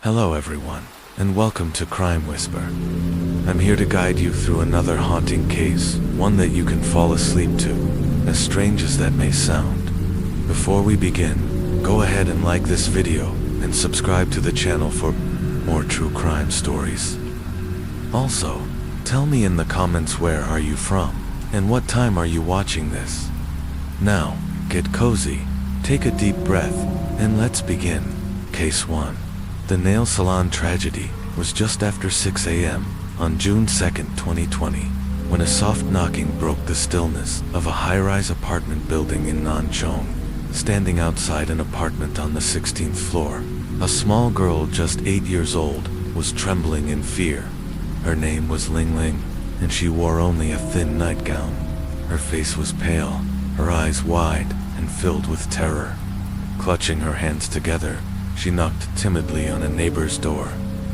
Hello everyone, and welcome to Crime Whisper. I'm here to guide you through another haunting case, one that you can fall asleep to, as strange as that may sound. Before we begin, go ahead and like this video, and subscribe to the channel for more true crime stories. Also, tell me in the comments where are you from, and what time are you watching this. Now, get cozy, take a deep breath, and let's begin. Case 1. The nail salon tragedy was just after 6 a.m. on June 2, 2020, when a soft knocking broke the stillness of a high-rise apartment building in Nanchong. Standing outside an apartment on the 16th floor, a small girl just 8 years old was trembling in fear. Her name was Ling Ling, and she wore only a thin nightgown. Her face was pale, her eyes wide and filled with terror. Clutching her hands together, she knocked timidly on a neighbor's door.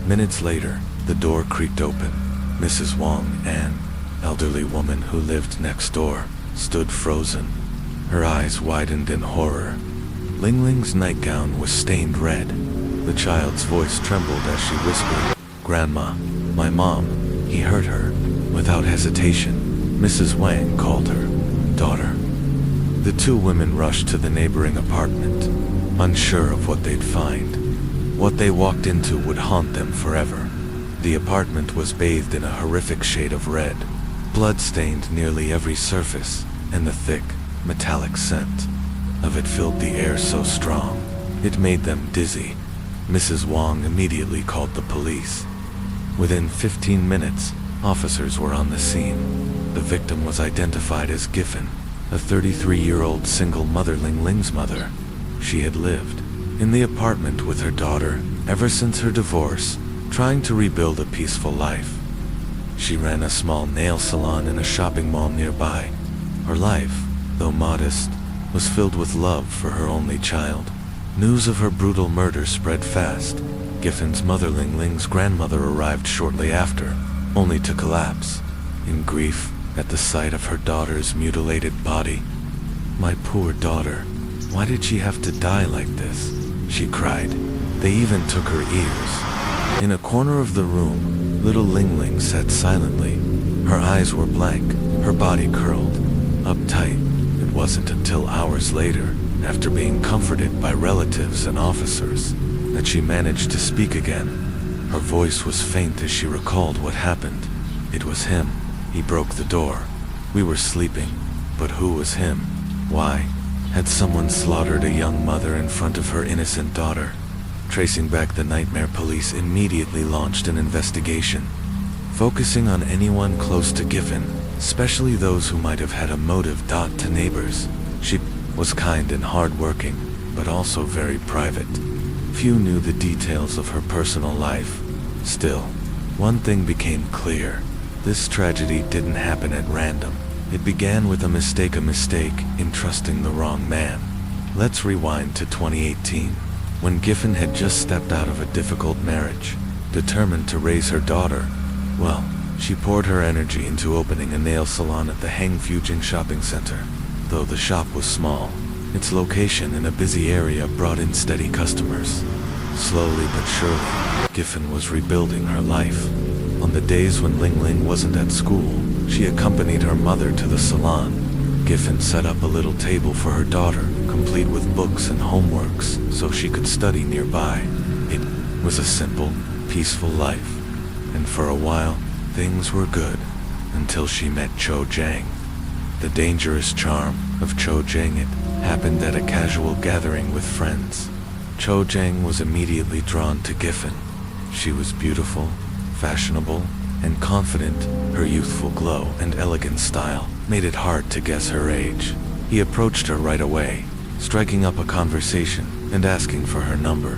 Minutes later, the door creaked open. Mrs. Wong, an elderly woman who lived next door, stood frozen. Her eyes widened in horror. Ling Ling's nightgown was stained red. The child's voice trembled as she whispered, "Grandma, my mom." He heard her. Without hesitation, Mrs. Wang called her, "Daughter." The two women rushed to the neighboring apartment, unsure of what they'd find. What they walked into would haunt them forever. The apartment was bathed in a horrific shade of red. Blood stained nearly every surface, and the thick, metallic scent of it filled the air so strong, it made them dizzy. Mrs. Wong immediately called the police. Within 15 minutes, officers were on the scene. The victim was identified as Giffen, a 33-year-old single mother, Ling Ling's mother. She had lived in the apartment with her daughter ever since her divorce, trying to rebuild a peaceful life. She ran a small nail salon in a shopping mall nearby. Her life, though modest, was filled with love for her only child. News of her brutal murder spread fast. Giffen's mother, Ling Ling's grandmother, arrived shortly after, only to collapse in grief at the sight of her daughter's mutilated body. "My poor daughter. Why did she have to die like this?" she cried. They even took her ears. In a corner of the room, little Ling Ling sat silently. Her eyes were blank, her body curled up tight. It wasn't until hours later, after being comforted by relatives and officers, that she managed to speak again. Her voice was faint as she recalled what happened. It was him. He broke the door. We were sleeping, but who was him? Why had someone slaughtered a young mother in front of her innocent daughter? Tracing back the nightmare, police immediately launched an investigation, focusing on anyone close to Giffen, especially those who might have had a motive. To neighbors, she was kind and hardworking, but also very private. Few knew the details of her personal life. Still, one thing became clear. This tragedy didn't happen at random. It began with a mistake in trusting the wrong man. Let's rewind to 2018, when Giffen had just stepped out of a difficult marriage. Determined to raise her daughter, well, she poured her energy into opening a nail salon at the Hangfujing shopping center. Though the shop was small, its location in a busy area brought in steady customers. Slowly but surely, Giffen was rebuilding her life. On the days when Ling Ling wasn't at school, she accompanied her mother to the salon. Giffen set up a little table for her daughter, complete with books and homeworks, so she could study nearby. It was a simple, peaceful life. And for a while, things were good, until she met Cho Jang. The dangerous charm of Cho Jang. It happened at a casual gathering with friends. Cho Jang was immediately drawn to Giffen. She was beautiful, fashionable, and confident. Her youthful glow and elegant style made it hard to guess her age. He approached her right away, striking up a conversation and asking for her number.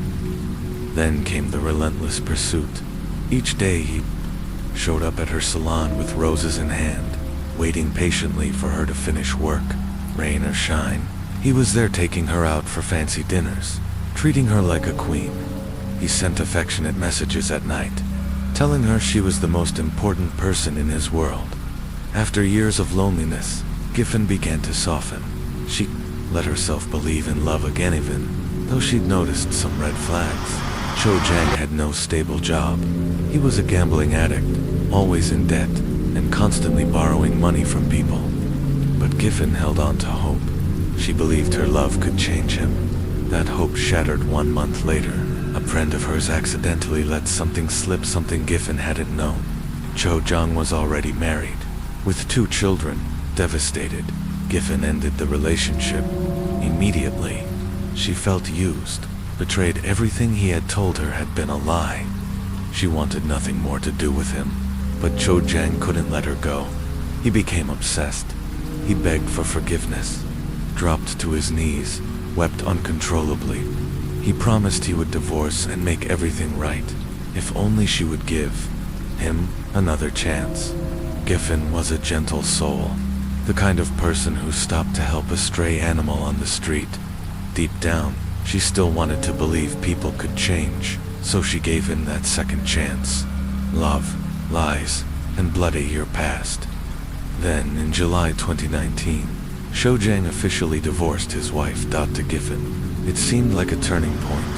Then came the relentless pursuit. Each day he showed up at her salon with roses in hand, waiting patiently for her to finish work. Rain or shine, he was there, taking her out for fancy dinners, treating her like a queen. He sent affectionate messages at night, telling her she was the most important person in his world. After years of loneliness, Giffen began to soften. She let herself believe in love again, even though she'd noticed some red flags. Cho Jang had no stable job. He was a gambling addict, always in debt, and constantly borrowing money from people. But Giffen held on to hope. She believed her love could change him. That hope shattered 1 month later. A friend of hers accidentally let something slip, something Giffen hadn't known. Cho Jang was already married, with 2 children. Devastated, Giffen ended the relationship. Immediately, she felt used, betrayed. Everything he had told her had been a lie. She wanted nothing more to do with him, but Cho Jang couldn't let her go. He became obsessed. He begged for forgiveness, dropped to his knees, wept uncontrollably. He promised he would divorce and make everything right, if only she would give him another chance. Giffen was a gentle soul, the kind of person who stopped to help a stray animal on the street. Deep down, she still wanted to believe people could change, so she gave him that second chance. Love, lies, and blood. A year passed. Then, in July 2019, Cho Jang officially divorced his wife. To Giffen, it seemed like a turning point.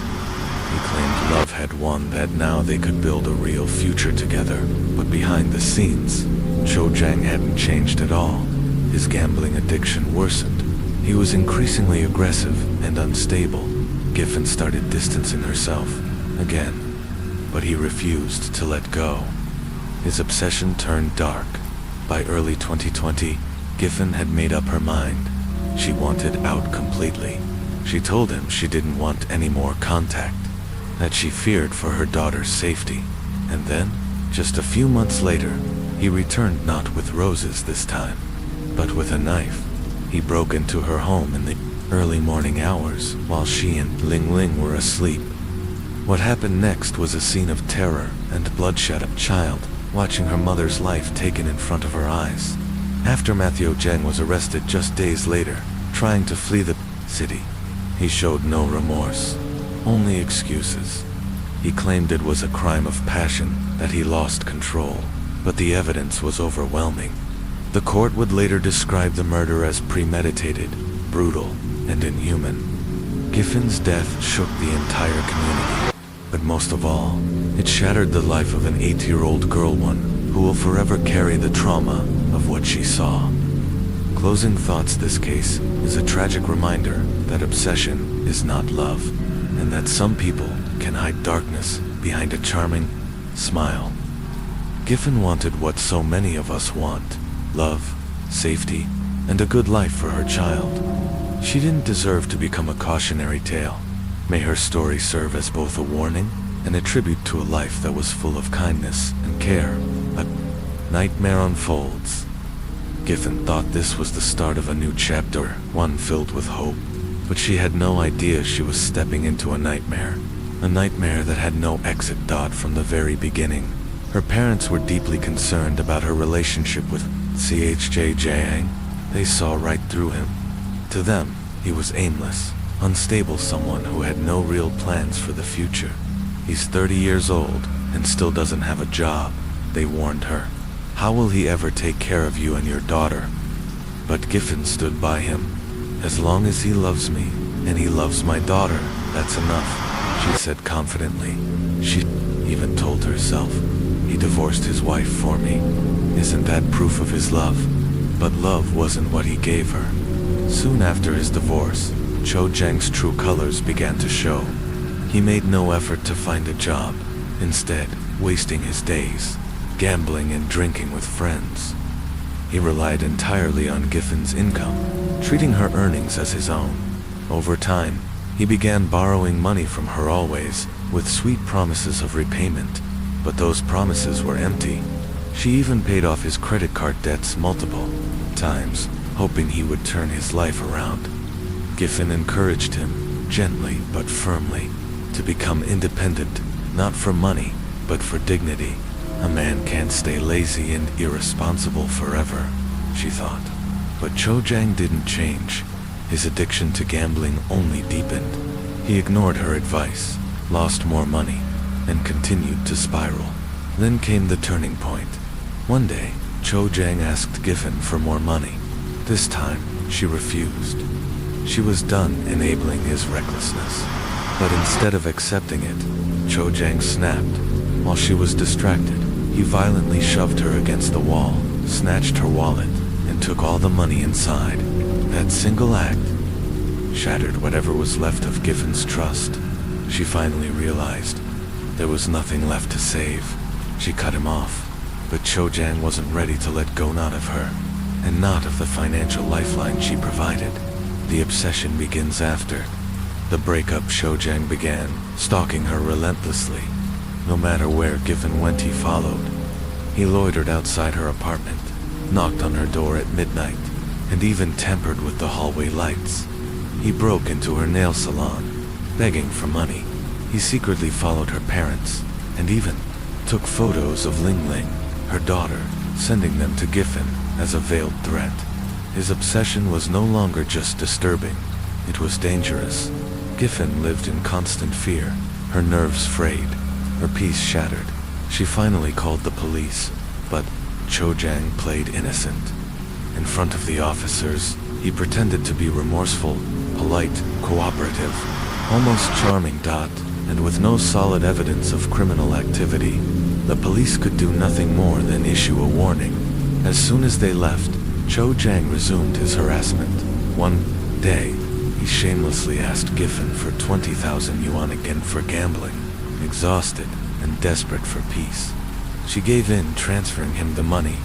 He claimed love had won, that now they could build a real future together. But behind the scenes, Cho Jang hadn't changed at all. His gambling addiction worsened. He was increasingly aggressive and unstable. Giffen started distancing herself again, but he refused to let go. His obsession turned dark. By early 2020, Giffen had made up her mind. She wanted out completely. She told him she didn't want any more contact, that she feared for her daughter's safety. And then, just a few months later, he returned, not with roses this time, but with a knife. He broke into her home in the early morning hours while she and Ling Ling were asleep. What happened next was a scene of terror and bloodshed. A child watching her mother's life taken in front of her eyes. Aftermath. Cho Jang was arrested just days later, trying to flee the city. He showed no remorse, only excuses. He claimed it was a crime of passion, that he lost control, but the evidence was overwhelming. The court would later describe the murder as premeditated, brutal, and inhuman. Giffen's death shook the entire community, but most of all, it shattered the life of an 8-year-old girl, one who will forever carry the trauma of what she saw. Closing thoughts. This case is a tragic reminder that obsession is not love, and that some people can hide darkness behind a charming smile. Giffen wanted what so many of us want: love, safety, and a good life for her child. She didn't deserve to become a cautionary tale. May her story serve as both a warning and a tribute to a life that was full of kindness and care. A nightmare unfolds. Giffen thought this was the start of a new chapter, one filled with hope. But she had no idea she was stepping into a nightmare that had no exit. From the very beginning, her parents were deeply concerned about her relationship with Cho Jang. They saw right through him. To them, he was aimless, unstable, someone who had no real plans for the future. He's 30 years old and still doesn't have a job, they warned her. How will he ever take care of you and your daughter? But Giffen stood by him. As long as he loves me, and he loves my daughter, that's enough, she said confidently. She even told herself, he divorced his wife for me. Isn't that proof of his love? But love wasn't what he gave her. Soon after his divorce, Cho Jang's true colors began to show. He made no effort to find a job, instead wasting his days, gambling and drinking with friends. He relied entirely on Giffen's income, treating her earnings as his own. Over time, he began borrowing money from her, always with sweet promises of repayment, but those promises were empty. She even paid off his credit card debts multiple times, hoping he would turn his life around. Giffen encouraged him, gently but firmly, to become independent, not for money, but for dignity. A man can't stay lazy and irresponsible forever, she thought. But Cho Jang didn't change. His addiction to gambling only deepened. He ignored her advice, lost more money, and continued to spiral. Then came the turning point. One day, Cho Jang asked Giffen for more money. This time, she refused. She was done enabling his recklessness. But instead of accepting it, Cho Jang snapped. While she was distracted, he violently shoved her against the wall, snatched her wallet, and took all the money inside. That single act shattered whatever was left of Giffen's trust. She finally realized there was nothing left to save. She cut him off, but Cho Jang wasn't ready to let go, not of her, and not of the financial lifeline she provided. The obsession begins after the breakup. Cho Jang began stalking her relentlessly. No matter where Giffen went, he followed. He loitered outside her apartment, knocked on her door at midnight, and even tampered with the hallway lights. He broke into her nail salon, begging for money. He secretly followed her parents, and even took photos of Ling Ling, her daughter, sending them to Giffen as a veiled threat. His obsession was no longer just disturbing, it was dangerous. Giffen lived in constant fear, her nerves frayed, her peace shattered. She finally called the police, but Cho Jang played innocent. In front of the officers, he pretended to be remorseful, polite, cooperative, almost charming. And with no solid evidence of criminal activity, the police could do nothing more than issue a warning. As soon as they left, Cho Jang resumed his harassment. One day, he shamelessly asked Giffen for 20,000 yuan again for gambling. Exhausted and desperate for peace, she gave in, transferring him the money,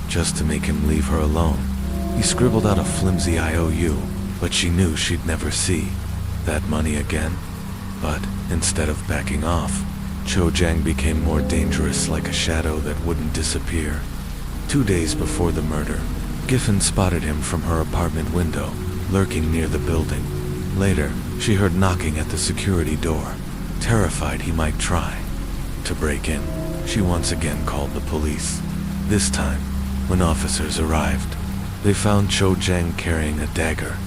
just to make him leave her alone. He scribbled out a flimsy IOU, but she knew she'd never see that money again. But instead of backing off, Cho Jang became more dangerous, like a shadow that wouldn't disappear. 2 days before the murder, Giffen spotted him from her apartment window, lurking near the building. Later, she heard knocking at the security door. Terrified he might try to break in, she once again called the police. This time, when officers arrived, they found Cho Jang carrying a dagger.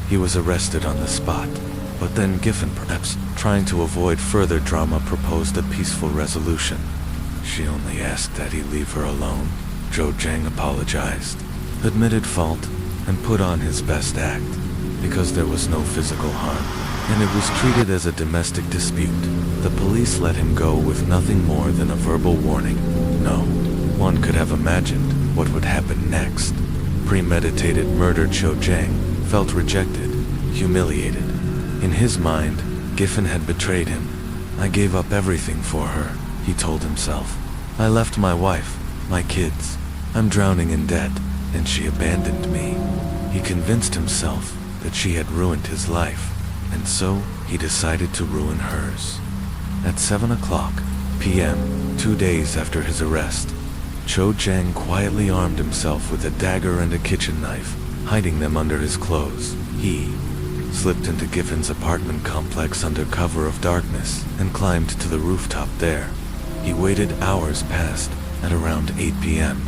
He was arrested on the spot, but then Giffen, perhaps trying to avoid further drama, proposed a peaceful resolution. She only asked that he leave her alone. Cho Jang apologized, admitted fault, and put on his best act. Because there was no physical harm, and it was treated as a domestic dispute, the police let him go with nothing more than a verbal warning. No one could have imagined what would happen next. Premeditated murder. Cho Jang felt rejected, humiliated. In his mind, Giffen had betrayed him. I gave up everything for her, he told himself. I left my wife, my kids. I'm drowning in debt, and she abandoned me. He convinced himself that she had ruined his life, and so he decided to ruin hers. At 7:00 p.m., 2 days after his arrest, Cho Jang quietly armed himself with a dagger and a kitchen knife, hiding them under his clothes. He slipped into Giffen's apartment complex under cover of darkness and climbed to the rooftop there. He waited. Hours passed. At around 8 p.m.,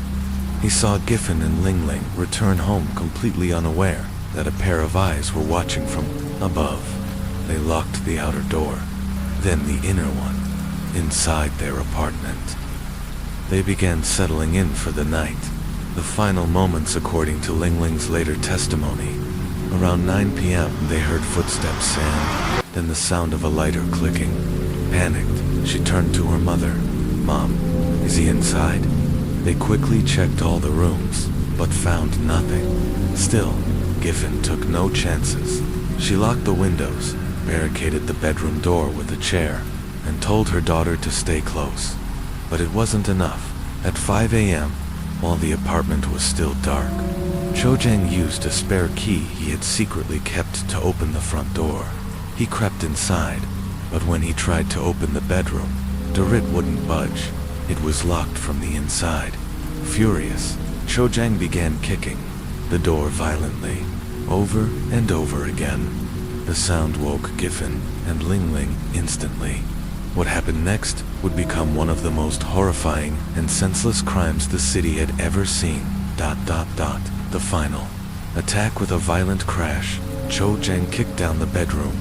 he saw Giffen and Ling Ling return home, completely unaware that a pair of eyes were watching from above. They locked the outer door, then the inner one, inside their apartment. They began settling in for the night. The final moments, according to Ling Ling's later testimony. Around 9 p.m., they heard footsteps and then the sound of a lighter clicking. Panicked, she turned to her mother. "Mom, is he inside?" They quickly checked all the rooms, but found nothing. Still, Giffen took no chances. She locked the windows, barricaded the bedroom door with a chair, and told her daughter to stay close. But it wasn't enough. At 5 a.m., while the apartment was still dark, Cho Jang used a spare key he had secretly kept to open the front door. He crept inside, but when he tried to open the bedroom, the door wouldn't budge. It was locked from the inside. Furious, Cho Jang began kicking the door violently, over and over again. The sound woke Giffen and Ling Ling instantly. What happened next would become one of the most horrifying and senseless crimes the city had ever seen. The final attack. With a violent crash, Cho Jang kicked down the bedroom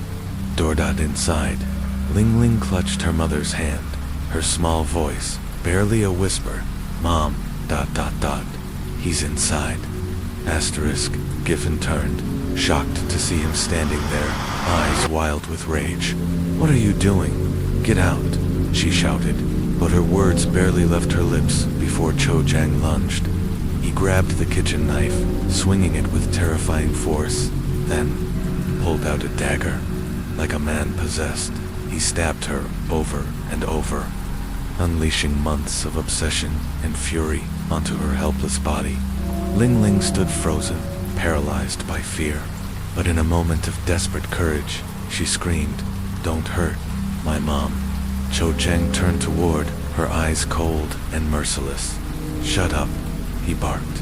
door. Inside, Ling Ling clutched her mother's hand, her small voice barely a whisper. "Mom, he's inside." Asterisk. Giffen turned, shocked to see him standing there, eyes wild with rage. "What are you doing? Get out." she shouted, but her words barely left her lips before Cho Chang lunged. He grabbed the kitchen knife, swinging it with terrifying force, then pulled out a dagger. Like a man possessed, he stabbed her over and over, unleashing months of obsession and fury onto her helpless body. Ling Ling stood frozen, paralyzed by fear. But in a moment of desperate courage, she screamed, "Don't hurt my mom." Cho Chang turned toward, her eyes cold and merciless. "Shut up," he barked.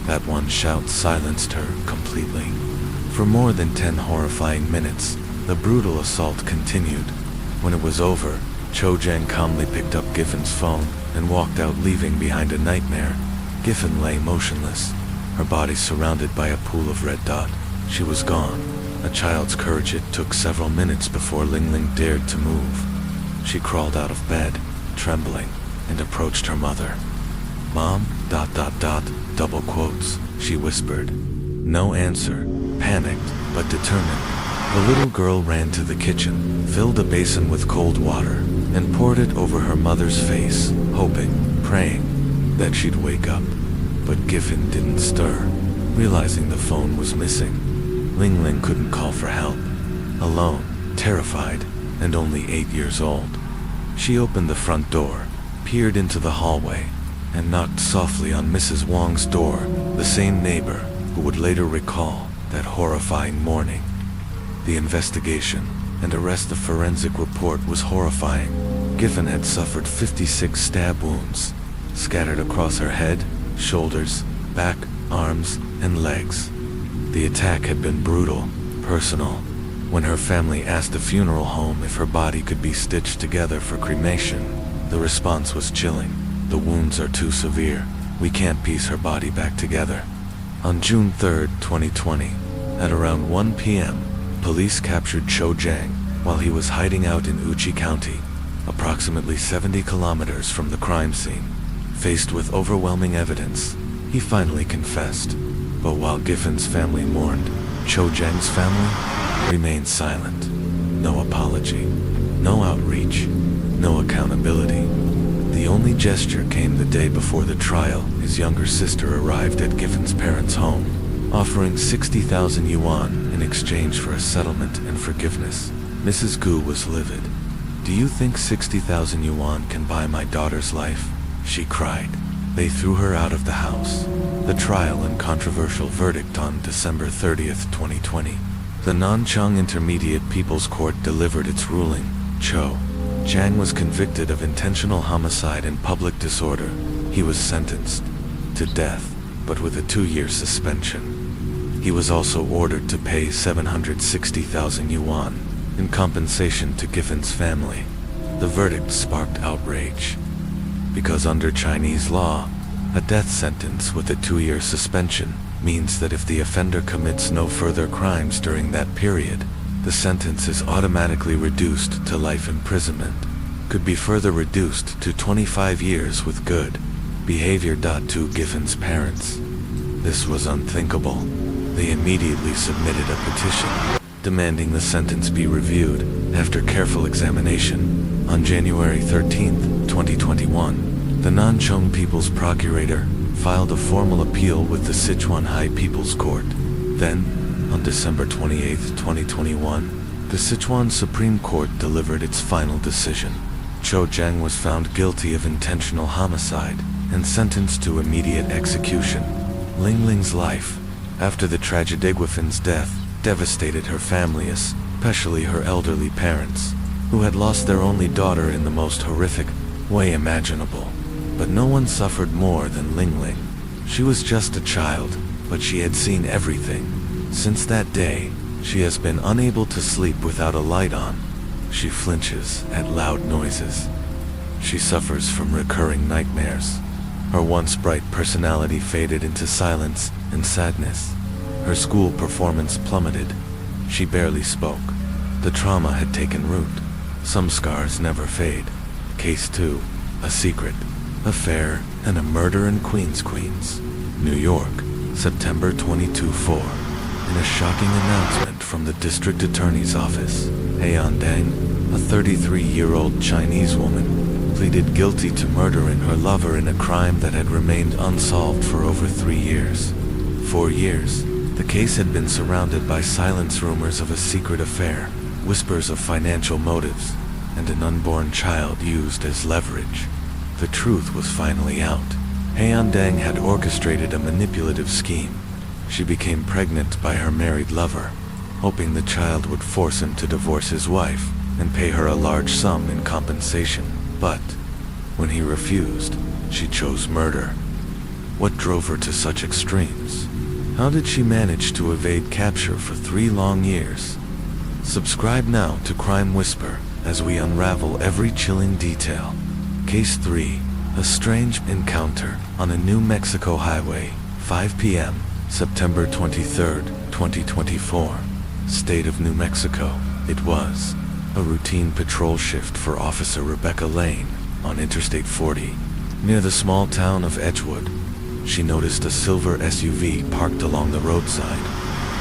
That one shout silenced her completely. For more than 10 horrifying minutes, the brutal assault continued. When it was over, Cho Chang calmly picked up Giffen's phone and walked out, leaving behind a nightmare. Giffen lay motionless, her body surrounded by a pool of red dot. She was gone. A child's courage. It took several minutes before Ling Ling dared to move. She crawled out of bed, trembling, and approached her mother. "Mom, ... double quotes, she whispered. No answer. Panicked, but determined, the little girl ran to the kitchen, filled a basin with cold water, and poured it over her mother's face, hoping, praying, that she'd wake up. But Giffen didn't stir. Realizing the phone was missing, Ling Ling couldn't call for help. Alone, terrified, and only 8 years old, she opened the front door, peered into the hallway, and knocked softly on Mrs. Wang's door, the same neighbor who would later recall that horrifying morning. The investigation and arrest the forensic report was horrifying. Giffen had suffered 56 stab wounds, scattered across her head, shoulders, back, arms, and legs. The attack had been brutal, personal. When her family asked the funeral home if her body could be stitched together for cremation, the response was chilling. "The wounds are too severe. We can't piece her body back together." On June 3, 2020, at around 1 p.m., police captured Cho Chang while he was hiding out in Uchi County, approximately 70 kilometers from the crime scene. Faced with overwhelming evidence, he finally confessed. But while Giffen's family mourned, Cho Chang's family remained silent. No apology, no outreach, no accountability. The only gesture came the day before the trial. His younger sister arrived at Giffen's parents' home, offering 60,000 yuan in exchange for a settlement and forgiveness. Mrs. Gu was livid. "Do you think 60,000 yuan can buy my daughter's life?" she cried. They threw her out of the house. The trial and controversial verdict on December 30, 2020. The Nanchang Intermediate People's Court delivered its ruling. Cho Chang was convicted of intentional homicide and public disorder. He was sentenced to death, but with a 2-year suspension. He was also ordered to pay 760,000 yuan in compensation to Giffen's family. The verdict sparked outrage, because under Chinese law, a death sentence with a 2-year suspension means that if the offender commits no further crimes during that period, the sentence is automatically reduced to life imprisonment, could be further reduced to 25 years with good behavior. To Giffen's parents, this was unthinkable. They immediately submitted a petition demanding the sentence be reviewed. After careful examination, on January 13, 2021, the Nanchang People's Procurator filed a formal appeal with the Sichuan High People's Court. Then, on December 28, 2021, the Sichuan Supreme Court delivered its final decision. Cho Chang was found guilty of intentional homicide and sentenced to immediate execution. Ling Ling's life, after the tragedy Giffen's death, devastated her family, especially her elderly parents, who had lost their only daughter in the most horrific way imaginable. But no one suffered more than Ling Ling. She was just a child, but she had seen everything. Since that day, she has been unable to sleep without a light on. She flinches at loud noises. She suffers from recurring nightmares. Her once bright personality faded into silence and sadness. Her school performance plummeted. She barely spoke. The trauma had taken root. Some scars never fade. Case 2, a secret affair and a murder in Queens, New York, September 22-4. In a shocking announcement from the district attorney's office, Heiyandang, a 33-year-old Chinese woman, pleaded guilty to murdering her lover in a crime that had remained unsolved for over 3 years. 4 years, the case had been surrounded by silence rumors of a secret affair, whispers of financial motives, and an unborn child used as leverage. The truth was finally out. Dang had orchestrated a manipulative scheme. She became pregnant by her married lover, hoping the child would force him to divorce his wife and pay her a large sum in compensation. But when he refused, she chose murder. What drove her to such extremes? How did she manage to evade capture for 3 long years? Subscribe now to Crime Whisper as we unravel every chilling detail. Case 3. A strange encounter on a New Mexico highway, 5 p.m., September 23, 2024. State of New Mexico. It was a routine patrol shift for Officer Rebecca Lane on Interstate 40, near the small town of Edgewood. She noticed a silver SUV parked along the roadside.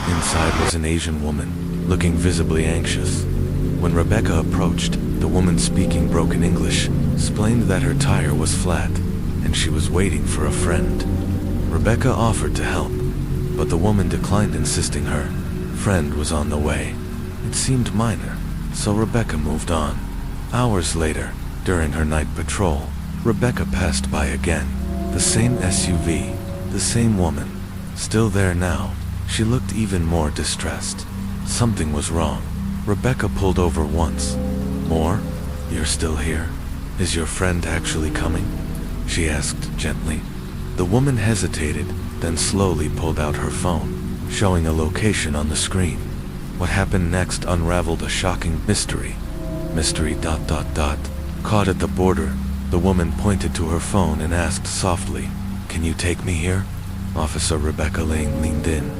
Inside was an Asian woman, looking visibly anxious. When Rebecca approached, the woman, speaking broken English, explained that her tire was flat and she was waiting for a friend. Rebecca offered to help, but the woman declined, insisting her friend was on the way. It seemed minor, so Rebecca moved on. Hours later, during her night patrol, Rebecca passed by again. The same SUV, the same woman, still there now. She looked even more distressed. Something was wrong. Rebecca pulled over once. More? You're still here? Is your friend actually coming? She asked gently. The woman hesitated, then slowly pulled out her phone, showing a location on the screen. What happened next unraveled a shocking mystery. Caught at the border, the woman pointed to her phone and asked softly, "Can you take me here?" Officer Rebecca Lane leaned in.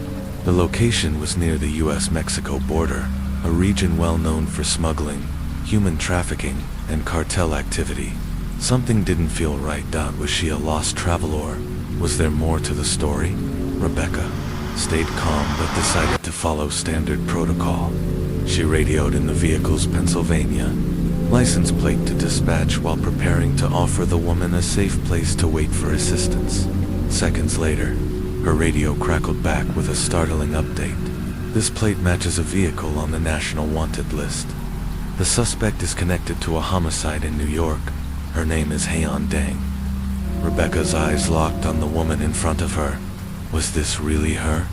The location was near the US-Mexico border, a region well known for smuggling, human trafficking, and cartel activity. Something didn't feel right. Was she a lost traveler? Was there more to the story? Rebecca stayed calm but decided to follow standard protocol. She radioed in the vehicle's Pennsylvania license plate to dispatch while preparing to offer the woman a safe place to wait for assistance. Seconds later, her radio crackled back with a startling update. This plate matches a vehicle on the National Wanted list. The suspect is connected to a homicide in New York. Her name is Dang. Rebecca's eyes locked on the woman in front of her. Was this really her?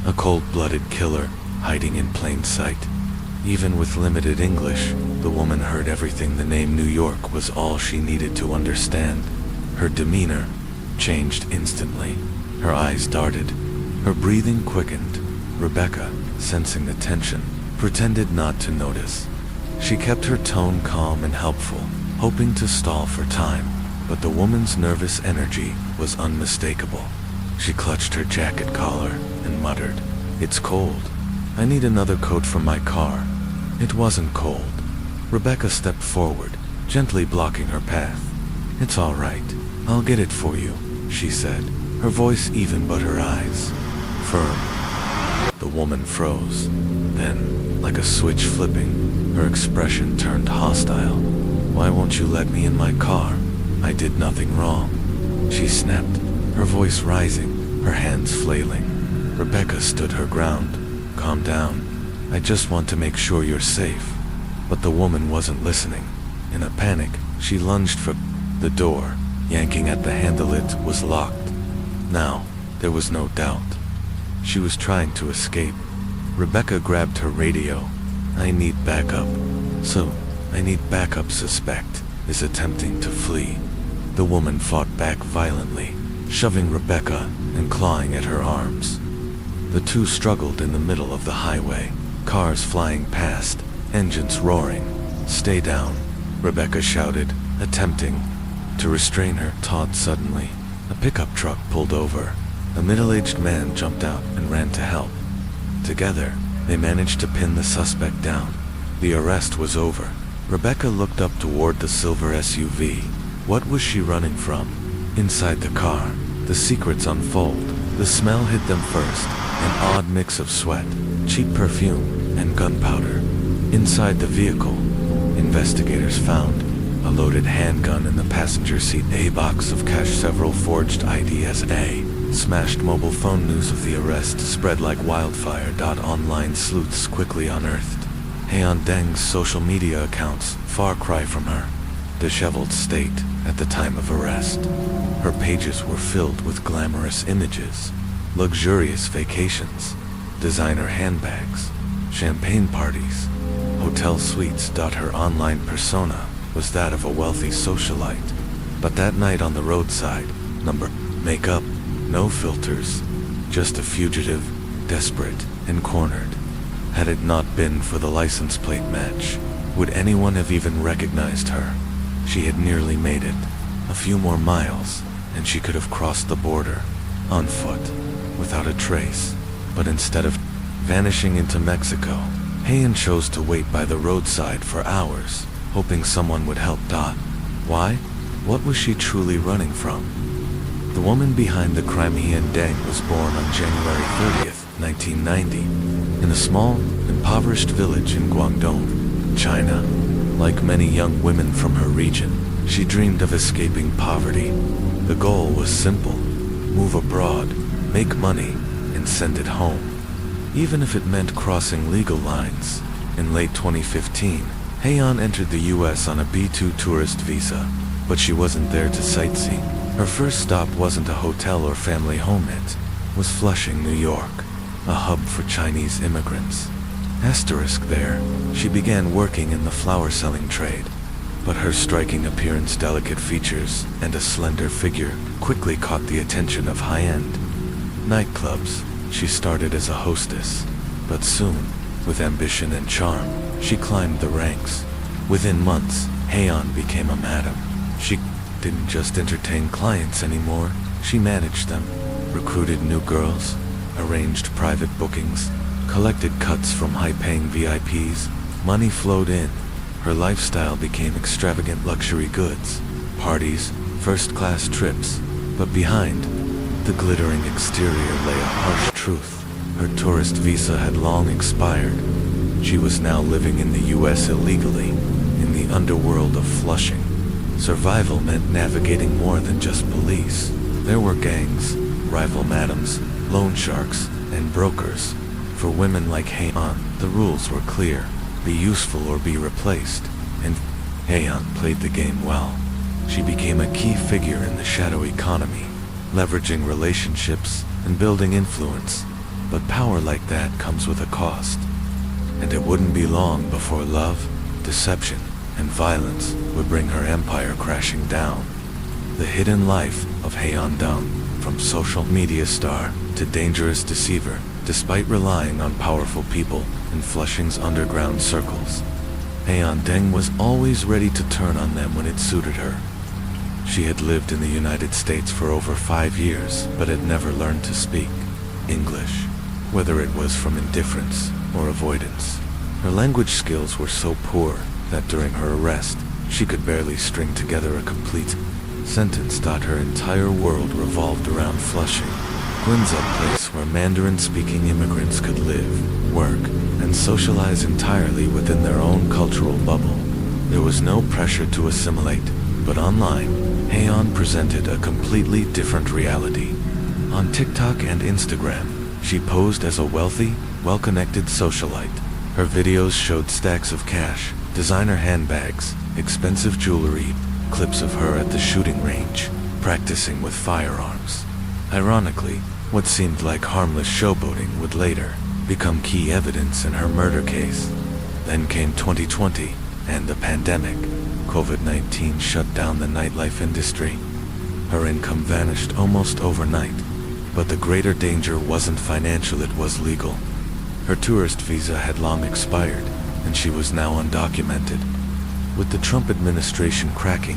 A cold-blooded killer, hiding in plain sight? Even with limited English, the woman heard everything. The name New York was all she needed to understand. Her demeanor changed instantly. Her eyes darted. Her breathing quickened. Rebecca, sensing the tension, pretended not to notice. She kept her tone calm and helpful, hoping to stall for time, but the woman's nervous energy was unmistakable. She clutched her jacket collar and muttered, "It's cold. I need another coat from my car." It wasn't cold. Rebecca stepped forward, gently blocking her path. "It's all right. I'll get it for you," she said, her voice even but her eyes firm. The woman froze. Then, like a switch flipping, her expression turned hostile. "Why won't you let me in my car? I did nothing wrong," she snapped, her voice rising, her hands flailing. Rebecca stood her ground. "Calm down. I just want to make sure you're safe." But the woman wasn't listening. In a panic, she lunged for the door, yanking at the handle. It was locked. Now, there was no doubt. She was trying to escape. Rebecca grabbed her radio. "I need backup." I need backup. Suspect is attempting to flee." The woman fought back violently, shoving Rebecca and clawing at her arms. The two struggled in the middle of the highway, cars flying past, engines roaring. "Stay down," Rebecca shouted, attempting to restrain her. Todd suddenly. A pickup truck pulled over. A middle-aged man jumped out and ran to help. Together, they managed to pin the suspect down. The arrest was over. Rebecca looked up toward the silver SUV. What was she running from? Inside the car, the secrets unfold. The smell hit them first, an odd mix of sweat, cheap perfume, and gunpowder. Inside the vehicle, investigators found a loaded handgun in the passenger seat, a box of cash, several forged IDs, smashed mobile phone. News of the arrest spread like wildfire. Online sleuths quickly unearthed Haeyeon Deng's social media accounts, far cry from her disheveled state at the time of arrest. Her pages were filled with glamorous images, luxurious vacations, designer handbags, champagne parties, hotel suites. Her online persona was that of a wealthy socialite, but that night on the roadside, makeup, no filters, just a fugitive, desperate and cornered. Had it not been for the license plate match, would anyone have even recognized her? She had nearly made it. A few more miles, and she could have crossed the border, on foot, without a trace. But instead of vanishing into Mexico, Haeyeon chose to wait by the roadside for hours, hoping someone would help. Why? What was she truly running from? The woman behind the crime, Haeyeon Deng, was born on January 30th, 1990, in a small, impoverished village in Guangdong, China. Like many young women from her region, she dreamed of escaping poverty. The goal was simple: move abroad, make money, and send it home, even if it meant crossing legal lines. In late 2015, Haeyeon entered the US on a B2 tourist visa, but she wasn't there to sightsee. Her first stop wasn't a hotel or family home, it was Flushing, New York, a hub for Chinese immigrants. There, she began working in the flower-selling trade, but her striking appearance, delicate features, and a slender figure quickly caught the attention of high-end nightclubs. She started as a hostess, but soon, with ambition and charm, she climbed the ranks. Within months, Haeyeon became a madam. She didn't just entertain clients anymore, she managed them, recruited new girls, arranged private bookings, collected cuts from high-paying VIPs. Money flowed in. Her lifestyle became extravagant luxury goods, parties, first-class trips. But behind the glittering exterior lay a harsh truth. Her tourist visa had long expired. She was now living in the US illegally, in the underworld of Flushing. Survival meant navigating more than just police. There were gangs, rival madams, loan sharks, and brokers. For women like Haeyeon, the rules were clear: be useful or be replaced. And Haeyeon played the game well. She became a key figure in the shadow economy, leveraging relationships and building influence. But power like that comes with a cost. And it wouldn't be long before love, deception, and violence would bring her empire crashing down. The hidden life of Haeyeon Deng, from social media star to dangerous deceiver, despite relying on powerful people in Flushing's underground circles. Haeyeon Deng was always ready to turn on them when it suited her. She had lived in the United States for over 5 years, but had never learned to speak English, whether it was from indifference or avoidance. Her language skills were so poor that during her arrest, she could barely string together a complete sentence. Her entire world revolved around Flushing, Quinza, place where Mandarin-speaking immigrants could live, work, and socialize entirely within their own cultural bubble. There was no pressure to assimilate, but online, Haeyeon presented a completely different reality. On TikTok and Instagram, she posed as a wealthy, well-connected socialite. Her videos showed stacks of cash, designer handbags, expensive jewelry, clips of her at the shooting range, practicing with firearms. Ironically, what seemed like harmless showboating would later become key evidence in her murder case. Then came 2020, and the pandemic. COVID-19 shut down the nightlife industry. Her income vanished almost overnight, but the greater danger wasn't financial, it was legal. Her tourist visa had long expired, and she was now undocumented. With the Trump administration cracking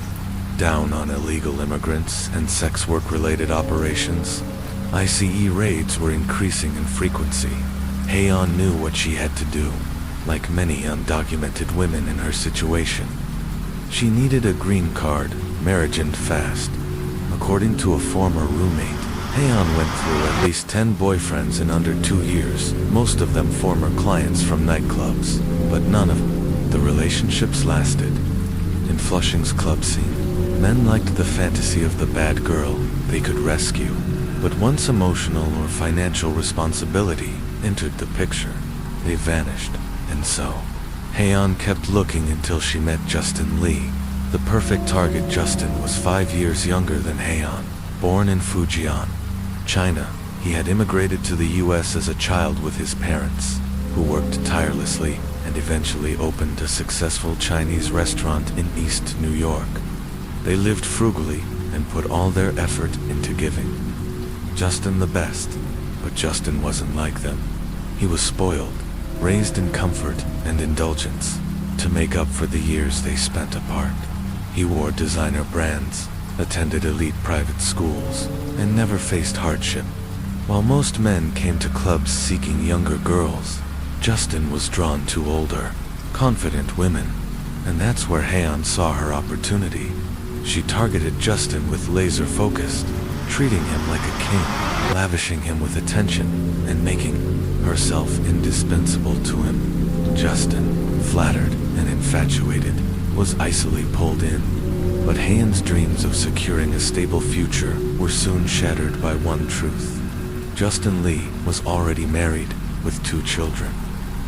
down on illegal immigrants and sex work-related operations, ICE raids were increasing in frequency. Haeyeon knew what she had to do. Like many undocumented women in her situation, she needed a green card, marriage and fast. According to a former roommate, Haeyeon went through at least 10 boyfriends in under 2 years, most of them former clients from nightclubs, but none of them The relationships lasted. In Flushing's club scene, men liked the fantasy of the bad girl they could rescue. But once emotional or financial responsibility entered the picture, they vanished. And so, Haeyeon kept looking until she met Justin Lee. The perfect target. Justin was 5 years younger than Haeyeon. Born in Fujian, China, he had immigrated to the US as a child with his parents, who worked tirelessly and eventually opened a successful Chinese restaurant in East New York. They lived frugally and put all their effort into giving Justin the best, but Justin wasn't like them. He was spoiled, raised in comfort and indulgence, to make up for the years they spent apart. He wore designer brands, attended elite private schools, and never faced hardship. While most men came to clubs seeking younger girls, Justin was drawn to older, confident women, and that's where Haeyeon saw her opportunity. She targeted Justin with laser focus, treating him like a king, lavishing him with attention, and making herself indispensable to him. Justin, flattered and infatuated, was icily pulled in. But Haeyeon's dreams of securing a stable future were soon shattered by one truth. Justin Lee was already married with 2 children.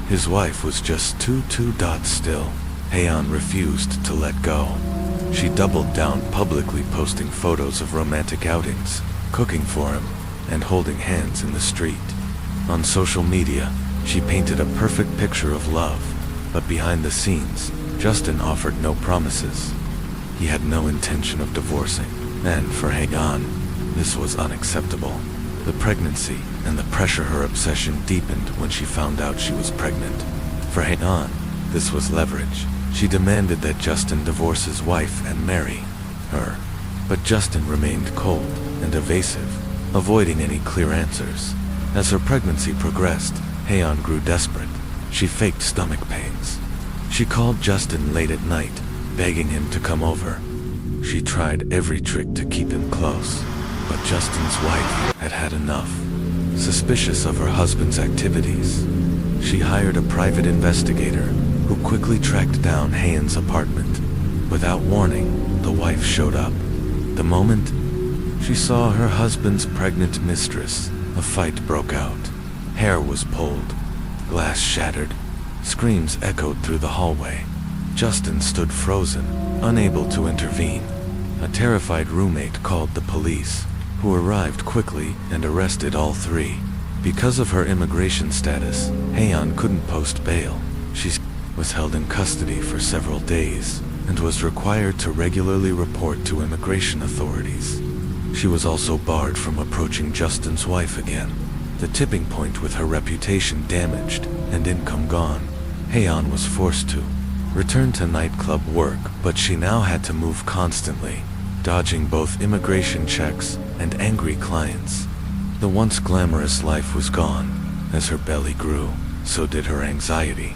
His wife was just two dots still. Haeyeon refused to let go. She doubled down, publicly posting photos of romantic outings, cooking for him, and holding hands in the street. On social media, she painted a perfect picture of love, but behind the scenes, Justin offered no promises. He had no intention of divorcing, and for Haeyeon, this was unacceptable. The pregnancy and the pressure, her obsession deepened when she found out she was pregnant. For Haeyeon, this was leverage. She demanded that Justin divorce his wife and marry her. But Justin remained cold and evasive, avoiding any clear answers. As her pregnancy progressed, Haeyeon grew desperate. She faked stomach pains. She called Justin late at night, begging him to come over. She tried every trick to keep him close, but Justin's wife had had enough. Suspicious of her husband's activities, she hired a private investigator who quickly tracked down Haeyeon's apartment. Without warning, the wife showed up. The moment she saw her husband's pregnant mistress, a fight broke out. Hair was pulled, glass shattered, screams echoed through the hallway. Justin stood frozen, unable to intervene. A terrified roommate called the police, who arrived quickly and arrested all 3. Because of her immigration status, Haeyeon couldn't post bail. She was held in custody for several days and was required to regularly report to immigration authorities. She was also barred from approaching Justin's wife again. The tipping point, with her reputation damaged and income gone, Haeyeon was forced to return to nightclub work, but she now had to move constantly, dodging both immigration checks and angry clients. The once glamorous life was gone. As her belly grew, so did her anxiety.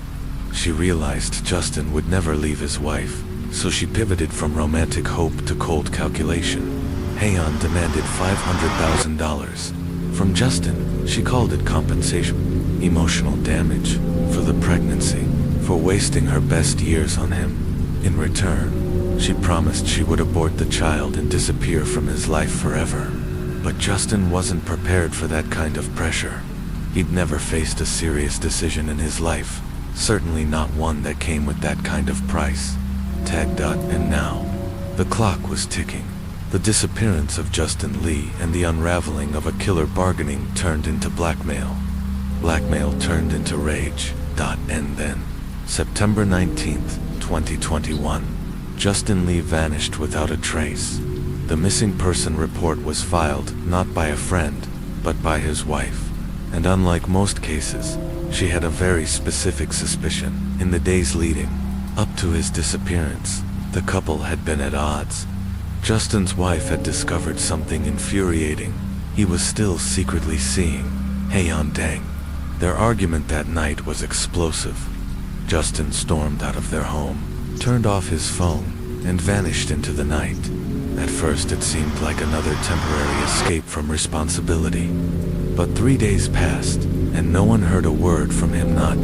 She realized Justin would never leave his wife, so she pivoted from romantic hope to cold calculation. Haeyeon demanded $500,000 from Justin. She called it compensation, emotional damage, for the pregnancy, for wasting her best years on him. In return, she promised she would abort the child and disappear from his life forever. But Justin wasn't prepared for that kind of pressure. He'd never faced a serious decision in his life, certainly not one that came with that kind of price. And now, the clock was ticking. The disappearance of Justin Lee and the unraveling of a killer bargaining turned into blackmail. Blackmail turned into rage. And then, September 19th, 2021, Justin Lee vanished without a trace. The missing person report was filed not by a friend, but by his wife. And unlike most cases, she had a very specific suspicion. In the days leading up to his disappearance, the couple had been at odds. Justin's wife had discovered something infuriating. He was still secretly seeing Haeyeon Dang. Their argument that night was explosive. Justin stormed out of their home, turned off his phone, and vanished into the night. At first it seemed like another temporary escape from responsibility. But 3 days passed, and no one heard a word from him, not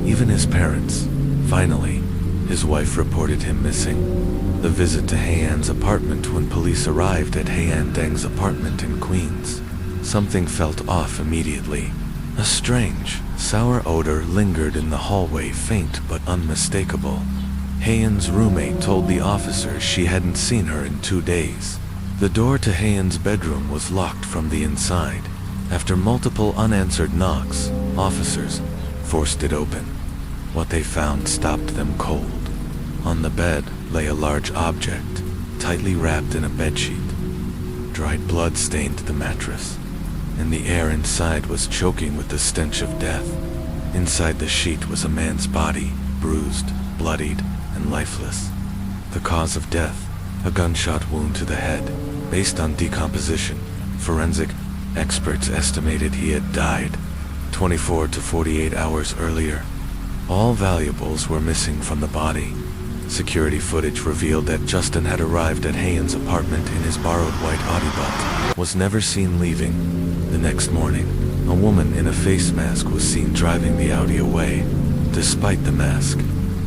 even his parents. Finally, His wife reported him missing. The visit to Heian's apartment. When police arrived at Heian Deng's apartment in Queens, something felt off immediately. A strange, sour odor lingered in the hallway, faint but unmistakable. Heian's roommate told the officers she hadn't seen her in 2 days. The door to Heian's bedroom was locked from the inside. After multiple unanswered knocks, officers forced it open. What they found stopped them cold. On the bed lay a large object, tightly wrapped in a bedsheet. Dried blood stained the mattress, and the air inside was choking with the stench of death. Inside the sheet was a man's body, bruised, bloodied, and lifeless. The cause of death, a gunshot wound to the head. Based on decomposition, forensic experts estimated he had died 24 to 48 hours earlier. All valuables were missing from the body. Security footage revealed that Justin had arrived at Heian's apartment in his borrowed white Audi but was never seen leaving. The next morning, a woman in a face mask was seen driving the Audi away. Despite the mask,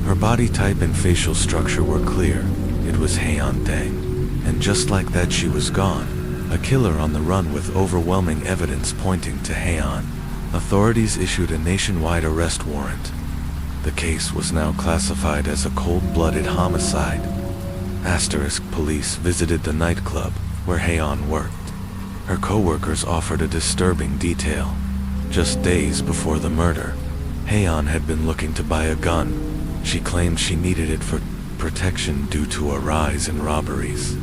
her body type and facial structure were clear. It was Heian Deng. And just like that, she was gone. A killer on the run with overwhelming evidence pointing to Heian. Authorities issued a nationwide arrest warrant. The case was now classified as a cold-blooded homicide. Asterisk police visited the nightclub where Heian worked. Her co-workers offered a disturbing detail. Just days before the murder, Heian had been looking to buy a gun. She claimed she needed it for protection due to a rise in robberies.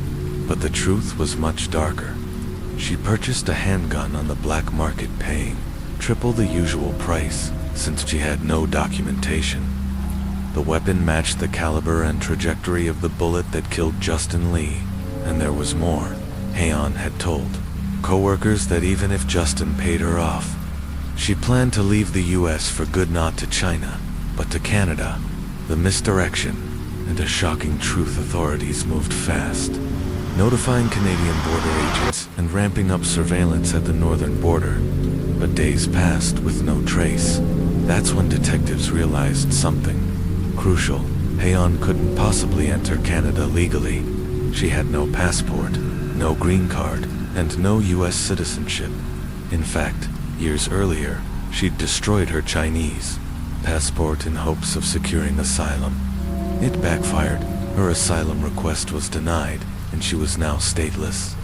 But the truth was much darker. She purchased a handgun on the black market, paying triple the usual price since she had no documentation. The weapon matched the caliber and trajectory of the bullet that killed Justin Lee. And there was more. Heian had told co-workers that even if Justin paid her off, she planned to leave the US for good, not to China, but to Canada. The misdirection and a shocking truth. Authorities moved fast, notifying Canadian border agents and ramping up surveillance at the northern border. But days passed with no trace. That's when detectives realized something crucial. Heian couldn't possibly enter Canada legally. She had no passport, no green card, and no US citizenship. In fact, years earlier, she'd destroyed her Chinese passport in hopes of securing asylum. It backfired. Her asylum request was denied, and she was now stateless.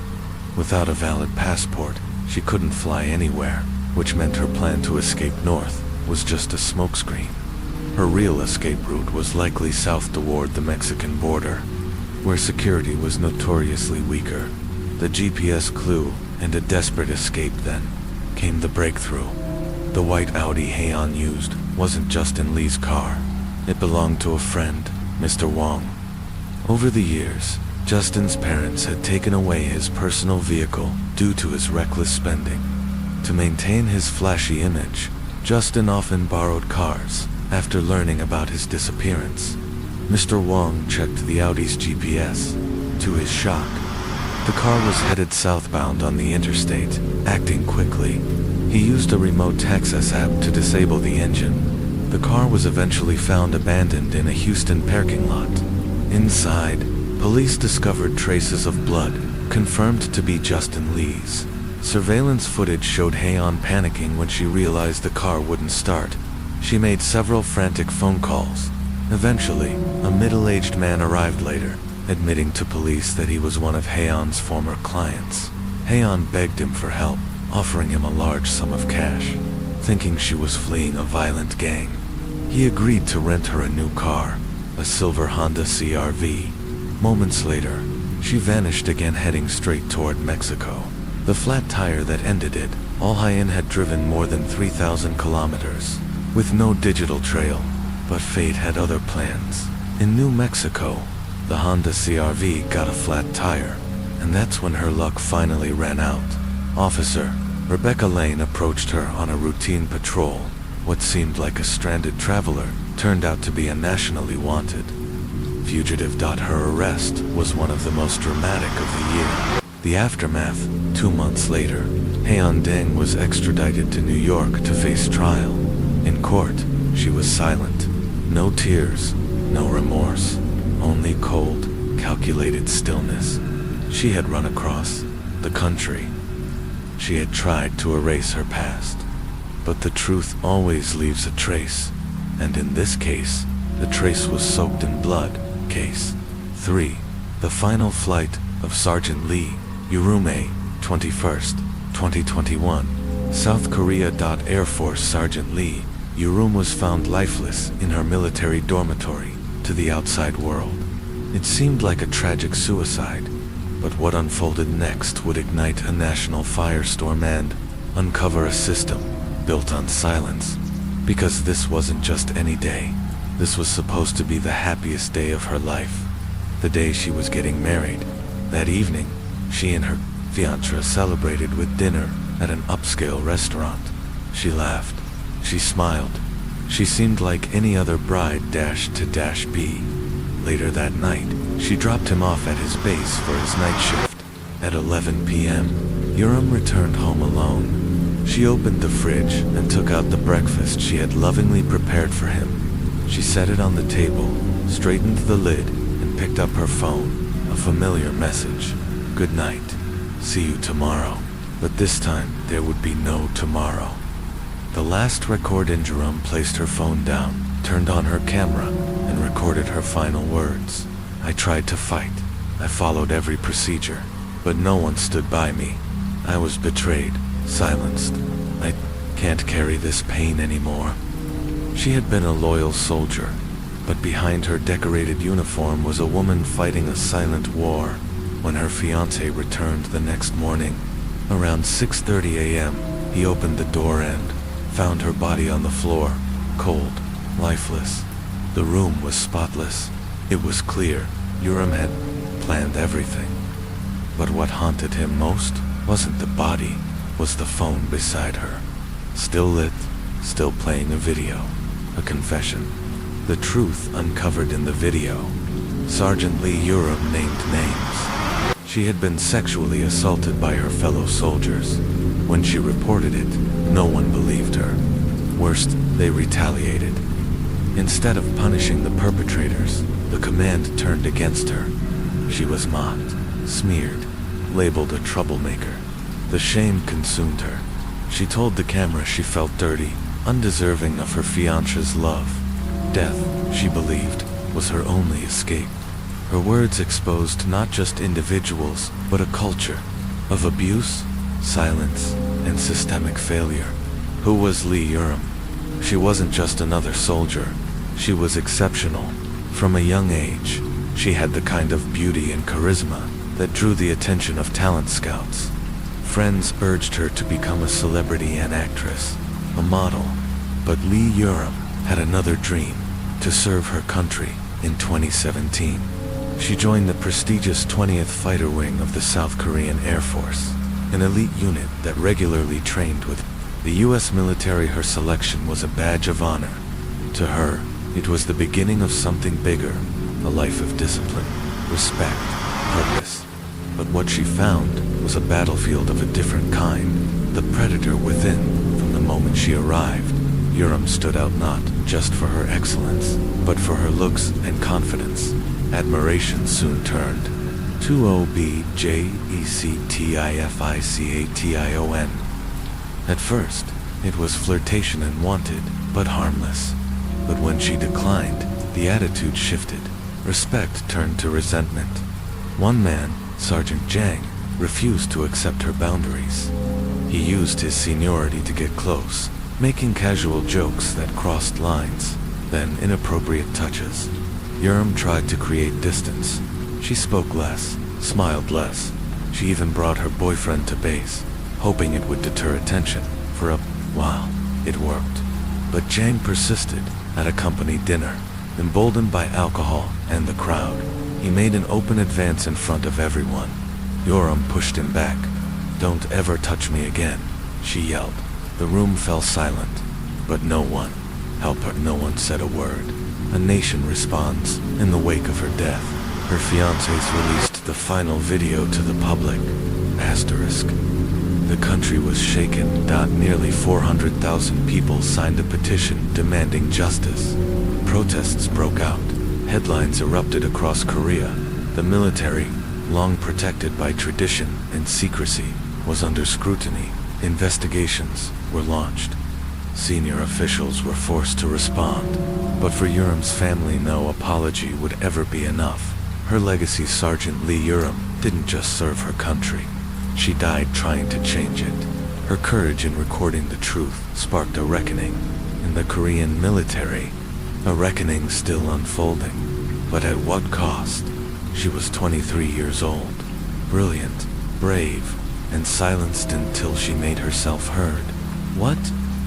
Without a valid passport, she couldn't fly anywhere, which meant her plan to escape north was just a smokescreen. Her real escape route was likely south toward the Mexican border, where security was notoriously weaker. The GPS clue and a desperate escape. Then came the breakthrough. The white Audi Heian used wasn't Justin Lee's car. It belonged to a friend, Mr. Wong. Over the years, Justin's parents had taken away his personal vehicle due to his reckless spending. To maintain his flashy image, Justin often borrowed cars. After learning about his disappearance, Mr. Wong checked the Audi's GPS. To his shock, the car was headed southbound on the interstate. Acting quickly, he used a remote access app to disable the engine. The car was eventually found abandoned in a Houston parking lot. Inside, police discovered traces of blood, confirmed to be Justin Lee's. Surveillance footage showed Heian panicking when she realized the car wouldn't start. She made several frantic phone calls. Eventually, a middle-aged man arrived later, admitting to police that he was one of Heian's former clients. Heian begged him for help, offering him a large sum of cash. Thinking she was fleeing a violent gang, he agreed to rent her a new car, a silver Honda CR-V. Moments later, she vanished again, heading straight toward Mexico. The flat tire that ended it, all Heian had driven more than 3,000 kilometers, with no digital trail. But fate had other plans. In New Mexico, the Honda CR-V got a flat tire, and that's when her luck finally ran out. Officer Rebecca Lane approached her on a routine patrol. What seemed like a stranded traveler turned out to be a nationally wanted fugitive. Her arrest was one of the most dramatic of the year. The aftermath: 2 months later, Heian Deng was extradited to New York to face trial. In court, she was silent. No tears, No remorse, only cold, calculated stillness. She had run across the country. She had tried to erase her past. But the truth always leaves a trace, and in this case, the trace was soaked in blood. Case 3. The Final Flight of Sergeant Lee, Yurume, 21st, 2021. South Korea. Air Force Sergeant Lee Yurum was found lifeless in her military dormitory to the outside world. It seemed like a tragic suicide, but what unfolded next would ignite a national firestorm and uncover a system built on silence. Because this wasn't just any day. This was supposed to be the happiest day of her life. The day she was getting married. That evening, she and her fiancé celebrated with dinner at an upscale restaurant. She laughed. She smiled. She seemed like any other bride -B. Later that night, she dropped him off at his base for his night shift. At 11 p.m., Yurum returned home alone. She opened the fridge and took out the breakfast she had lovingly prepared for him. She set it on the table, straightened the lid, and picked up her phone. A familiar message. Good night. See you tomorrow. But this time, there would be no tomorrow. The last record in Jerome placed her phone down, turned on her camera, and recorded her final words. I tried to fight. I followed every procedure, but no one stood by me. I was betrayed, silenced. I can't carry this pain anymore. She had been a loyal soldier, but behind her decorated uniform was a woman fighting a silent war. When her fiancé returned the next morning, around 6:30 a.m., he opened the door and found her body on the floor, cold, lifeless. The room was spotless. It was clear Yurum had planned everything. But what haunted him most wasn't the body, was the phone beside her. Still lit, still playing a video, a confession. The truth uncovered in the video. Sergeant Lee Yurum named names. She had been sexually assaulted by her fellow soldiers. When she reported it, no one believed her. Worst, they retaliated. Instead of punishing the perpetrators, the command turned against her. She was mocked, smeared, labeled a troublemaker. The shame consumed her. She told the camera she felt dirty, undeserving of her fiancé's love. Death, she believed, was her only escape. Her words exposed not just individuals, but a culture of abuse, silence, and systemic failure. Who was Lee Yurum? She wasn't just another soldier. She was exceptional. From a young age, she had the kind of beauty and charisma that drew the attention of talent scouts. Friends urged her to become a celebrity and actress, a model. But Lee Yurum had another dream, to serve her country. In 2017, she joined the prestigious 20th Fighter Wing of the South Korean Air Force, an elite unit that regularly trained with the U.S. military. Her selection was a badge of honor. To her, it was the beginning of something bigger, a life of discipline, respect, purpose. But what she found was a battlefield of a different kind, the predator within. From the moment she arrived, Yurum stood out not just for her excellence, but for her looks and confidence. Admiration soon turned to objectification. At first, it was flirtation and wanted, but harmless. But when she declined, the attitude shifted. Respect turned to resentment. One man, Sergeant Jang, refused to accept her boundaries. He used his seniority to get close, making casual jokes that crossed lines, then inappropriate touches. Yurum tried to create distance. She spoke less, smiled less. She even brought her boyfriend to base, hoping it would deter attention. For a while, it worked. But Jang persisted. At a company dinner, emboldened by alcohol and the crowd, he made an open advance in front of everyone. Yurum pushed him back. "Don't ever touch me again," she yelled. The room fell silent, but no one said a word. A nation responds. In the wake of her death, her fiancés released the final video to the public. Asterisk. The country was shaken. Nearly 400,000 people signed a petition demanding justice. Protests broke out. Headlines erupted across Korea. The military, long protected by tradition and secrecy, was under scrutiny. Investigations were launched. Senior officials were forced to respond. But for Urim's family, no apology would ever be enough. Her legacy, Sergeant Lee Urim, didn't just serve her country. She died trying to change it. Her courage in recording the truth sparked a reckoning in the Korean military, a reckoning still unfolding. But at what cost? She was 23 years old, brilliant, brave, and silenced until she made herself heard. What?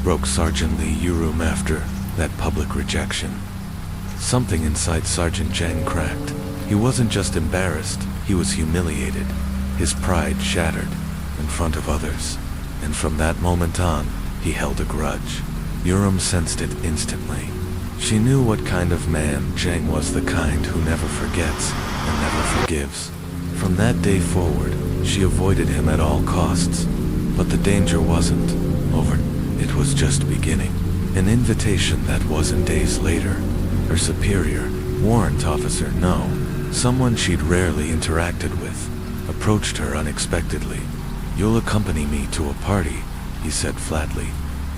Broke Sergeant Lee Urim after that public rejection. Something inside Sergeant Jang cracked. He wasn't just embarrassed, he was humiliated. His pride shattered in front of others. And from that moment on, he held a grudge. Urim sensed it instantly. She knew what kind of man Jang was, the kind who never forgets and never forgives. From that day forward, she avoided him at all costs. But the danger wasn't over. It was just beginning. An invitation that wasn't days later. Her superior, warrant officer No, someone she'd rarely interacted with, approached her unexpectedly. "You'll accompany me to a party," he said flatly.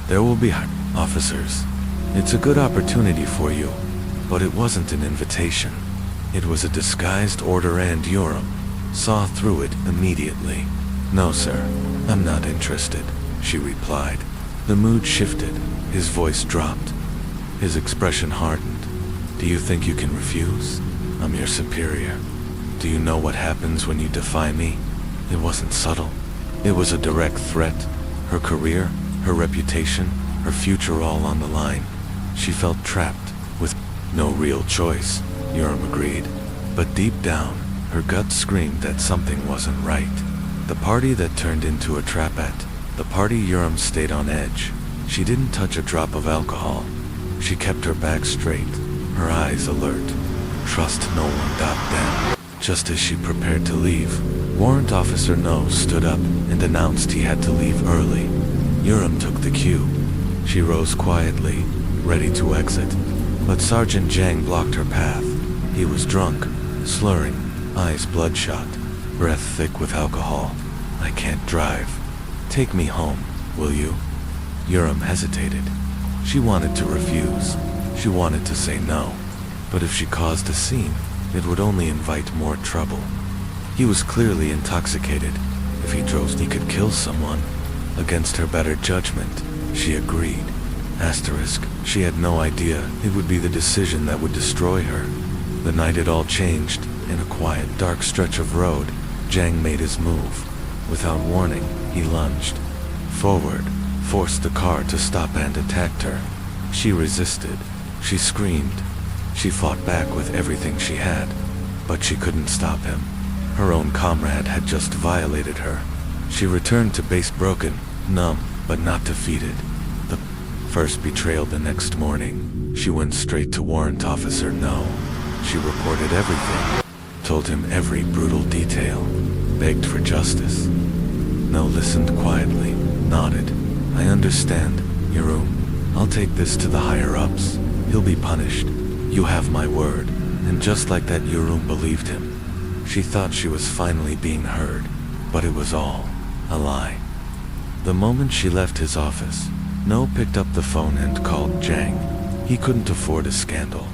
"There will be officers. It's a good opportunity for you." But it wasn't an invitation. It was a disguised order, and Urim saw through it immediately. "No, sir, I'm not interested," she replied. The mood shifted. His voice dropped. His expression hardened. "Do you think you can refuse? I'm your superior. Do you know what happens when you defy me?" It wasn't subtle. It was a direct threat. Her career, her reputation, her future all on the line. She felt trapped, with no real choice, Urim agreed. But deep down, her gut screamed that something wasn't right. The party that turned into a trap at. The party Urim stayed on edge. She didn't touch a drop of alcohol. She kept her back straight, her eyes alert. Trust no one. Then, just as she prepared to leave, Warrant Officer No stood up and announced he had to leave early. Urim took the cue. She rose quietly, ready to exit. But Sergeant Jang blocked her path. He was drunk, slurring, eyes bloodshot, breath thick with alcohol. "I can't drive. Take me home, will you?" Urim hesitated. She wanted to refuse. She wanted to say no. But if she caused a scene, it would only invite more trouble. He was clearly intoxicated. If he drove, he could kill someone. Against her better judgment, she agreed. Asterisk, she had no idea it would be the decision that would destroy her. The night it all changed. In a quiet, dark stretch of road, Jang made his move. Without warning, he lunged forward, forced the car to stop, and attacked her. She resisted. She screamed. She fought back with everything she had. But she couldn't stop him. Her own comrade had just violated her. She returned to base broken, numb, but not defeated. The first betrayal. The next morning, she went straight to Warrant Officer No. She reported everything, told him every brutal detail, begged for justice. No listened quietly, nodded. "I understand, Urim. I'll take this to the higher-ups. He'll be punished. You have my word." And just like that, Urim believed him. She thought she was finally being heard, but it was all a lie. The moment she left his office, No picked up the phone and called Jang. He couldn't afford a scandal.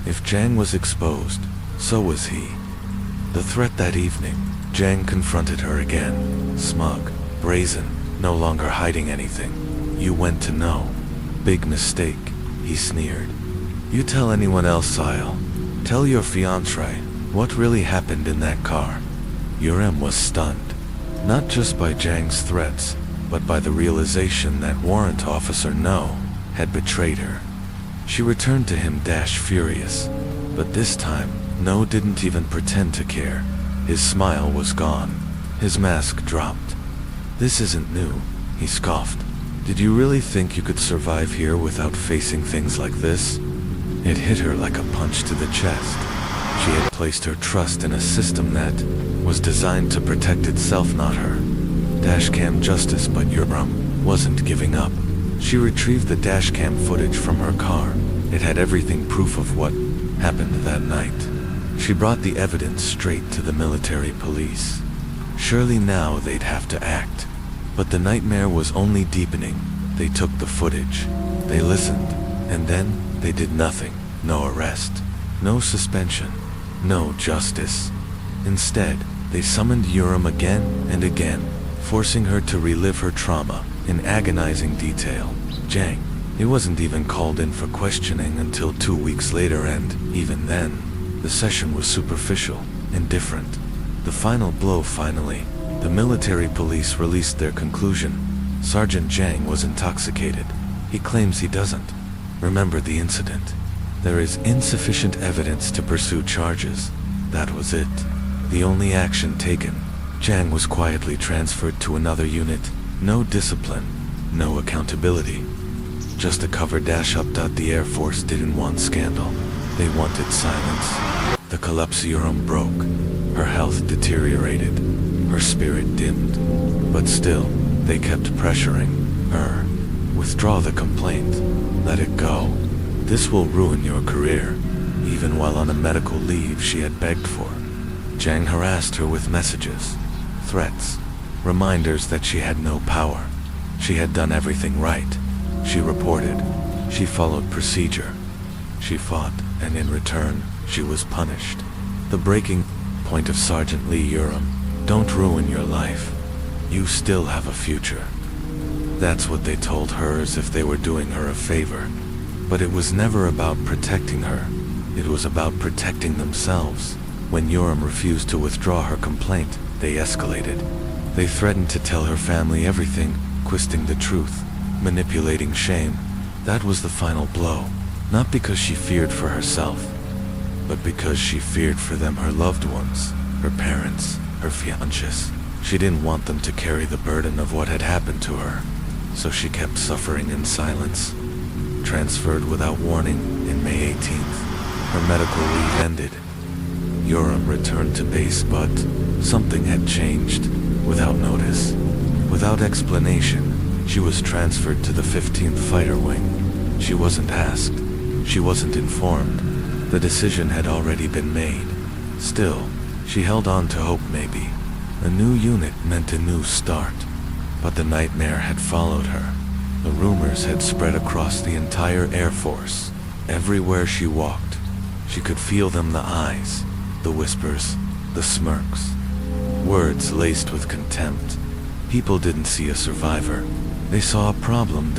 If Jang was exposed, so was he. The threat that evening, Jang confronted her again, smug, brazen, no longer hiding anything. "You went to No. Big mistake," he sneered. "You tell anyone else, I'll tell your fiancé what really happened in that car." Urim was stunned, not just by Jang's threats, but by the realization that Warrant Officer No had betrayed her. She returned to him furious, but this time, No didn't even pretend to care. His smile was gone. His mask dropped. "This isn't new," he scoffed. "Did you really think you could survive here without facing things like this?" It hit her like a punch to the chest. She had placed her trust in a system that was designed to protect itself, not her. Dashcam justice, but Urim wasn't giving up. She retrieved the dashcam footage from her car. It had everything, proof of what happened that night. She brought the evidence straight to the military police. Surely now they'd have to act. But the nightmare was only deepening. They took the footage. They listened. And then they did nothing. No arrest. No suspension. No justice. Instead, they summoned Urim again and again, forcing her to relive her trauma in agonizing detail. Jang, he wasn't even called in for questioning until 2 weeks later, and even then, the session was superficial, indifferent. The final blow finally. The military police released their conclusion. Sergeant Jang was intoxicated. He claims he doesn't remember the incident. There is insufficient evidence to pursue charges. That was it. The only action taken. Jang was quietly transferred to another unit. No discipline. No accountability. Just a cover dash up. The Air Force didn't want scandal. They wanted silence. The collapsium broke. Her health deteriorated. Her spirit dimmed. But still, they kept pressuring her. Withdraw the complaint. Let it go. This will ruin your career. Even while on a medical leave she had begged for. Jang harassed her with messages, threats, reminders that she had no power. She had done everything right. She reported. She followed procedure. She fought, and in return, she was punished. The breaking point of Sergeant Lee Urim. Don't ruin your life. You still have a future. That's what they told her, as if they were doing her a favor. But it was never about protecting her. It was about protecting themselves. When Urim refused to withdraw her complaint, they escalated. They threatened to tell her family everything, twisting the truth, manipulating shame. That was the final blow. Not because she feared for herself, but because she feared for them, her loved ones, her parents, her fiancés. She didn't want them to carry the burden of what had happened to her, so she kept suffering in silence. Transferred without warning in May 18th. Her medical leave ended. Urim returned to base, but something had changed. Without notice, without explanation, she was transferred to the 15th Fighter Wing. She wasn't asked. She wasn't informed. The decision had already been made. Still, she held on to hope. Maybe a new unit meant a new start. But the nightmare had followed her. The rumors had spread across the entire Air Force. Everywhere she walked, she could feel them, the eyes, the whispers, the smirks. Words laced with contempt. People didn't see a survivor. They saw a problem.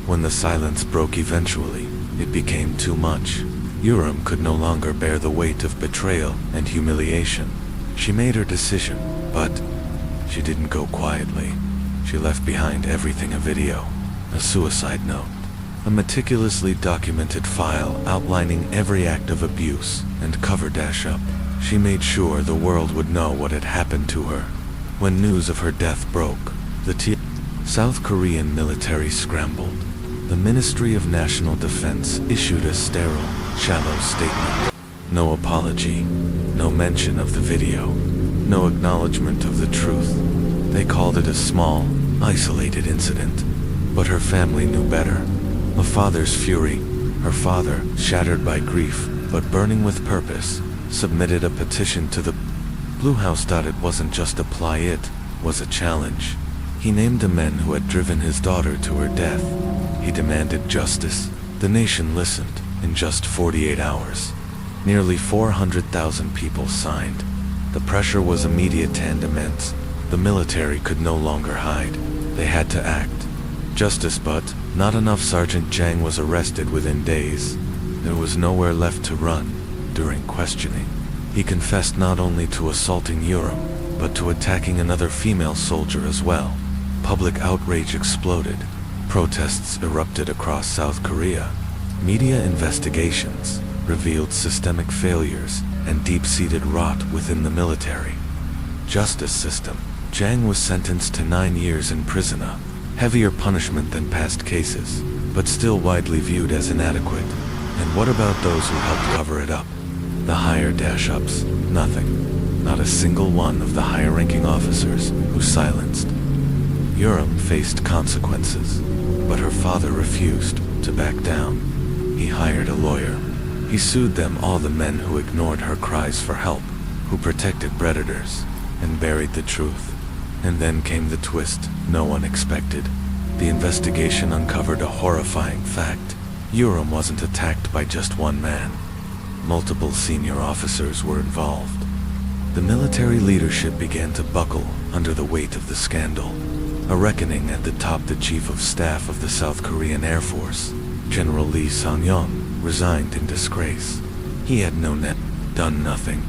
When the silence broke eventually, it became too much. Urim could no longer bear the weight of betrayal and humiliation. She made her decision, but she didn't go quietly. She left behind everything: a video, a suicide note, a meticulously documented file outlining every act of abuse, and cover dash up. She made sure the world would know what had happened to her. When news of her death broke, the South Korean military scrambled. The Ministry of National Defense issued a sterile, shallow statement. No apology, no mention of the video, no acknowledgement of the truth. They called it a small, isolated incident. But her family knew better. A father's fury, her father, shattered by grief, but burning with purpose, submitted a petition to the Blue House. It wasn't just a ply, it was a challenge. He named the men who had driven his daughter to her death. He demanded justice. The nation listened. In just 48 hours, nearly 400,000 people signed. The pressure was immediate and immense. The military could no longer hide. They had to act. Justice, but not enough. Sergeant Jang was arrested within days. There was nowhere left to run. During questioning, he confessed not only to assaulting Urim, but to attacking another female soldier as well. Public outrage exploded. Protests erupted across South Korea. Media investigations revealed systemic failures and deep-seated rot within the military. Justice system. Jang was sentenced to 9 years in prison, a heavier punishment than past cases, but still widely viewed as inadequate. And what about those who helped cover it up? The higher dash-ups? Nothing. Not a single one of the higher-ranking officers who silenced. Urim faced consequences, but her father refused to back down. He hired a lawyer. He sued them, all the men who ignored her cries for help, who protected predators, and buried the truth. And then came the twist no one expected. The investigation uncovered a horrifying fact. Urim wasn't attacked by just one man. Multiple senior officers were involved. The military leadership began to buckle under the weight of the scandal. A reckoning at the top. The Chief of Staff of the South Korean Air Force, General Lee Sang-yong, resigned in disgrace. He had done nothing.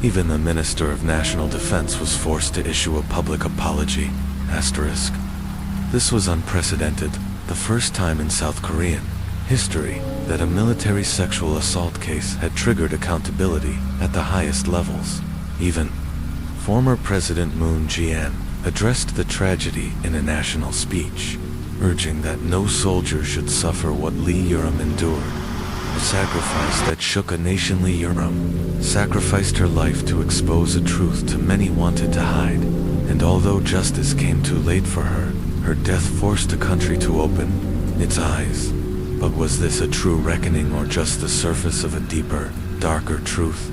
Even the Minister of National Defense was forced to issue a public apology. This was unprecedented, the first time in South Korean history that a military sexual assault case had triggered accountability at the highest levels. Even former President Moon Jae-in addressed the tragedy in a national speech, urging that no soldier should suffer what Lee Urim endured. A sacrifice that shook a nation. Lee Urim sacrificed her life to expose a truth too many wanted to hide, and although justice came too late for her, her death forced the country to open its eyes. But was this a true reckoning or just the surface of a deeper, darker truth?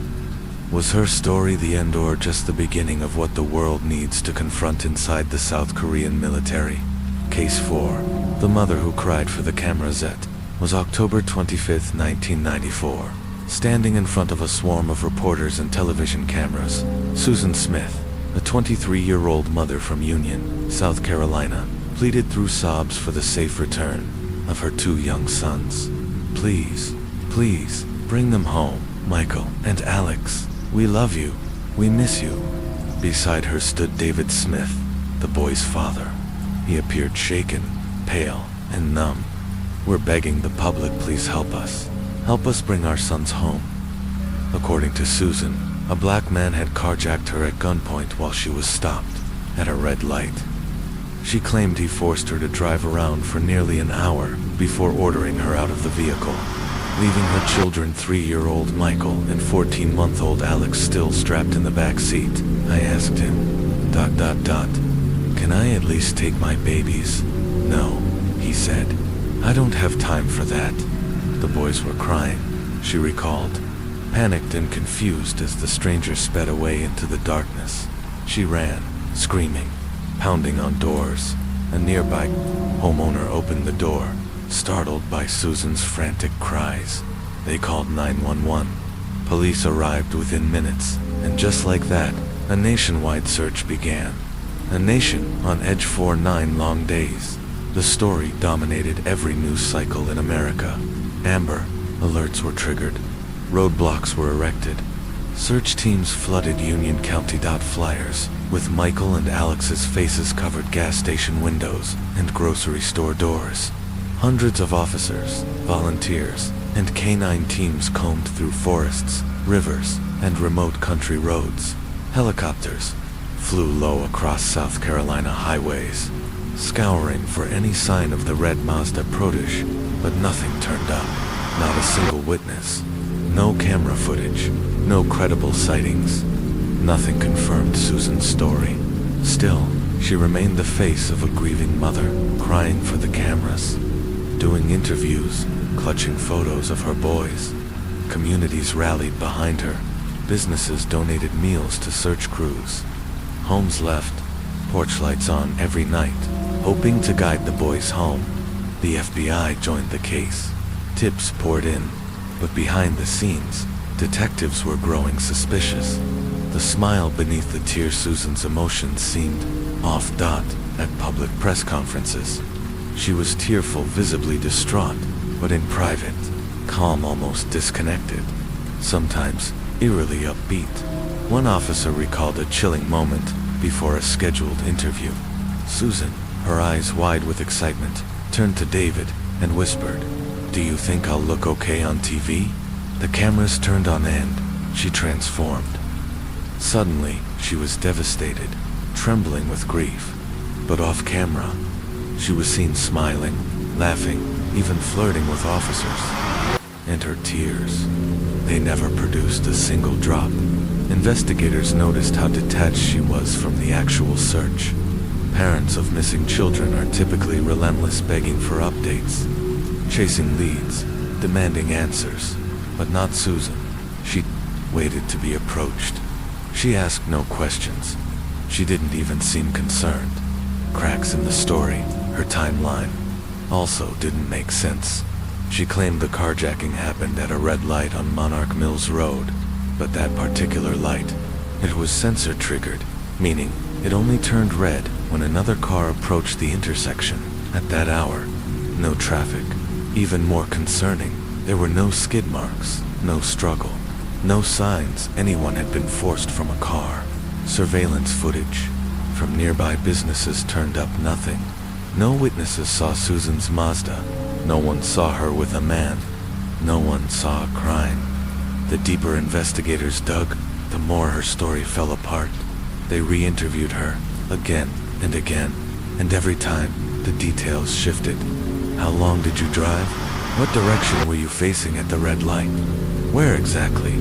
Was her story the end or just the beginning of what the world needs to confront inside the South Korean military? Case 4. The Mother Who Cried for the Cameras. It was October 25, 1994. Standing in front of a swarm of reporters and television cameras, Susan Smith, a 23-year-old mother from Union, South Carolina, pleaded through sobs for the safe return of her 2 young sons. Please, please, bring them home, Michael and Alex. We love you. We miss you. Beside her stood David Smith, the boy's father. He appeared shaken, pale, and numb. We're begging the public, please help us. Help us bring our sons home. According to Susan, a black man had carjacked her at gunpoint while she was stopped at a red light. She claimed he forced her to drive around for nearly an hour before ordering her out of the vehicle, leaving her children, 3-year-old Michael and 14-month-old Alex, still strapped in the back seat. I asked him, ... Can I at least take my babies? No, he said. I don't have time for that. The boys were crying, she recalled, panicked and confused as the stranger sped away into the darkness. She ran, screaming, pounding on doors. A nearby homeowner opened the door, startled by Susan's frantic cries. They called 911. Police arrived within minutes, and just like that, a nationwide search began. A nation on edge for 9 long days. The story dominated every news cycle in America. Amber alerts were triggered. Roadblocks were erected. Search teams flooded Union County. Flyers with Michael and Alex's faces covered gas station windows and grocery store doors. Hundreds of officers, volunteers, and canine teams combed through forests, rivers, and remote country roads. Helicopters flew low across South Carolina highways, scouring for any sign of the red Mazda protege, but nothing turned up. Not a single witness. No camera footage. No credible sightings. Nothing confirmed Susan's story. Still, she remained the face of a grieving mother, crying for the cameras, doing interviews, clutching photos of her boys. Communities rallied behind her. Businesses donated meals to search crews. Homes left porch lights on every night, hoping to guide the boys home. The FBI joined the case. Tips poured in, but behind the scenes, detectives were growing suspicious. The smile beneath the tears. Susan's emotions seemed off. At public press conferences, she was tearful, visibly distraught, but in private, calm, almost disconnected. Sometimes eerily upbeat. One officer recalled a chilling moment before a scheduled interview. Susan, her eyes wide with excitement, turned to David and whispered, "Do you think I'll look okay on TV?" The cameras turned on and she transformed. Suddenly, she was devastated, trembling with grief. But off camera, she was seen smiling, laughing, even flirting with officers. And her tears, they never produced a single drop. Investigators noticed how detached she was from the actual search. Parents of missing children are typically relentless, begging for updates, chasing leads, demanding answers. but not Susan. She waited to be approached. She asked no questions. She didn't even seem concerned. Cracks in the story, her timeline, also didn't make sense. She claimed the carjacking happened at a red light on Monarch Mills Road, but that particular light, it was sensor triggered, meaning it only turned red when another car approached the intersection. At that hour, no traffic. Even more concerning, there were no skid marks, no struggle, no signs anyone had been forced from a car. Surveillance footage from nearby businesses turned up nothing. No witnesses saw Susan's Mazda. No one saw her with a man. No one saw a crime. The deeper investigators dug, the more her story fell apart. They re-interviewed her again and again, and every time the details shifted. How long did you drive? What direction were you facing at the red light? Where exactly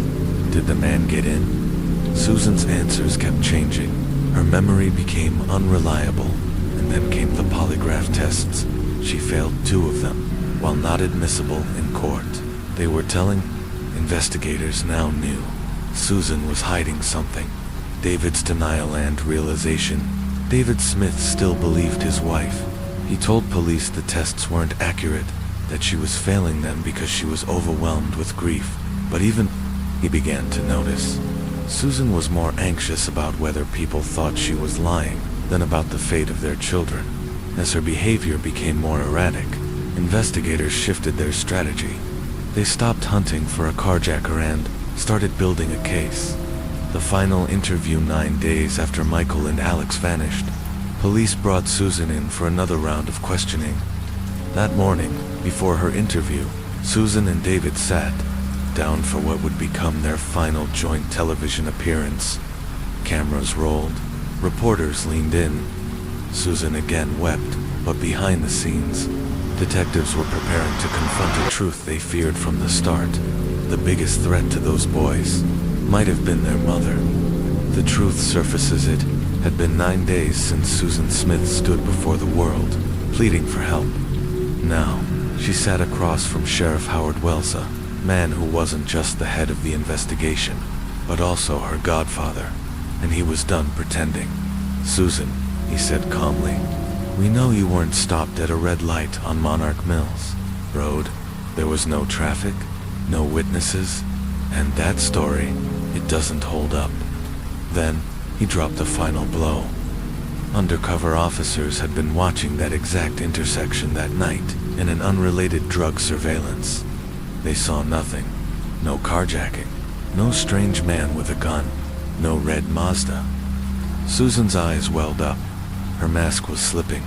did the man get in? Susan's answers kept changing. Her memory became unreliable, and then came the polygraph tests. She failed 2 of them, while not admissible in court. They were telling. Investigators now knew Susan was hiding something. David's denial and realization. David Smith still believed his wife. He told police the tests weren't accurate, that she was failing them because she was overwhelmed with grief. But even he began to notice Susan was more anxious about whether people thought she was lying than about the fate of their children. As her behavior became more erratic, investigators shifted their strategy. They stopped hunting for a carjacker and started building a case. The final interview 9 days after Michael and Alex vanished. Police brought Susan in for another round of questioning. That morning, before her interview, Susan and David sat down for what would become their final joint television appearance. Cameras rolled. Reporters leaned in. Susan again wept, but behind the scenes, detectives were preparing to confront a truth they feared from the start. The biggest threat to those boys might have been their mother. The truth surfaces. It had been 9 days since Susan Smith stood before the world, pleading for help. Now, she sat across from Sheriff Howard Welsa, man who wasn't just the head of the investigation, but also her godfather, and he was done pretending. "Susan," he said calmly, "we know you weren't stopped at a red light on Monarch Mills Road. There was no traffic, no witnesses, and that story, it doesn't hold up." Then, he dropped the final blow. Undercover officers had been watching that exact intersection that night in an unrelated drug surveillance. They saw nothing. No carjacking. No strange man with a gun. No red Mazda. Susan's eyes welled up. Her mask was slipping.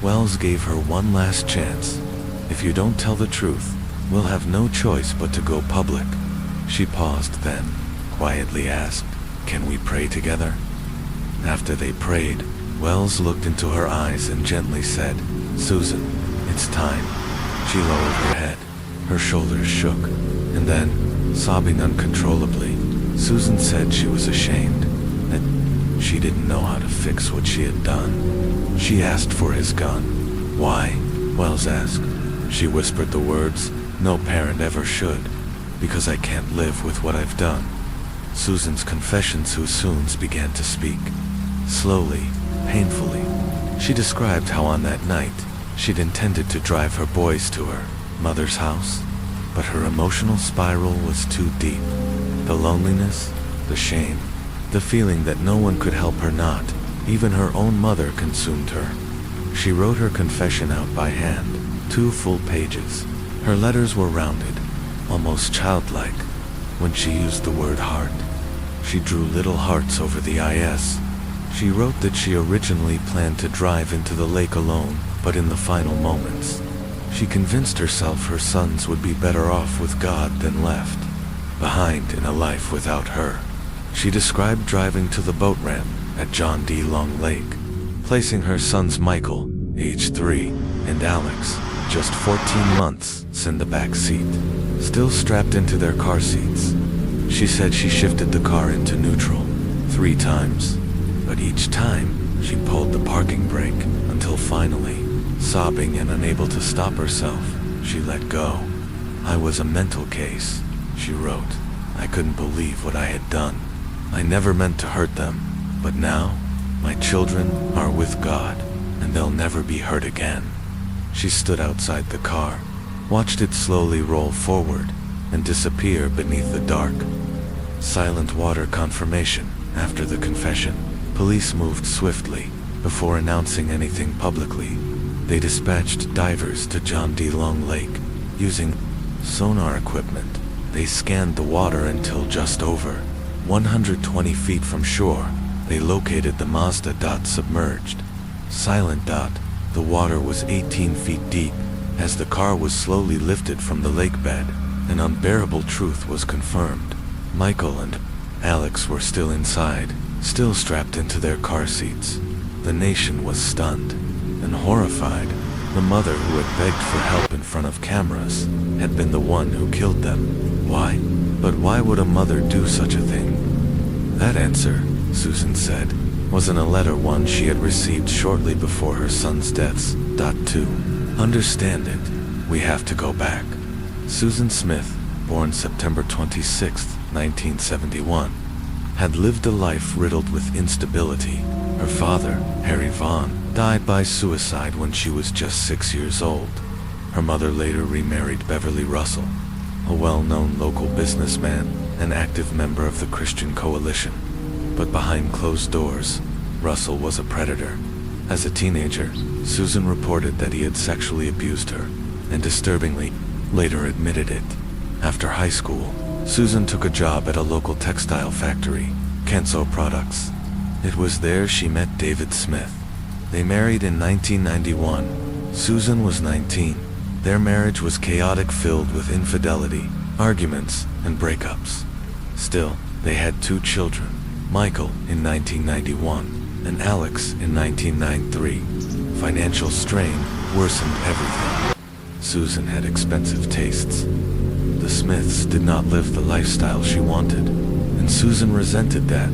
Wells gave her one last chance. "If you don't tell the truth, we'll have no choice but to go public." She paused then, quietly asked, "Can we pray together?" After they prayed, Wells looked into her eyes and gently said, "Susan, it's time." She lowered her head. Her shoulders shook, and then, sobbing uncontrollably, Susan said she was ashamed, that she didn't know how to fix what she had done. She asked for his gun. "Why?" Wells asked. She whispered the words no parent ever should, "Because I can't live with what I've done." Susan's confession too soon began to speak. Slowly, painfully, she described how on that night, she'd intended to drive her boys to her mother's house, but her emotional spiral was too deep. The loneliness, the shame, the feeling that no one could help her, not even her own mother, consumed her. She wrote her confession out by hand, 2 full pages. Her letters were rounded, almost childlike. When she used the word heart, she drew little hearts over the IS. She wrote that she originally planned to drive into the lake alone, but in the final moments, she convinced herself her sons would be better off with God than left behind in a life without her. She described driving to the boat ramp at John D. Long Lake, placing her sons Michael, age 3, and Alex, just 14 months, in the back seat, still strapped into their car seats. She said she shifted the car into neutral 3 times, but each time she pulled the parking brake until finally, sobbing and unable to stop herself, she let go. "I was a mental case," she wrote. I couldn't believe what I had done. I never meant to hurt them, but now, my children are with God, and they'll never be hurt again. She stood outside the car, watched it slowly roll forward, and disappear beneath the dark, silent water. Confirmation. After the confession, police moved swiftly. Before announcing anything publicly, they dispatched divers to John D. Long Lake. Using sonar equipment, they scanned the water until just over 120 feet from shore, they located the Mazda. Submerged. Silent. The water was 18 feet deep. As the car was slowly lifted from the lake bed, an unbearable truth was confirmed. Michael and Alex were still inside, still strapped into their car seats. The nation was stunned and horrified. The mother, who had begged for help in front of cameras, had been the one who killed them. Why? But why would a mother do such a thing? That answer, Susan said, was in a letter one she had received shortly before her son's deaths. To understand it, we have to go back. Susan Smith, born September 26, 1971, had lived a life riddled with instability. Her father, Harry Vaughn, died by suicide when she was just 6 years old. Her mother later remarried Beverly Russell, a well-known local businessman, an active member of the Christian Coalition. But behind closed doors, Russell was a predator. As a teenager, Susan reported that he had sexually abused her, and disturbingly, later admitted it. After high school, Susan took a job at a local textile factory, Kenso Products. It was there she met David Smith. They married in 1991. Susan was 19. Their marriage was chaotic, filled with infidelity, arguments, and breakups. Still, they had 2 children, Michael in 1991 and Alex in 1993. Financial strain worsened everything. Susan had expensive tastes. The Smiths did not live the lifestyle she wanted, and Susan resented that.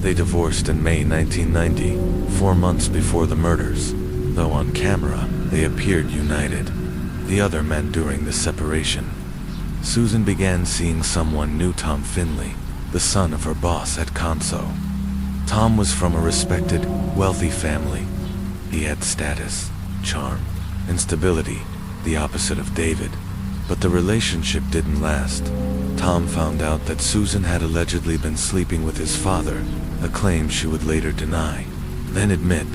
They divorced in May 1990, 4 months before the murders. Though on camera, they appeared united. The other men during the separation. Susan began seeing someone new, Tom Finley, the son of her boss at Conso. Tom was from a respected, wealthy family. He had status, charm, and stability, the opposite of David. But the relationship didn't last. Tom found out that Susan had allegedly been sleeping with his father, a claim she would later deny, then admit,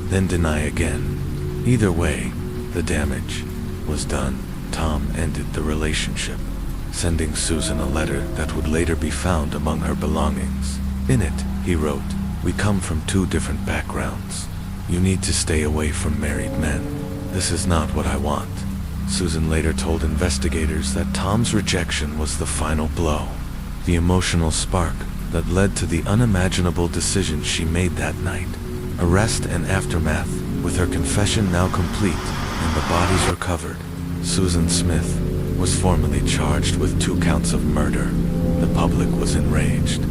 then deny again. Either way, the damage was done. Tom ended the relationship, sending Susan a letter that would later be found among her belongings. In it, he wrote, "We come from 2 different backgrounds. You need to stay away from married men. This is not what I want." Susan later told investigators that Tom's rejection was the final blow, the emotional spark that led to the unimaginable decisions she made that night. Arrest and aftermath. With her confession now complete and the bodies recovered, Susan Smith was formally charged with 2 counts of murder. The public was enraged.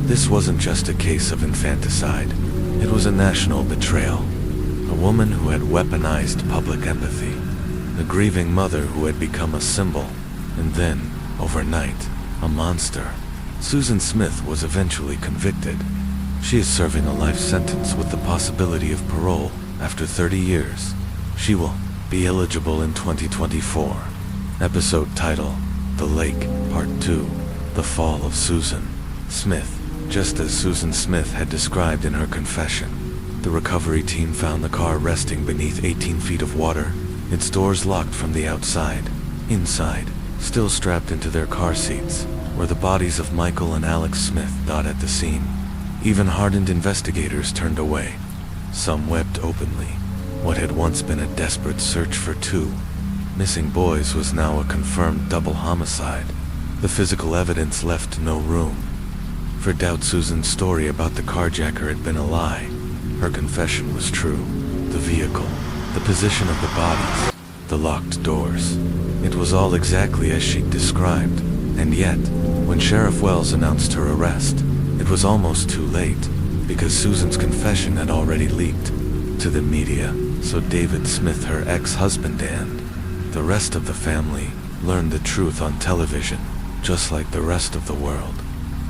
This wasn't just a case of infanticide. It was a national betrayal. A woman who had weaponized public empathy. A grieving mother who had become a symbol. And then, overnight, a monster. Susan Smith was eventually convicted. She is serving a life sentence with the possibility of parole after 30 years. She will be eligible in 2024. Episode title, The Lake, Part 2, The Fall of Susan Smith. Just as Susan Smith had described in her confession, the recovery team found the car resting beneath 18 feet of water, its doors locked from the outside. Inside, still strapped into their car seats, were the bodies of Michael and Alex Smith. At the scene, even hardened investigators turned away. Some wept openly. What had once been a desperate search for 2 missing boys was now a confirmed double homicide. The physical evidence left no room for doubt. Susan's story about the carjacker had been a lie. Her confession was true. The vehicle, the position of the bodies, the locked doors. It was all exactly as she'd described. And yet, when Sheriff Wells announced her arrest, it was almost too late, because Susan's confession had already leaked to the media. So David Smith, her ex-husband, and the rest of the family learned the truth on television. just like the rest of the world.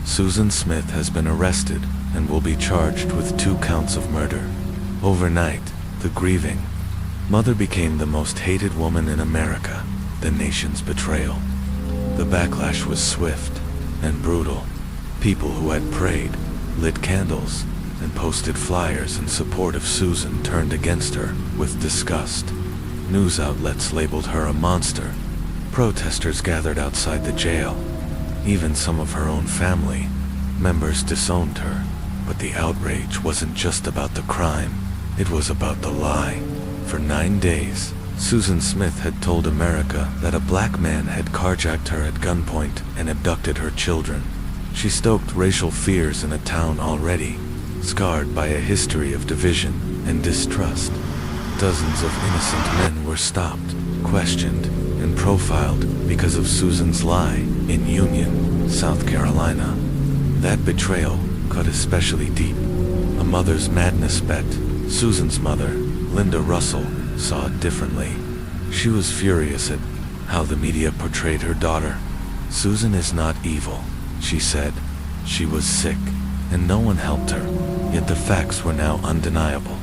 Susan Smith has been arrested and will be charged with 2 counts of murder. Overnight, the grieving mother became the most hated woman in America, the nation's betrayal. The backlash was swift and brutal. People who had prayed, lit candles, and posted flyers in support of Susan turned against her with disgust. News outlets labeled her a monster. Protesters gathered outside the jail. Even some of her own family members disowned her. But the outrage wasn't just about the crime, it was about the lie. For 9 days, Susan Smith had told America that a black man had carjacked her at gunpoint and abducted her children. She stoked racial fears in a town already scarred by a history of division and distrust. Dozens of innocent men were stopped, questioned, and profiled because of Susan's lie in Union, South Carolina. That betrayal cut especially deep. A mother's madness bet. Susan's mother, Linda Russell, saw it differently. She was furious at how the media portrayed her daughter. Susan is not evil, she said. She was sick, and no one helped her, yet the facts were now undeniable.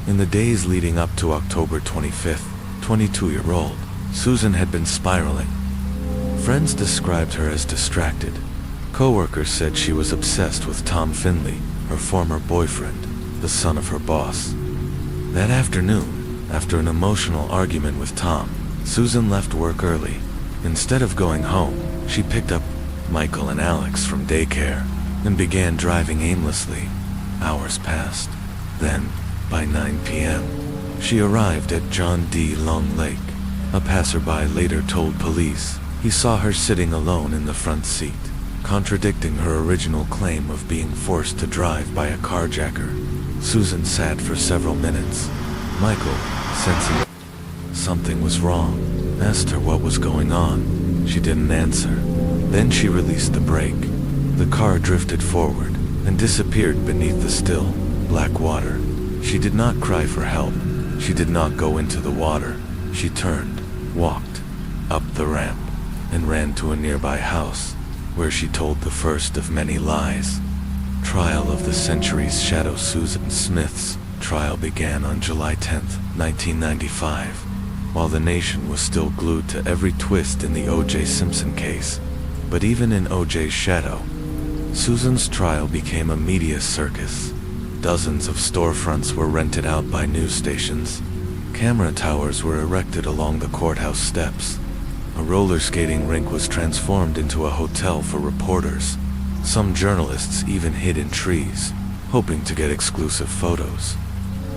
In the days leading up to October 25th, 22-year-old Susan had been spiraling. Friends described her as distracted. Co-workers said she was obsessed with Tom Finley, her former boyfriend, the son of her boss. That afternoon, after an emotional argument with Tom, Susan left work early. Instead of going home, she picked up Michael and Alex from daycare and began driving aimlessly. Hours passed. Then, by 9 p.m., she arrived at John D. Long Lake. A passerby later told police he saw her sitting alone in the front seat, contradicting her original claim of being forced to drive by a carjacker. Susan sat for several minutes. Michael, sensing something was wrong, asked her what was going on. She didn't answer. Then she released the brake. The car drifted forward and disappeared beneath the still, black water. She did not cry for help. She did not go into the water. She turned, walked up the ramp, and ran to a nearby house, where she told the first of many lies. Trial of the century's shadow. Susan Smith's trial began on July 10, 1995, while the nation was still glued to every twist in the O.J. Simpson case. But even in O.J.'s shadow, Susan's trial became a media circus. Dozens of storefronts were rented out by news stations. Camera towers were erected along the courthouse steps. A roller skating rink was transformed into a hotel for reporters. Some journalists even hid in trees, hoping to get exclusive photos.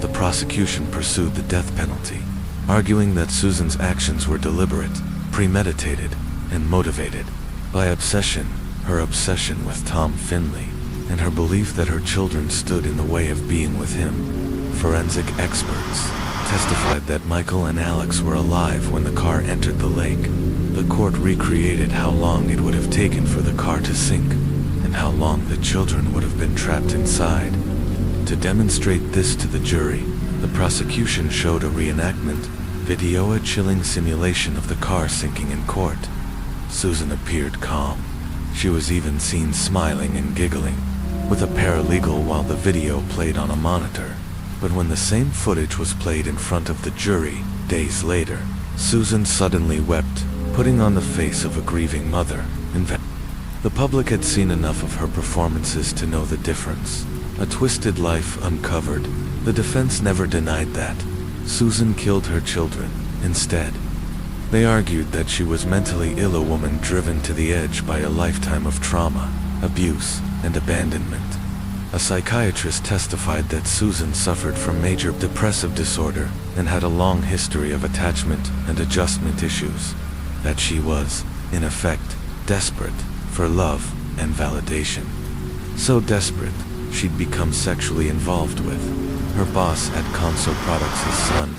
The prosecution pursued the death penalty, arguing that Susan's actions were deliberate, premeditated, and motivated by obsession, her obsession with Tom Finley, and her belief that her children stood in the way of being with him. Forensic experts testified that Michael and Alex were alive when the car entered the lake. The court recreated how long it would have taken for the car to sink, and how long the children would have been trapped inside. To demonstrate this to the jury, the prosecution showed a reenactment video, a chilling simulation of the car sinking in court. Susan appeared calm. She was even seen smiling and giggling with a paralegal while the video played on a monitor. But when the same footage was played in front of the jury, days later, Susan suddenly wept, putting on the face of a grieving mother. The public had seen enough of her performances to know the difference. A twisted life uncovered. The defense never denied that Susan killed her children. Instead, they argued that she was mentally ill, a woman driven to the edge by a lifetime of trauma, abuse, and abandonment. A psychiatrist testified that Susan suffered from major depressive disorder and had a long history of attachment and adjustment issues. That she was, in effect, desperate for love and validation. So desperate, she'd become sexually involved with her boss at Conso Products' son,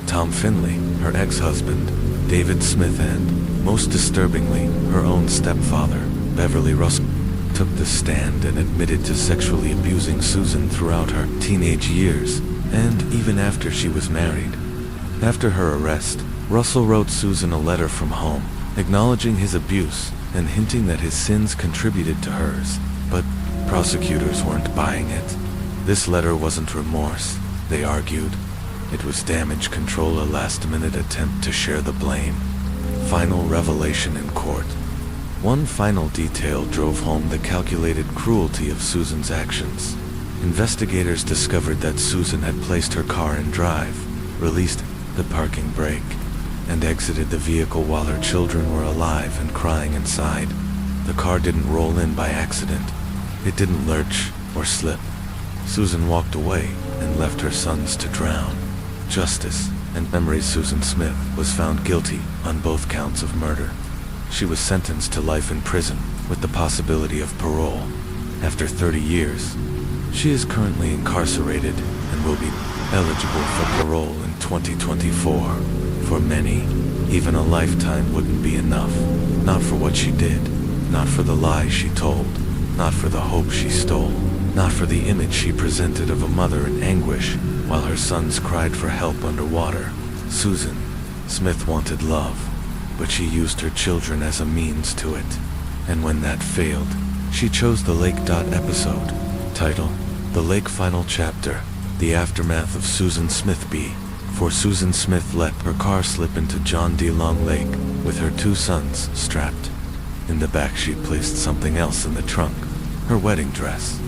Tom Finley, her ex-husband, David Smith, and, most disturbingly, her own stepfather, Beverly Russell, took the stand and admitted to sexually abusing Susan throughout her teenage years, and even after she was married. After her arrest, Russell wrote Susan a letter from home, acknowledging his abuse and hinting that his sins contributed to hers, but prosecutors weren't buying it. This letter wasn't remorse, they argued. It was damage control, a last-minute attempt to share the blame. Final revelation in court. One final detail drove home the calculated cruelty of Susan's actions. Investigators discovered that Susan had placed her car in drive, released the parking brake, and exited the vehicle while her children were alive and crying inside. The car didn't roll in by accident. It didn't lurch or slip. Susan walked away and left her sons to drown. Justice and memory. Susan Smith was found guilty on both counts of murder. She was sentenced to life in prison with the possibility of parole. After 30 years, she is currently incarcerated and will be eligible for parole in 2024. For many, even a lifetime wouldn't be enough. Not for what she did, not for the lies she told, not for the hope she stole, not for the image she presented of a mother in anguish while her sons cried for help underwater. Susan Smith wanted love, but she used her children as a means to it. And when that failed, she chose the lake. Episode title: The Lake. Final chapter: The aftermath of Susan Smith. For Susan Smith let her car slip into John D. Long Lake with her 2 sons strapped. In the back she placed something else in the trunk: her wedding dress,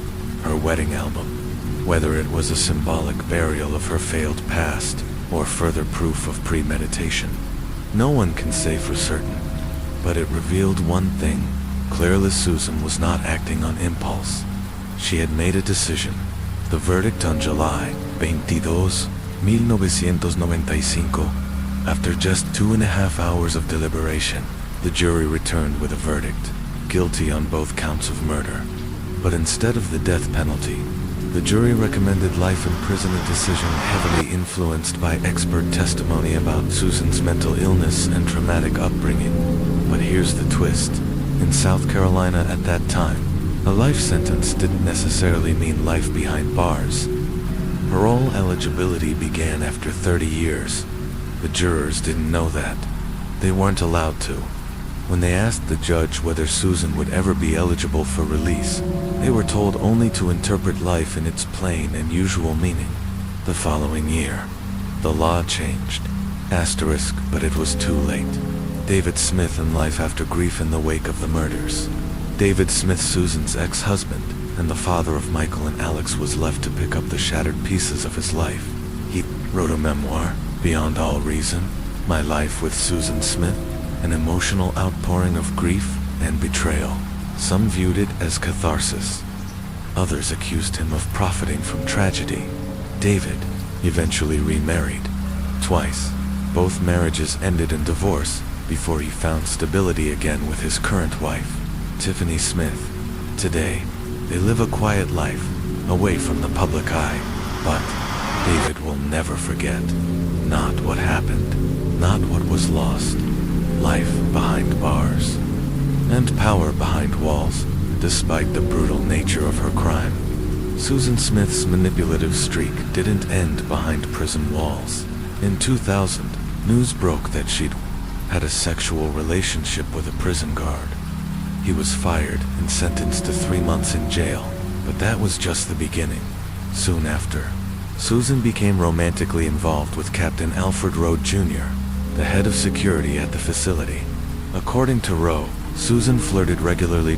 her wedding album. Whether it was a symbolic burial of her failed past or further proof of premeditation, no one can say for certain, but it revealed one thing: clearly Susan was not acting on impulse. She had made a decision. The verdict on July 22, 1995. After just 2.5 hours of deliberation, the jury returned with a verdict: guilty on both counts of murder. But instead of the death penalty, the jury recommended life in prison, a decision heavily influenced by expert testimony about Susan's mental illness and traumatic upbringing. But here's the twist. In South Carolina at that time, a life sentence didn't necessarily mean life behind bars. Parole eligibility began after 30 years. The jurors didn't know that. They weren't allowed to. When they asked the judge whether Susan would ever be eligible for release, they were told only to interpret life in its plain and usual meaning. The following year, the law changed. But it was too late. David Smith and life after grief in the wake of the murders. David Smith, Susan's ex-husband, and the father of Michael and Alex, was left to pick up the shattered pieces of his life. He wrote a memoir, Beyond All Reason, My Life with Susan Smith, an emotional outpouring of grief and betrayal. Some viewed it as catharsis. Others accused him of profiting from tragedy. David eventually remarried. Twice. Both marriages ended in divorce before he found stability again with his current wife, Tiffany Smith. Today, they live a quiet life, away from the public eye. But David will never forget. Not what happened, not what was lost. Life behind bars, and power behind walls, despite the brutal nature of her crime. Susan Smith's manipulative streak didn't end behind prison walls. In 2000, news broke that she'd had a sexual relationship with a prison guard. He was fired and sentenced to 3 months in jail, but that was just the beginning. Soon after, Susan became romantically involved with Captain Alfred Rowe Jr., the head of security at the facility. According to Rowe, Susan flirted regularly,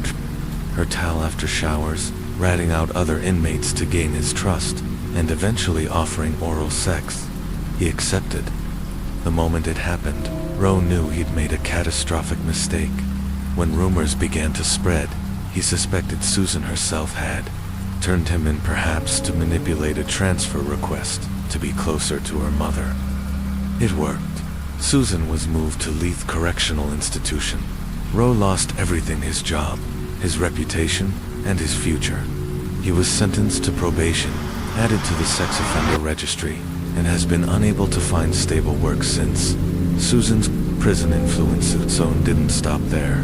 her towel after showers, ratting out other inmates to gain his trust, and eventually offering oral sex. He accepted. The moment it happened, Rowe knew he'd made a catastrophic mistake. When rumors began to spread, he suspected Susan herself had turned him in, perhaps to manipulate a transfer request to be closer to her mother. It worked. Susan was moved to Leith Correctional Institution. Rowe lost everything: his job, his reputation, and his future. He was sentenced to probation, added to the sex offender registry, and has been unable to find stable work since. Susan's prison influence zone didn't stop there.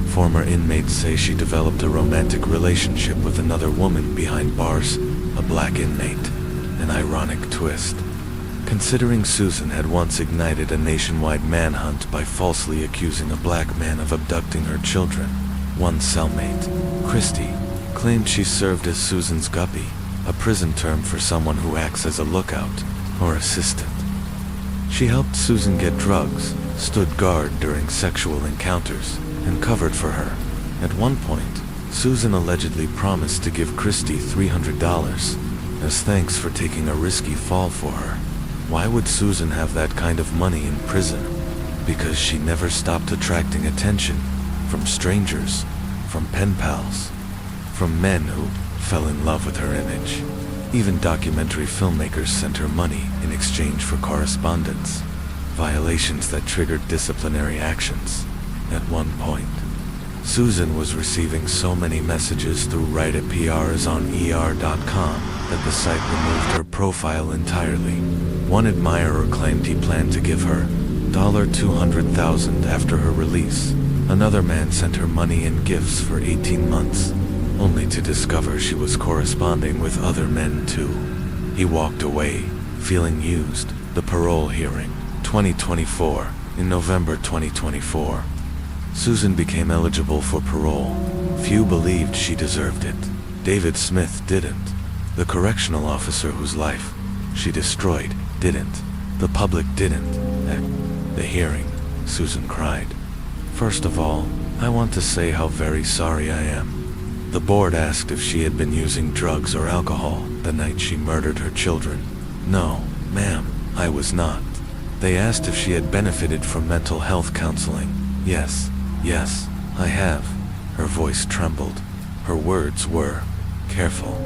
Former inmates say she developed a romantic relationship with another woman behind bars, a black inmate. An ironic twist. considering Susan had once ignited a nationwide manhunt by falsely accusing a black man of abducting her children. One cellmate, Christy, claimed she served as Susan's guppy, a prison term for someone who acts as a lookout or assistant. She helped Susan get drugs, stood guard during sexual encounters, and covered for her. At one point, Susan allegedly promised to give Christy $300 as thanks for taking a risky fall for her. Why would Susan have that kind of money in prison? Because she never stopped attracting attention from strangers, from pen pals, from men who fell in love with her image. Even documentary filmmakers sent her money in exchange for correspondence, violations that triggered disciplinary actions. At one point, Susan was receiving so many messages through Write at PRs on ER.com that the site removed her profile entirely. One admirer claimed he planned to give her $200,000 after her release. Another man sent her money and gifts for 18 months, only to discover she was corresponding with other men too. He walked away, feeling used. The parole hearing, 2024. In November 2024, Susan became eligible for parole. Few believed she deserved it. David Smith didn't. The correctional officer whose life she destroyed didn't. The public didn't. At the hearing, Susan cried. First of all, I want to say how very sorry I am. The board asked if she had been using drugs or alcohol the night she murdered her children. No, ma'am, I was not. They asked if she had benefited from mental health counseling. Yes, I have. Her voice trembled. Her words were careful.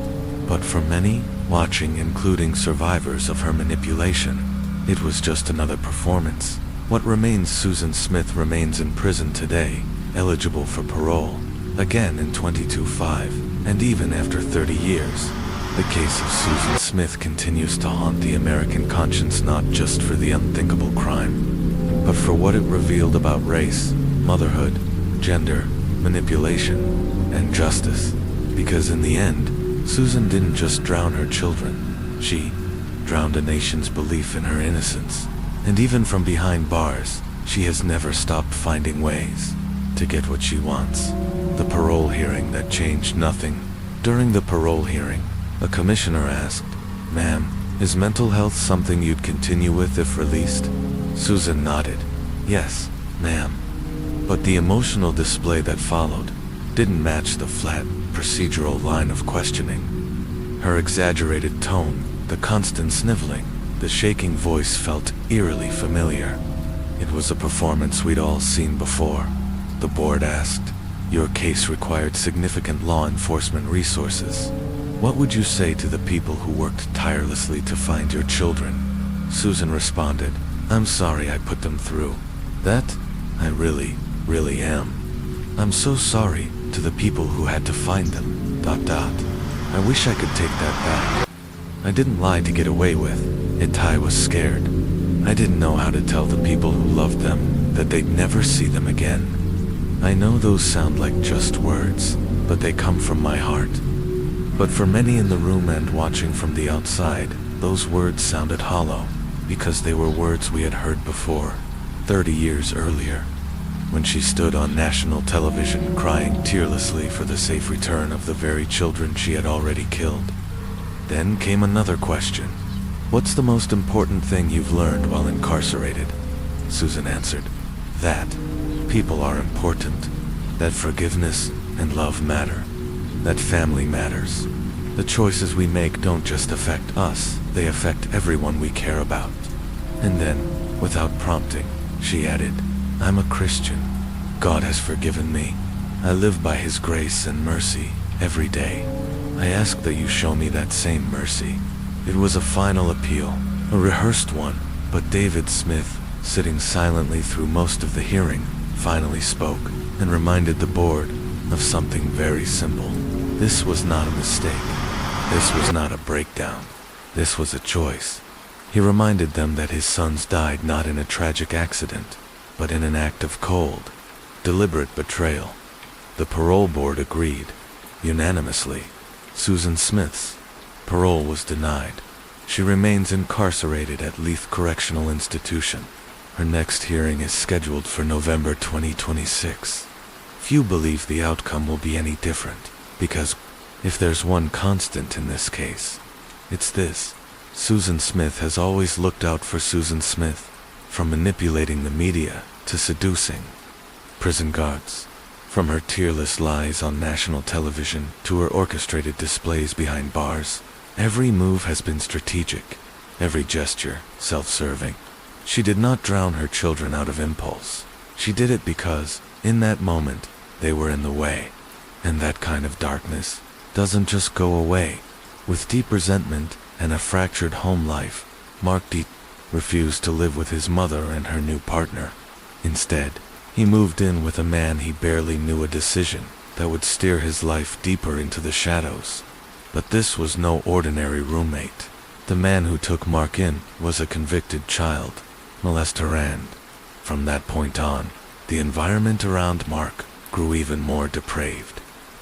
But for many, watching, including survivors of her manipulation, it was just another performance. What remains? Susan Smith remains in prison today, eligible for parole, again in 22-5, and even after 30 years. The case of Susan Smith continues to haunt the American conscience, not just for the unthinkable crime, but for what it revealed about race, motherhood, gender, manipulation, and justice. Because in the end, Susan didn't just drown her children, she drowned a nation's belief in her innocence. And even from behind bars, she has never stopped finding ways to get what she wants. The parole hearing that changed nothing. During the parole hearing, a commissioner asked, "Ma'am, is mental health something you'd continue with if released?" Susan nodded. "Yes, ma'am." But the emotional display that followed didn't match the flat, procedural line of questioning. Her exaggerated tone, the constant sniveling, the shaking voice felt eerily familiar. It was a performance we'd all seen before. The board asked, "Your case required significant law enforcement resources. What would you say to the people who worked tirelessly to find your children?" Susan responded, "I'm sorry I put them through that. I really am. I'm so sorry to the people who had to find them. ... I wish I could take that back. I didn't lie to get away with it. I was scared. I didn't know how to tell the people who loved them that they'd never see them again. I know those sound like just words, but they come from my heart." But for many in the room and watching from the outside, those words sounded hollow, because they were words we had heard before, 30 years earlier, when she stood on national television crying tearlessly for the safe return of the very children she had already killed. Then came another question. "What's the most important thing you've learned while incarcerated?" Susan answered, "That people are important, that forgiveness and love matter, that family matters. The choices we make don't just affect us, they affect everyone we care about." And then, without prompting, she added, "I'm a Christian. God has forgiven me. I live by His grace and mercy every day. I ask that you show me that same mercy." It was a final appeal, a rehearsed one, but David Smith, sitting silently through most of the hearing, finally spoke and reminded the board of something very simple. This was not a mistake. This was not a breakdown. This was a choice. He reminded them that his sons died not in a tragic accident, but in an act of cold, deliberate betrayal. The parole board agreed, unanimously. Susan Smith's parole was denied. She remains incarcerated at Leith Correctional Institution. Her next hearing is scheduled for November 2026. Few believe the outcome will be any different, because if there's one constant in this case, it's this. Susan Smith has always looked out for Susan Smith, from manipulating the media to seducing prison guards. From her tearless lies on national television to her orchestrated displays behind bars, every move has been strategic, every gesture self-serving. She did not drown her children out of impulse. She did it because, in that moment, they were in the way. And that kind of darkness doesn't just go away. With deep resentment and a fractured home life, Mark D. refused to live with his mother and her new partner. Instead, he moved in with a man he barely knew, a decision that would steer his life deeper into the shadows. But this was no ordinary roommate. The man who took Mark in was a convicted child molester, and from that point on, the environment around Mark grew even more depraved.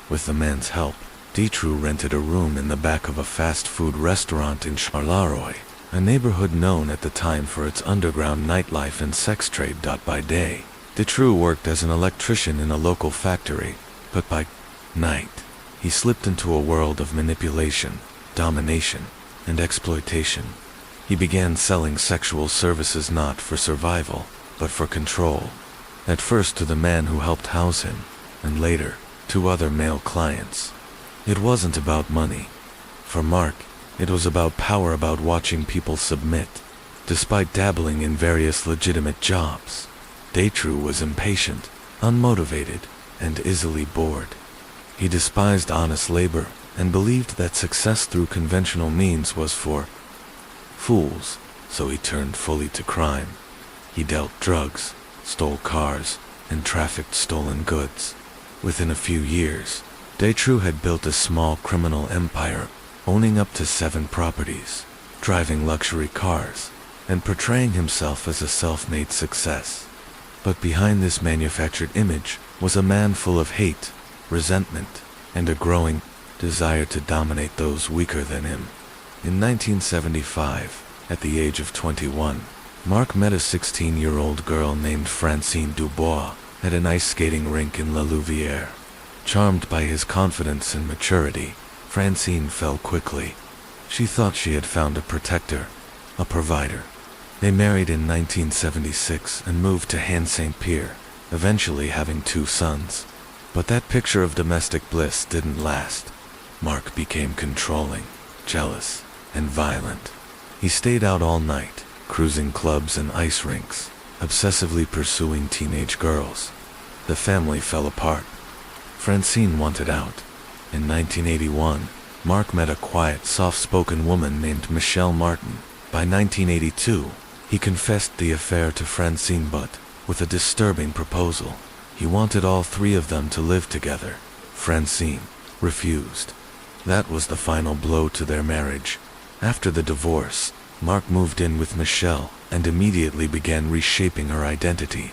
With the man's help, Detru rented a room in the back of a fast food restaurant in Charleroi, a neighborhood known at the time for its underground nightlife and sex trade. By day, Detru worked as an electrician in a local factory, but by night, he slipped into a world of manipulation, domination, and exploitation. He began selling sexual services not for survival, but for control. At first to the man who helped house him, and later to other male clients. It wasn't about money. For Mark, it was about power, about watching people submit. Despite dabbling in various legitimate jobs, Detru was impatient, unmotivated, and easily bored. He despised honest labor and believed that success through conventional means was for fools, so he turned fully to crime. He dealt drugs, stole cars, and trafficked stolen goods. Within a few years, Detru had built a small criminal empire, owning up to 7 properties, driving luxury cars, and portraying himself as a self-made success. But behind this manufactured image was a man full of hate, resentment, and a growing desire to dominate those weaker than him. In 1975, at the age of 21, Mark met a 16-year-old girl named Francine Dubois at an ice skating rink in La Louvière. Charmed by his confidence and maturity, Francine fell quickly. She thought she had found a protector, a provider. They married in 1976 and moved to Han-Saint-Pierre, eventually having 2 sons. But that picture of domestic bliss didn't last. Mark became controlling, jealous, and violent. He stayed out all night, cruising clubs and ice rinks, obsessively pursuing teenage girls. The family fell apart. Francine wanted out. In 1981, Mark met a quiet, soft-spoken woman named Michelle Martin. By 1982, he confessed the affair to Francine, but with a disturbing proposal. He wanted all 3 of them to live together. Francine refused. That was the final blow to their marriage. After the divorce, Mark moved in with Michelle and immediately began reshaping her identity.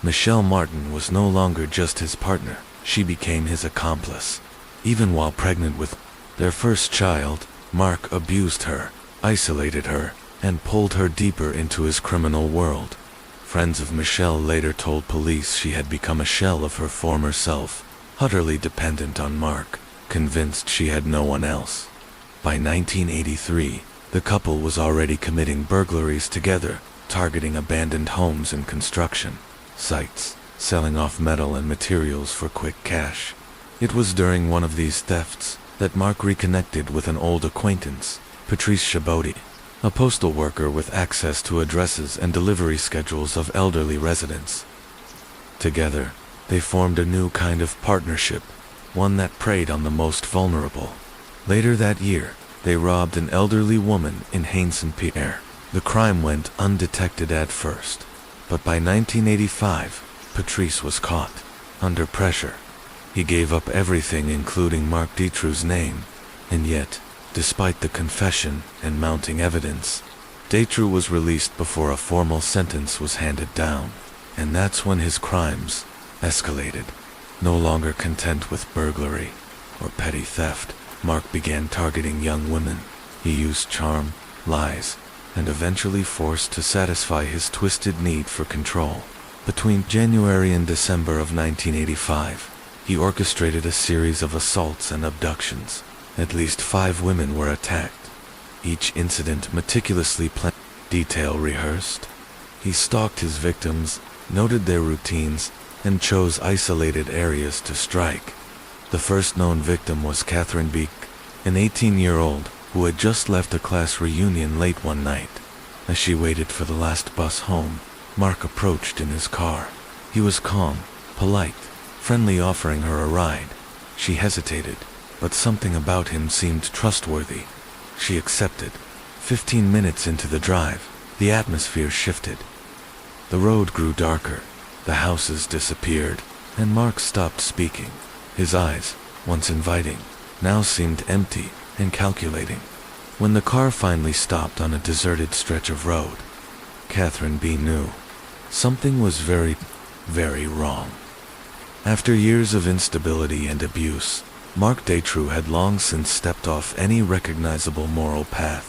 Michelle Martin was no longer just his partner. She became his accomplice. Even while pregnant with their first child, Mark abused her, isolated her, and pulled her deeper into his criminal world. Friends of Michelle later told police she had become a shell of her former self, utterly dependent on Mark, convinced she had no one else. By 1983, the couple was already committing burglaries together, targeting abandoned homes and construction sites, selling off metal and materials for quick cash. It was during one of these thefts that Mark reconnected with an old acquaintance, Patrice Chaboti, a postal worker with access to addresses and delivery schedules of elderly residents. Together, they formed a new kind of partnership, one that preyed on the most vulnerable. Later that year, they robbed an elderly woman in Han-Saint-Pierre. The crime went undetected at first, but by 1985, Patrice was caught, under pressure. He gave up everything, including Mark Detru's name, and yet, despite the confession and mounting evidence, Detru was released before a formal sentence was handed down, and that's when his crimes escalated. No longer content with burglary or petty theft, Mark began targeting young women. He used charm, lies, and eventually forced to satisfy his twisted need for control. Between January and December of 1985, he orchestrated a series of assaults and abductions. At least 5 women were attacked. Each incident meticulously planned, detail rehearsed. He stalked his victims, noted their routines, and chose isolated areas to strike. The first known victim was Catherine Beek, an 18-year-old who had just left a class reunion late one night. As she waited for the last bus home, Mark approached in his car. He was calm, polite, friendly, offering her a ride. She hesitated, but something about him seemed trustworthy. She accepted. 15 minutes into the drive, the atmosphere shifted. The road grew darker, the houses disappeared, and Mark stopped speaking. His eyes, once inviting, now seemed empty and calculating. When the car finally stopped on a deserted stretch of road, Catherine B. knew something was very, very wrong. After years of instability and abuse, Mark Detrue had long since stepped off any recognizable moral path.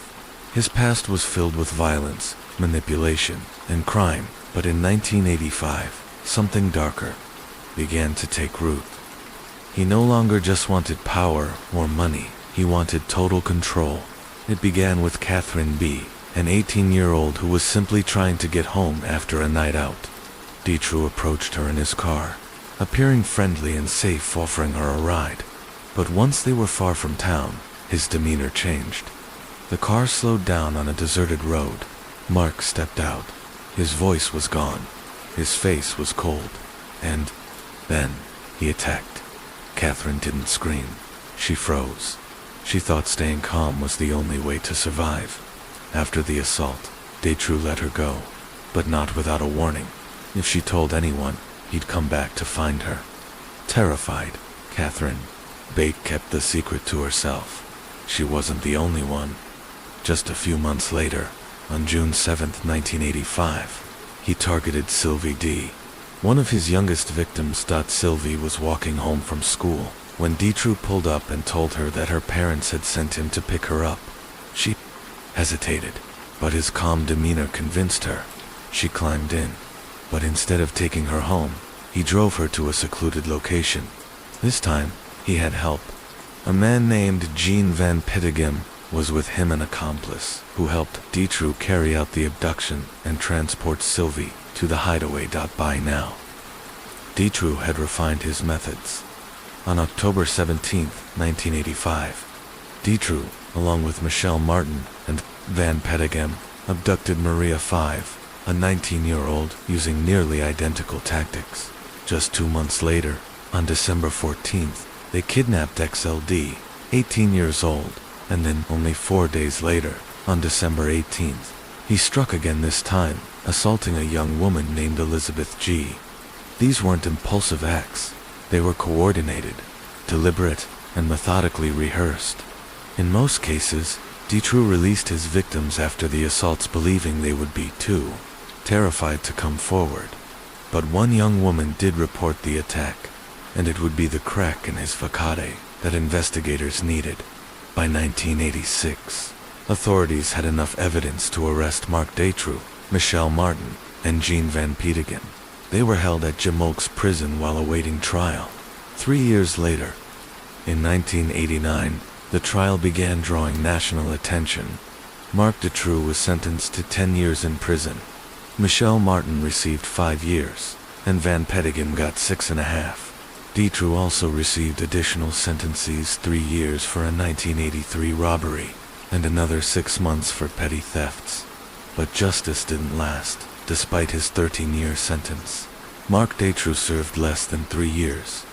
His past was filled with violence, manipulation, and crime, but in 1985, something darker began to take root. He no longer just wanted power or money, he wanted total control. It began with Catherine B., an 18-year-old who was simply trying to get home after a night out. Detrue approached her in his car, appearing friendly and safe, offering her a ride. But once they were far from town, his demeanor changed. The car slowed down on a deserted road. Mark stepped out. His voice was gone. His face was cold. And then he attacked. Catherine didn't scream. She froze. She thought staying calm was the only way to survive. After the assault, Detrue let her go, but not without a warning. If she told anyone, he'd come back to find her. Terrified, Catherine B. kept the secret to herself. She wasn't the only one. Just a few months later, on June 7, 1985, he targeted Sylvie D., one of his youngest victims. Sylvie was walking home from school when Detrue pulled up and told her that her parents had sent him to pick her up. She hesitated, but his calm demeanor convinced her. She climbed in, but instead of taking her home, he drove her to a secluded location. This time, he had help. A man named Gene Van Pittigem was with him, an accomplice who helped Detrue carry out the abduction and transport Sylvie to the hideaway. By now, Detrue had refined his methods. On October 17, 1985, Detrue, along with Michelle Martin and Van Pittigem, abducted Maria 5, a 19-year-old, using nearly identical tactics. Just 2 months later, on December 14th, they kidnapped XLD, 18 years old, and then only 4 days later, on December 18th, he struck again, this time assaulting a young woman named Elizabeth G. These weren't impulsive acts. They were coordinated, deliberate, and methodically rehearsed. In most cases, Detrue released his victims after the assaults, believing they would be too terrified to come forward. But one young woman did report the attack, and it would be the crack in his facade that investigators needed. By 1986, authorities had enough evidence to arrest Mark Detrue, Michelle Martin, and Gene Van Pittigem. They were held at Jamoke's prison while awaiting trial. 3 years later, in 1989, the trial began drawing national attention. Mark Detrue was sentenced to 10 years in prison. Michelle Martin received 5 years, and Van Pittigem got 6.5. Detrue also received additional sentences: 3 years for a 1983 robbery, and another 6 months for petty thefts. But justice didn't last. Despite his 13-year sentence, Mark Detrue served less than 3 years.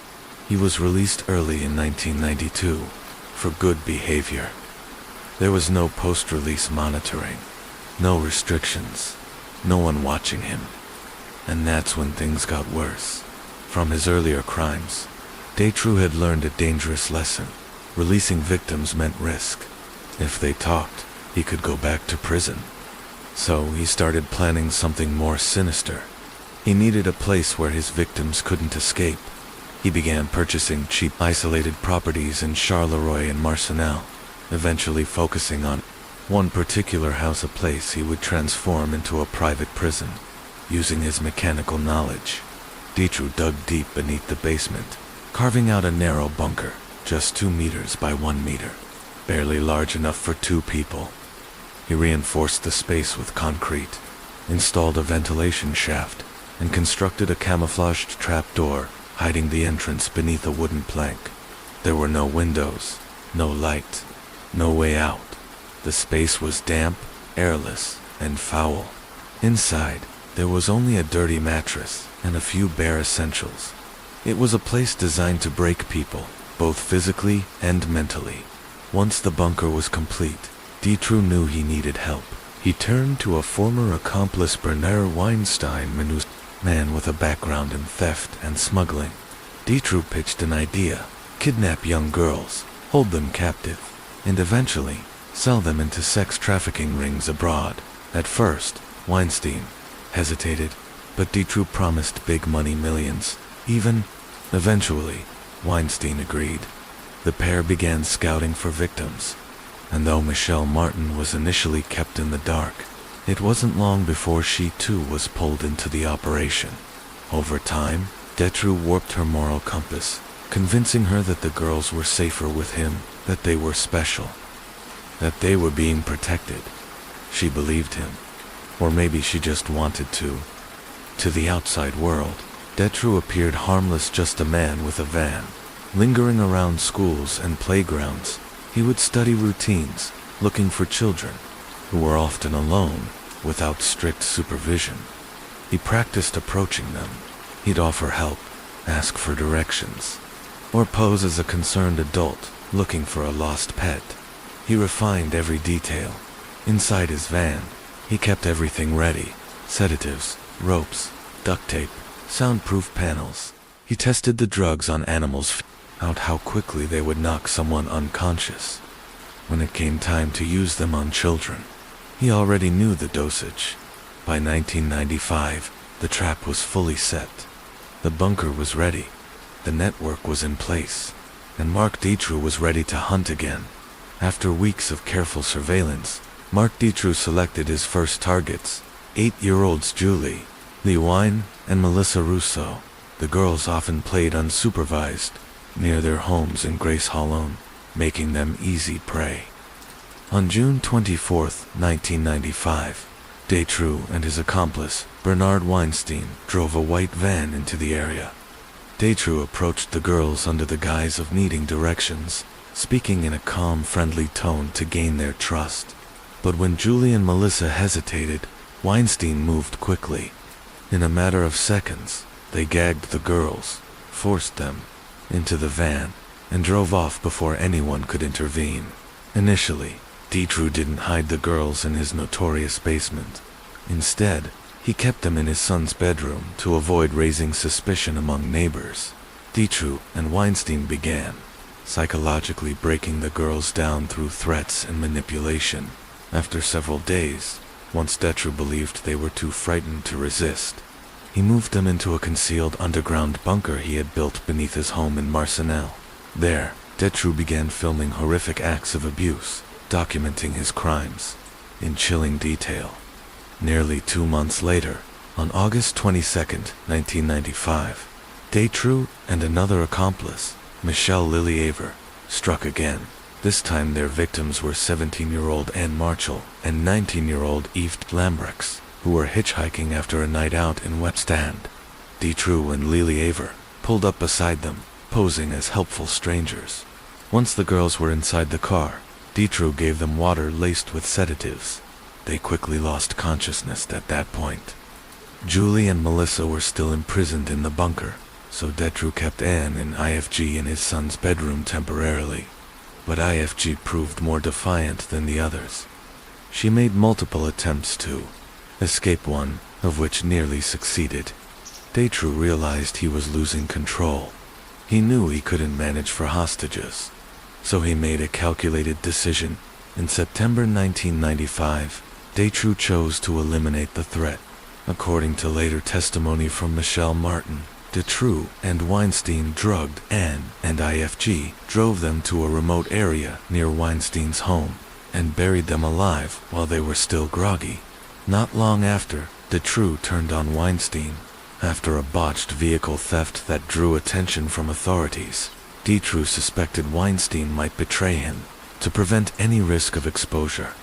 He was released early in 1992 for good behavior. There was no post-release monitoring, no restrictions, no one watching him. And that's when things got worse. From his earlier crimes, Detrue had learned a dangerous lesson. Releasing victims meant risk. If they talked, he could go back to prison. So he started planning something more sinister. He needed a place where his victims couldn't escape. He began purchasing cheap, isolated properties in Charleroi and Marcinelle, eventually focusing on One particular house a place he would transform into a private prison. Using his mechanical knowledge, Dutroux dug deep beneath the basement, carving out a narrow bunker, just 2 meters by 1 meter, barely large enough for 2 people. He reinforced the space with concrete, installed a ventilation shaft, and constructed a camouflaged trapdoor, hiding the entrance beneath a wooden plank. There were no windows, no light, no way out. The space was damp, airless, and foul. Inside, there was only a dirty mattress and a few bare essentials. It was a place designed to break people, both physically and mentally. Once the bunker was complete, Dutroux knew he needed help. He turned to a former accomplice, Bernard Weinstein, man with a background in theft and smuggling. Dutroux pitched an idea: kidnap young girls, hold them captive, and eventually sell them into sex trafficking rings abroad. At first, Weinstein hesitated, but Dutroux promised big money, millions, even. Eventually, Weinstein agreed. The pair began scouting for victims, and though Michelle Martin was initially kept in the dark, it wasn't long before she too was pulled into the operation. Over time, Dutroux warped her moral compass, convincing her that the girls were safer with him, that they were special, that they were being protected. She believed him, or maybe she just wanted to. To the outside world, Dutroux appeared harmless, just a man with a van. Lingering around schools and playgrounds, he would study routines, looking for children who were often alone, without strict supervision. He practiced approaching them. He'd offer help, ask for directions, or pose as a concerned adult looking for a lost pet. He refined every detail. Inside his van, he kept everything ready: sedatives, ropes, duct tape, soundproof panels. He tested the drugs on animals, out how quickly they would knock someone unconscious. When it came time to use them on children, he already knew the dosage. By 1995, the trap was fully set. The bunker was ready. The network was in place, and Marc Dutroux was ready to hunt again. After weeks of careful surveillance, Marc Dutroux selected his first targets: 8-year-olds Julie, Lewine, and Melissa Russo. The girls often played unsupervised near their homes in Grace Hollow, making them easy prey. On June 24, 1995, Dutroux and his accomplice, Bernard Weinstein, drove a white van into the area. Dutroux approached the girls under the guise of needing directions, speaking in a calm, friendly tone to gain their trust. But when Julie and Melissa hesitated, Weinstein moved quickly. In a matter of seconds, they gagged the girls, forced them into the van, and drove off before anyone could intervene. Initially, Dutroux didn't hide the girls in his notorious basement. Instead, he kept them in his son's bedroom to avoid raising suspicion among neighbors. Dutroux and Weinstein began psychologically breaking the girls down through threats and manipulation. After several days, once Dutroux believed they were too frightened to resist, he moved them into a concealed underground bunker he had built beneath his home in Marcinelle. There, Dutroux began filming horrific acts of abuse, documenting his crimes in chilling detail. Nearly 2 months later, on August 22, 1995, Dutroux and another accomplice, Michelle Lilliaver, struck again. This time their victims were 17-year-old Anne Marchal and 19-year-old Yves Lambrex, who were hitchhiking after a night out in West End. Dutroux and Lilliaver pulled up beside them, posing as helpful strangers. Once the girls were inside the car, Dutroux gave them water laced with sedatives. They quickly lost consciousness at that point. Julie and Melissa were still imprisoned in the bunker, so Dutroux kept Anne and IFG in his son's bedroom temporarily. But IFG proved more defiant than the others. She made multiple attempts to escape, one of which nearly succeeded. Dutroux realized he was losing control. He knew he couldn't manage for hostages, so he made a calculated decision. In September 1995, Dutroux chose to eliminate the threat. According to later testimony from Michelle Martin, Dutroux and Weinstein drugged Anne and IFG, drove them to a remote area near Weinstein's home. and buried them alive while they were still groggy. Not long after, Dutroux turned on Weinstein. After a botched vehicle theft that drew attention from authorities, Dutroux suspected Weinstein might betray him. To prevent any risk of exposure,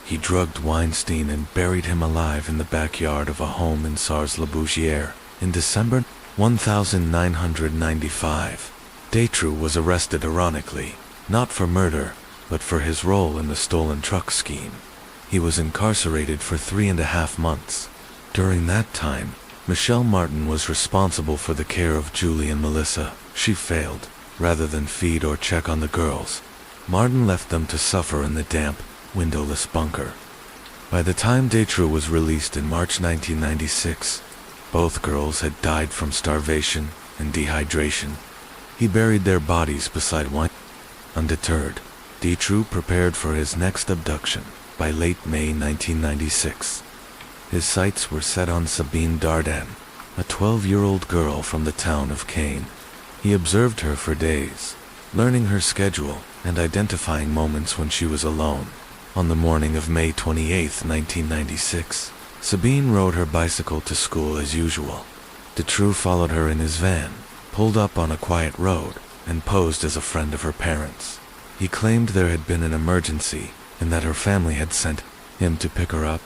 he drugged Weinstein and buried him alive in the backyard of a home in Sars-le-Bougier in December 1995. Dutroux was arrested ironically, not for murder, but for his role in the stolen truck scheme. He was incarcerated for 3.5 months. During that time, Michelle Martin was responsible for the care of Julie and Melissa. She failed. Rather than feed or check on the girls, Martin left them to suffer in the damp, windowless bunker. By the time Dutroux was released in March 1996, both girls had died from starvation and dehydration. He buried their bodies beside wine. Undeterred, Dutroux prepared for his next abduction. By late May 1996, his sights were set on Sabine Dardenne, a 12-year-old girl from the town of Caen. He observed her for days, learning her schedule and identifying moments when she was alone. On the morning of May 28, 1996, Sabine rode her bicycle to school as usual. Dutroux followed her in his van, pulled up on a quiet road, and posed as a friend of her parents. He claimed there had been an emergency and that her family had sent him to pick her up.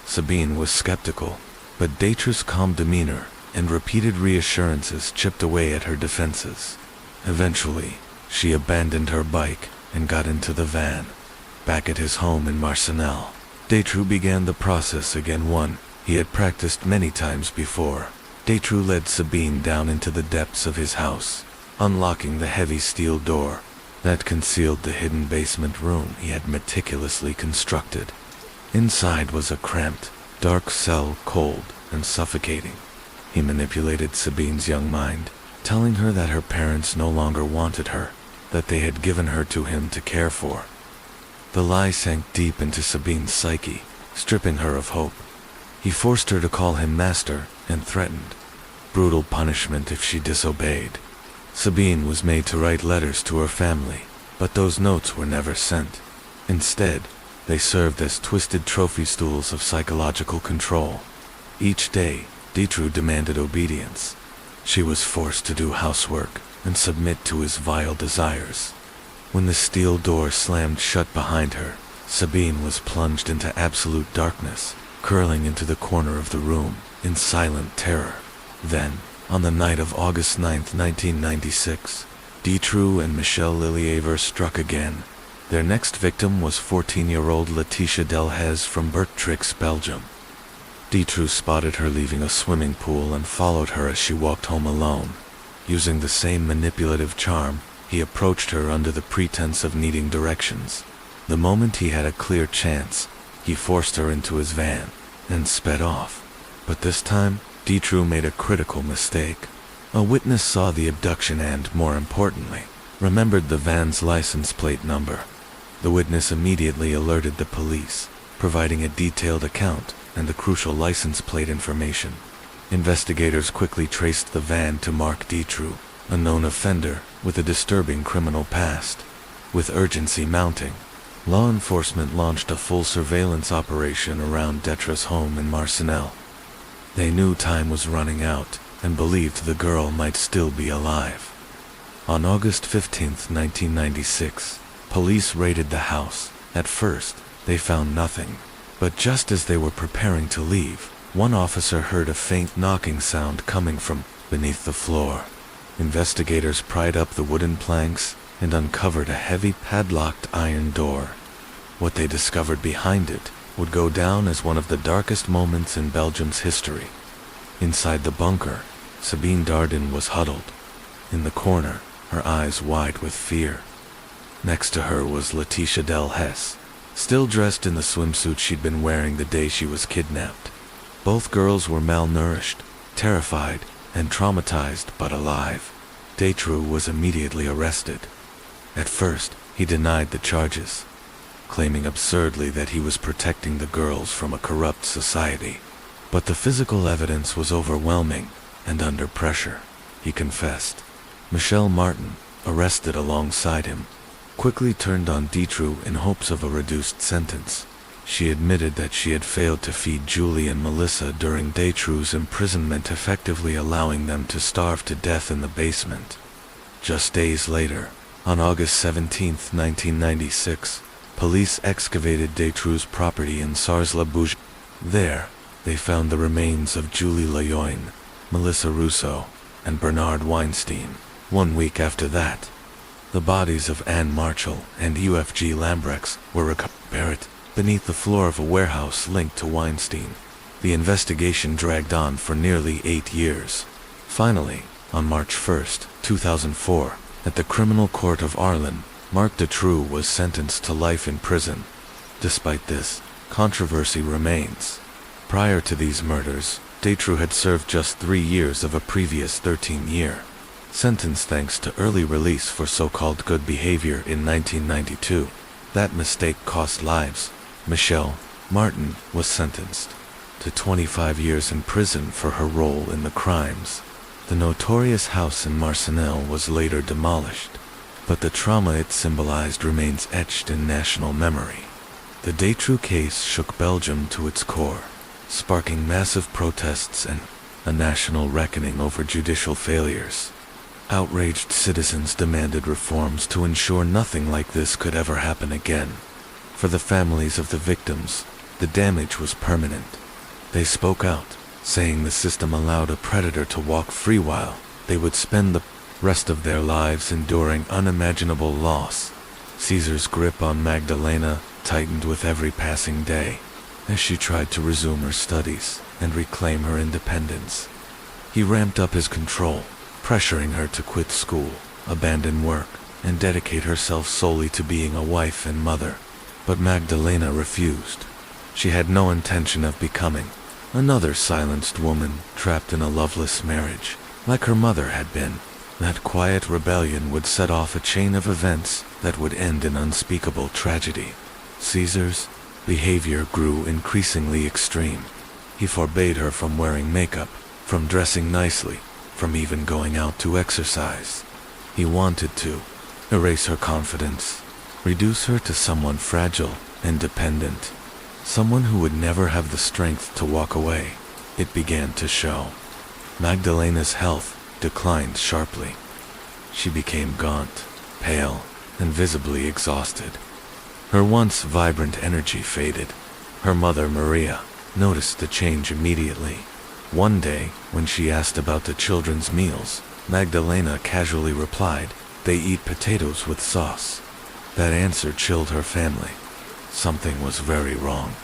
Sabine was skeptical, but Dutroux's calm demeanor and repeated reassurances chipped away at her defenses. Eventually, she abandoned her bike and got into the van. Back at his home in Marcinelle, Dutroux began the process again, one he had practiced many times before. Dutroux led Sabine down into the depths of his house, unlocking the heavy steel door that concealed the hidden basement room he had meticulously constructed. Inside was a cramped, dark cell, cold and suffocating. He manipulated Sabine's young mind, telling her that her parents no longer wanted her, that they had given her to him to care for. The lie sank deep into Sabine's psyche, stripping her of hope. He forced her to call him master and threatened brutal punishment if she disobeyed. Sabine was made to write letters to her family, but those notes were never sent. Instead, they served as twisted trophy stools of psychological control. Each day, Dutroux demanded obedience. She was forced to do housework and submit to his vile desires. When the steel door slammed shut behind her, Sabine was plunged into absolute darkness, curling into the corner of the room in silent terror. Then, on the night of August 9, 1996, Dutroux and Michelle Lelièvre struck again. Their next victim was 14-year-old Laetitia Delhaize from Bertrix, Belgium. Dutroux spotted her leaving a swimming pool and followed her as she walked home alone. Using the same manipulative charm, he approached her under the pretense of needing directions. The moment he had a clear chance, he forced her into his van and sped off. But this time, Dutroux made a critical mistake. A witness saw the abduction and, more importantly, remembered the van's license plate number. The witness immediately alerted the police, providing a detailed account and the crucial license plate information. Investigators quickly traced the van to Marc Dutroux, a known offender with a disturbing criminal past. With urgency mounting, law enforcement launched a full surveillance operation around Dutroux's home in Marcinelle. They knew time was running out and believed the girl might still be alive. On August 15, 1996, police raided the house. At first, they found nothing, but just as they were preparing to leave, one officer heard a faint knocking sound coming from beneath the floor. Investigators pried up the wooden planks and uncovered a heavy padlocked iron door. What they discovered behind it would go down as one of the darkest moments in Belgium's history. Inside the bunker, Sabine Dardenne was huddled. In the corner, her eyes wide with fear. Next to her was Laetitia Delhaize, still dressed in the swimsuit she'd been wearing the day she was kidnapped. Both girls were malnourished, terrified, and traumatized but alive. Dutroux was immediately arrested. At first, he denied the charges, claiming absurdly that he was protecting the girls from a corrupt society. But the physical evidence was overwhelming, and under pressure, he confessed. Michelle Martin, arrested alongside him, quickly turned on Detru in hopes of a reduced sentence. She admitted that she had failed to feed Julie and Melissa during Detru's imprisonment, effectively allowing them to starve to death in the basement. Just days later, on August 17, 1996, police excavated Detru's property in Sars-la-Bouge. There, they found the remains of Julie Leyoin, Melissa Russo, and Bernard Weinstein. 1 week after that, the bodies of Anne Marchall and UFG Lambrechts were recovered beneath the floor of a warehouse linked to Weinstein. The investigation dragged on for nearly 8 years. Finally, on March 1, 2004, at the Criminal Court of Arlen, Marc Detru was sentenced to life in prison. Despite this, controversy remains. Prior to these murders, Detru had served just 3 years of a previous 13-year sentence thanks to early release for so-called good behavior in 1992. That mistake cost lives. Michelle Martin was sentenced to 25 years in prison for her role in the crimes. The notorious house in Marcinelle was later demolished, but the trauma it symbolized remains etched in national memory. The Detru case shook Belgium to its core, sparking massive protests and a national reckoning over judicial failures. Outraged citizens demanded reforms to ensure nothing like this could ever happen again. For the families of the victims, the damage was permanent. They spoke out, saying the system allowed a predator to walk free while they would spend the rest of their lives enduring unimaginable loss. Caesar's grip on Magdalena tightened with every passing day as she tried to resume her studies and reclaim her independence. He ramped up his control, pressuring her to quit school, abandon work, and dedicate herself solely to being a wife and mother. But Magdalena refused. She had no intention of becoming another silenced woman trapped in a loveless marriage, like her mother had been. That quiet rebellion would set off a chain of events that would end in unspeakable tragedy. Caesar's behavior grew increasingly extreme. He forbade her from wearing makeup, from dressing nicely, from even going out to exercise. He wanted to erase her confidence, reduce her to someone fragile and dependent, someone who would never have the strength to walk away. It began to show. Magdalena's health declined sharply. She became gaunt, pale, and visibly exhausted. Her once vibrant energy faded. Her mother, Maria, noticed the change immediately. One day, when she asked about the children's meals, Magdalena casually replied, "They eat potatoes with sauce." That answer chilled her family. Something was very wrong.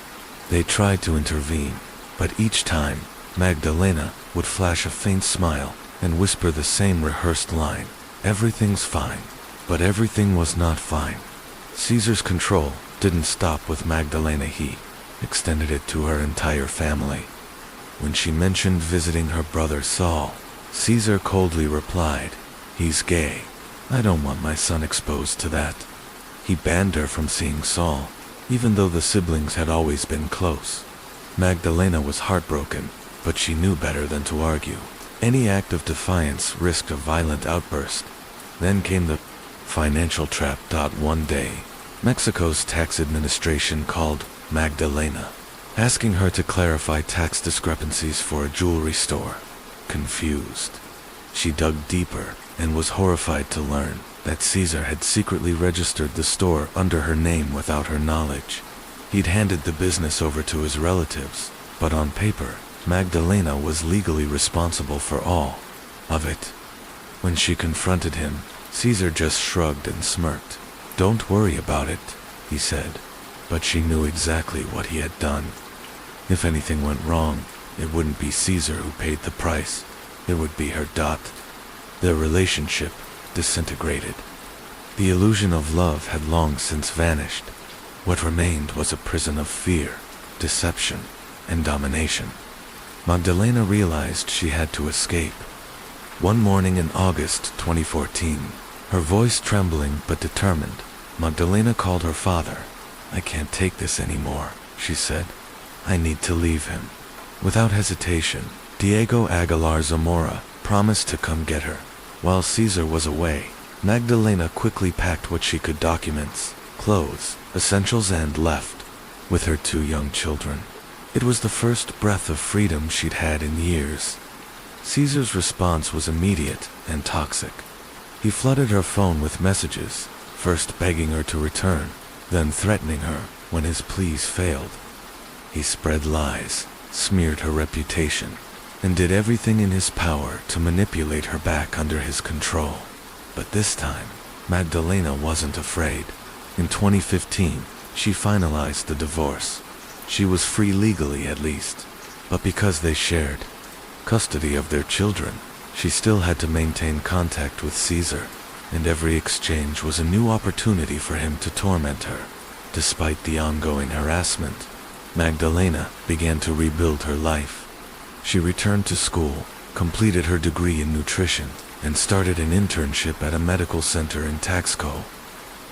They tried to intervene, but each time, Magdalena would flash a faint smile and whisper the same rehearsed line, "Everything's fine." But everything was not fine. Caesar's control didn't stop with Magdalena. He extended it to her entire family. When she mentioned visiting her brother Saul, Caesar coldly replied, "He's gay. I don't want my son exposed to that." He banned her from seeing Saul, even though the siblings had always been close. Magdalena was heartbroken, but she knew better than to argue. Any act of defiance risked a violent outburst. Then came the financial trap. One day, Mexico's tax administration called Magdalena, asking her to clarify tax discrepancies for a jewelry store. Confused, she dug deeper and was horrified to learn that Caesar had secretly registered the store under her name without her knowledge. He'd handed the business over to his relatives, but on paper, Magdalena was legally responsible for all of it. When she confronted him, Caesar just shrugged and smirked. "Don't worry about it," he said. But she knew exactly what he had done. If anything went wrong, it wouldn't be Caesar who paid the price. It would be her. Their relationship disintegrated. The illusion of love had long since vanished. What remained was a prison of fear, deception, and domination. Magdalena realized she had to escape. One morning in August 2014, her voice trembling but determined, Magdalena called her father. "I can't take this anymore," she said. "I need to leave him." Without hesitation, Diego Aguilar Zamora promised to come get her. While Caesar was away, Magdalena quickly packed what she could: documents, clothes, essentials, and left with her 2 young children. It was the first breath of freedom she'd had in years. Caesar's response was immediate and toxic. He flooded her phone with messages, first begging her to return, then threatening her when his pleas failed. He spread lies, smeared her reputation, and did everything in his power to manipulate her back under his control. But this time, Magdalena wasn't afraid. In 2015, she finalized the divorce. She was free legally, at least, but because they shared custody of their children, she still had to maintain contact with Caesar, and every exchange was a new opportunity for him to torment her. Despite the ongoing harassment, Magdalena began to rebuild her life. She returned to school, completed her degree in nutrition, and started an internship at a medical center in Taxco.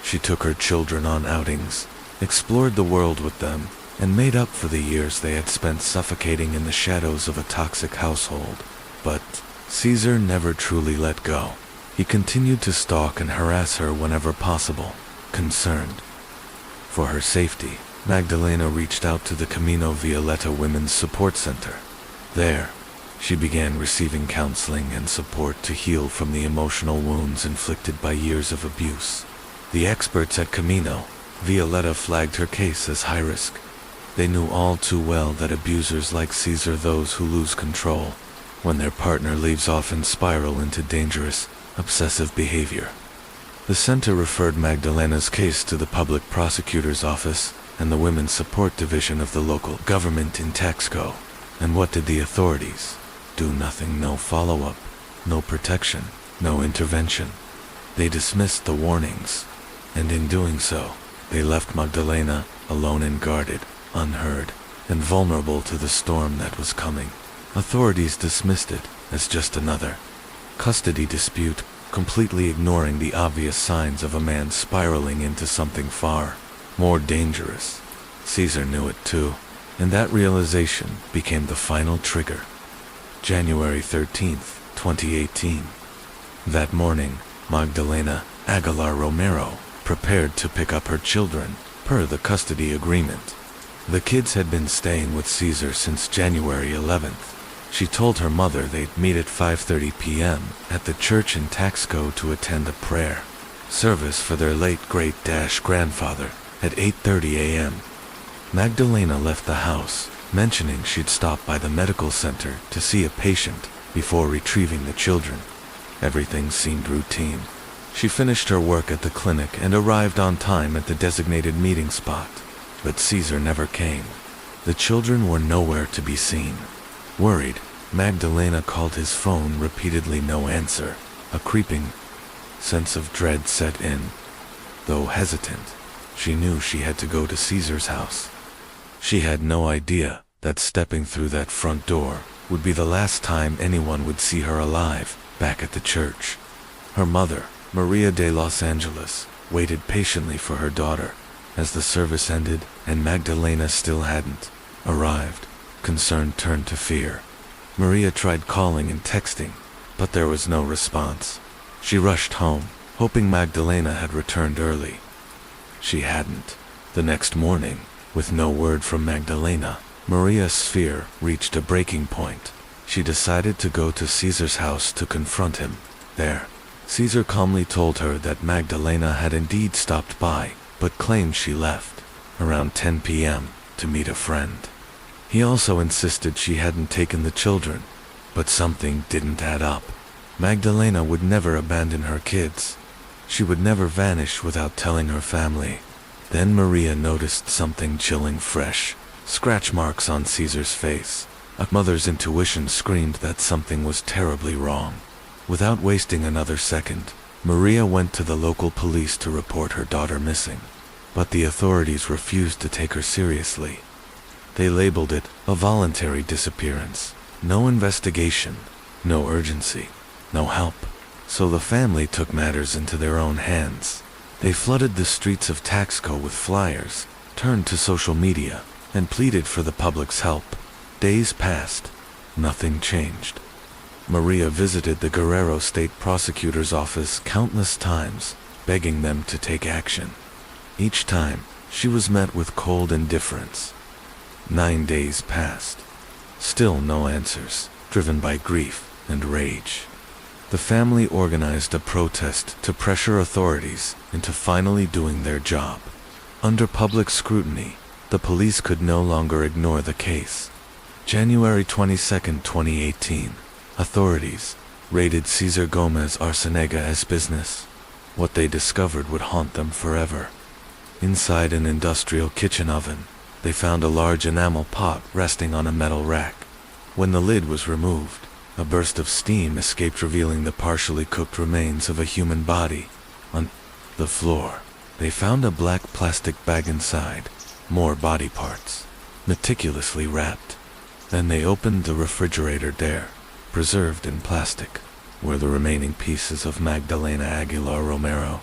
She took her children on outings, explored the world with them, and made up for the years they had spent suffocating in the shadows of a toxic household. But Caesar never truly let go. He continued to stalk and harass her whenever possible. Concerned for her safety, Magdalena reached out to the Camino Violeta Women's Support Center. There, she began receiving counseling and support to heal from the emotional wounds inflicted by years of abuse. The experts at Camino Violeta flagged her case as high risk. They knew all too well that abusers like Caesar, those who lose control when their partner leaves, often spiral into dangerous, obsessive behavior. The center referred Magdalena's case to the public prosecutor's office and the women's support division of the local government in Taxco. And what did the authorities do? Nothing. No follow-up, no protection, no intervention. They dismissed the warnings, and in doing so, they left Magdalena alone and guarded, unheard, and vulnerable to the storm that was coming. Authorities dismissed it as just another custody dispute, completely ignoring the obvious signs of a man spiraling into something far more dangerous. Caesar knew it too, and that realization became the final trigger. January 13th, 2018. That morning, Magdalena Aguilar Romero prepared to pick up her children, per the custody agreement. The kids had been staying with Caesar since January 11th. She told her mother they'd meet at 5:30 p.m. at the church in Taxco to attend a prayer service for their late great-grandfather at 8:30 a.m. Magdalena left the house, mentioning she'd stop by the medical center to see a patient before retrieving the children. Everything seemed routine. She finished her work at the clinic and arrived on time at the designated meeting spot. But Caesar never came. The children were nowhere to be seen. Worried, Magdalena called his phone repeatedly. No answer. A creeping sense of dread set in. Though hesitant, she knew she had to go to Caesar's house. She had no idea that stepping through that front door would be the last time anyone would see her alive back at the church. Her mother, Maria de Los Angeles, waited patiently for her daughter as the service ended and Magdalena still hadn't arrived. Concern turned to fear. Maria tried calling and texting, but there was no response. She rushed home, hoping Magdalena had returned early. She hadn't. The next morning, with no word from Magdalena, Maria's fear reached a breaking point. She decided to go to Caesar's house to confront him. There, Caesar calmly told her that Magdalena had indeed stopped by, but claimed she left around 10 p.m. to meet a friend. He also insisted she hadn't taken the children, but something didn't add up. Magdalena would never abandon her kids. She would never vanish without telling her family. Then Maria noticed something chilling: fresh scratch marks on Caesar's face. A mother's intuition screamed that something was terribly wrong. Without wasting another second, Maria went to the local police to report her daughter missing. But the authorities refused to take her seriously. They labeled it a voluntary disappearance. No investigation, no urgency, no help. So the family took matters into their own hands. They flooded the streets of Taxco with flyers, turned to social media, and pleaded for the public's help. Days passed. Nothing changed. Maria visited the Guerrero State Prosecutor's office countless times, begging them to take action. Each time, she was met with cold indifference. 9 days passed. Still no answers, driven by grief and rage. The family organized a protest to pressure authorities into finally doing their job. Under public scrutiny, the police could no longer ignore the case. January 22, 2018, authorities raided Cesar Gomez Arcenega's business. What they discovered would haunt them forever. Inside an industrial kitchen oven, they found a large enamel pot resting on a metal rack. When the lid was removed, a burst of steam escaped, revealing the partially cooked remains of a human body. On the floor, they found a black plastic bag inside, more body parts, meticulously wrapped. Then they opened the refrigerator door. Preserved in plastic were the remaining pieces of Magdalena Aguilar Romero.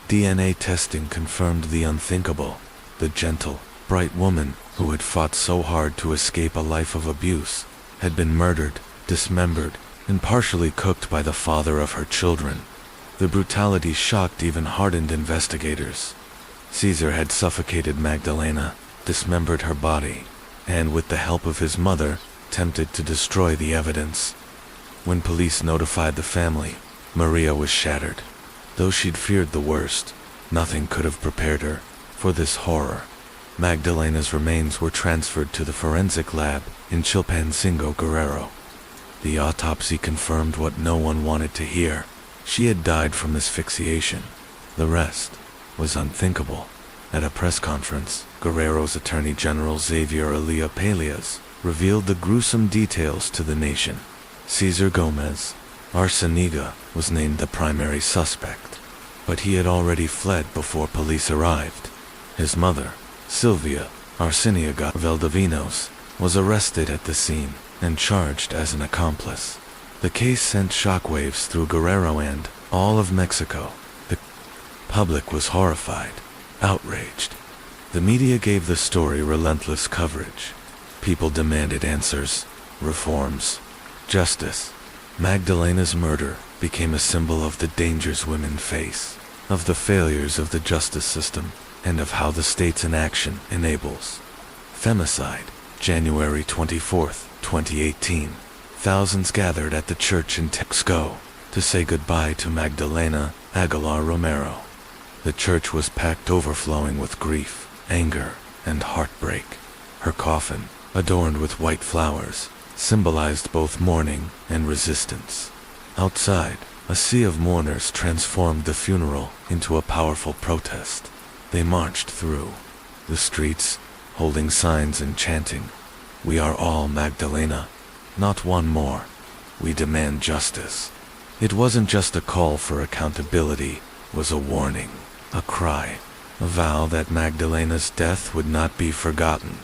DNA testing confirmed the unthinkable. The gentle, bright woman who had fought so hard to escape a life of abuse had been murdered, dismembered, and partially cooked by the father of her children. The brutality shocked even hardened investigators. Cesar had suffocated Magdalena, dismembered her body, and with the help of his mother, attempted to destroy the evidence. When police notified the family, Maria was shattered. Though she'd feared the worst, nothing could have prepared her for this horror. Magdalena's remains were transferred to the forensic lab in Chilpancingo, Guerrero. The autopsy confirmed what no one wanted to hear. She had died from asphyxiation. The rest was unthinkable. At a press conference, Guerrero's Attorney General Xavier Elia Peleas revealed the gruesome details to the nation. Cesar Gomez Arcenega was named the primary suspect, but he had already fled before police arrived. His mother, Sylvia Arciniaga Valdivinos, was arrested at the scene and charged as an accomplice. The case sent shockwaves through Guerrero and all of Mexico. The public was horrified, outraged. The media gave the story relentless coverage. People demanded answers, reforms, justice. Magdalena's murder became a symbol of the dangers women face, of the failures of the justice system, and of how the state's inaction enables femicide. January 24, 2018. Thousands gathered at the church in Texco to say goodbye to Magdalena Aguilar Romero. The church was packed overflowing with grief, anger, and heartbreak. Her coffin, adorned with white flowers, symbolized both mourning and resistance. Outside, a sea of mourners transformed the funeral into a powerful protest. They marched through the streets, holding signs and chanting, "We are all Magdalena, not one more. We demand justice." It wasn't just a call for accountability, it was a warning, a cry, a vow that Magdalena's death would not be forgotten.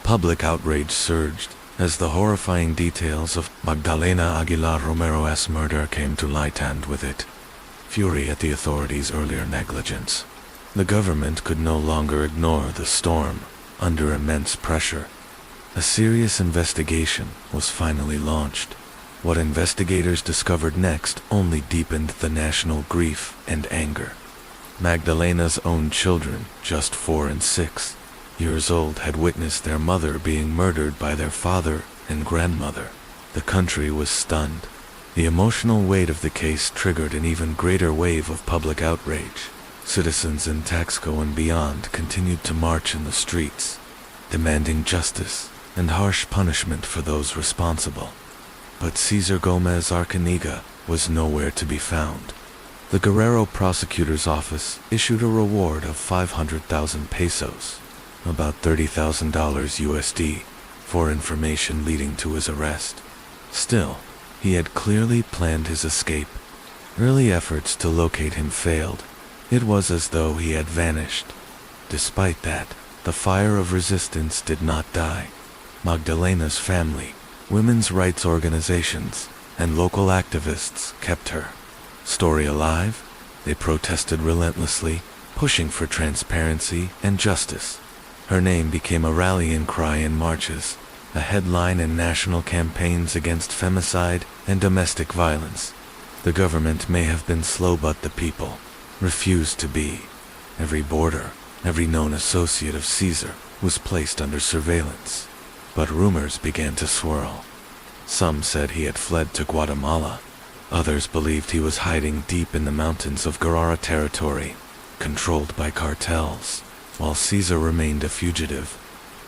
Public outrage surged as the horrifying details of Magdalena Aguilar Romero's murder came to light, and with it, fury at the authorities' earlier negligence. The government could no longer ignore the storm. Under immense pressure, a serious investigation was finally launched. What investigators discovered next only deepened the national grief and anger. Magdalena's own children, just 4 and 6 years old, had witnessed their mother being murdered by their father and grandmother. The country was stunned. The emotional weight of the case triggered an even greater wave of public outrage. Citizens in Texco and beyond continued to march in the streets, demanding justice and harsh punishment for those responsible. But Cesar Gomez Arcenega was nowhere to be found. The Guerrero prosecutor's office issued a reward of 500,000 pesos, about $30,000 USD, for information leading to his arrest. Still, he had clearly planned his escape. Early efforts to locate him failed. It was as though he had vanished. Despite that, the fire of resistance did not die. Magdalena's family, women's rights organizations, and local activists kept her story alive. They protested relentlessly, pushing for transparency and justice. Her name became a rallying cry in marches, a headline in national campaigns against femicide and domestic violence. The government may have been slow, but the people refused to be. Every border, every known associate of Caesar was placed under surveillance. But rumors began to swirl. Some said he had fled to Guatemala. Others believed he was hiding deep in the mountains of Guerrero territory, controlled by cartels, while Caesar remained a fugitive.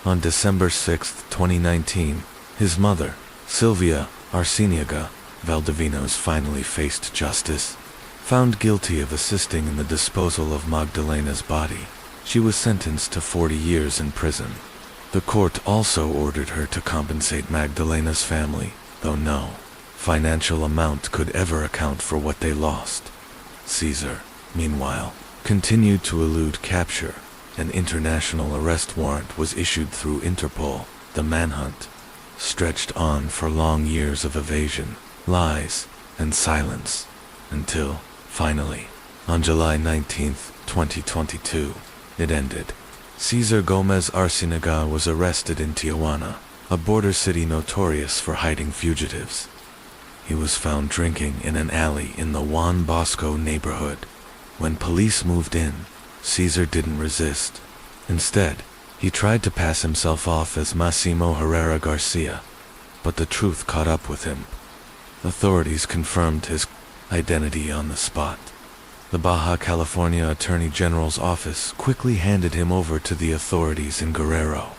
On December 6, 2019, his mother, Silvia Arciniaga Valdivinos, finally faced justice. Found guilty of assisting in the disposal of Magdalena's body, she was sentenced to 40 years in prison. The court also ordered her to compensate Magdalena's family, though no financial amount could ever account for what they lost. Caesar, meanwhile, continued to elude capture. An international arrest warrant was issued through Interpol. The manhunt stretched on for long years of evasion, lies, and silence, until, finally, on July 19, 2022, it ended. Cesar Gomez Arciniaga was arrested in Tijuana, a border city notorious for hiding fugitives. He was found drinking in an alley in the Juan Bosco neighborhood. When police moved in, Caesar didn't resist. Instead, he tried to pass himself off as Massimo Herrera Garcia, but the truth caught up with him. Authorities confirmed his identity on the spot. The Baja California Attorney General's office quickly handed him over to the authorities in Guerrero.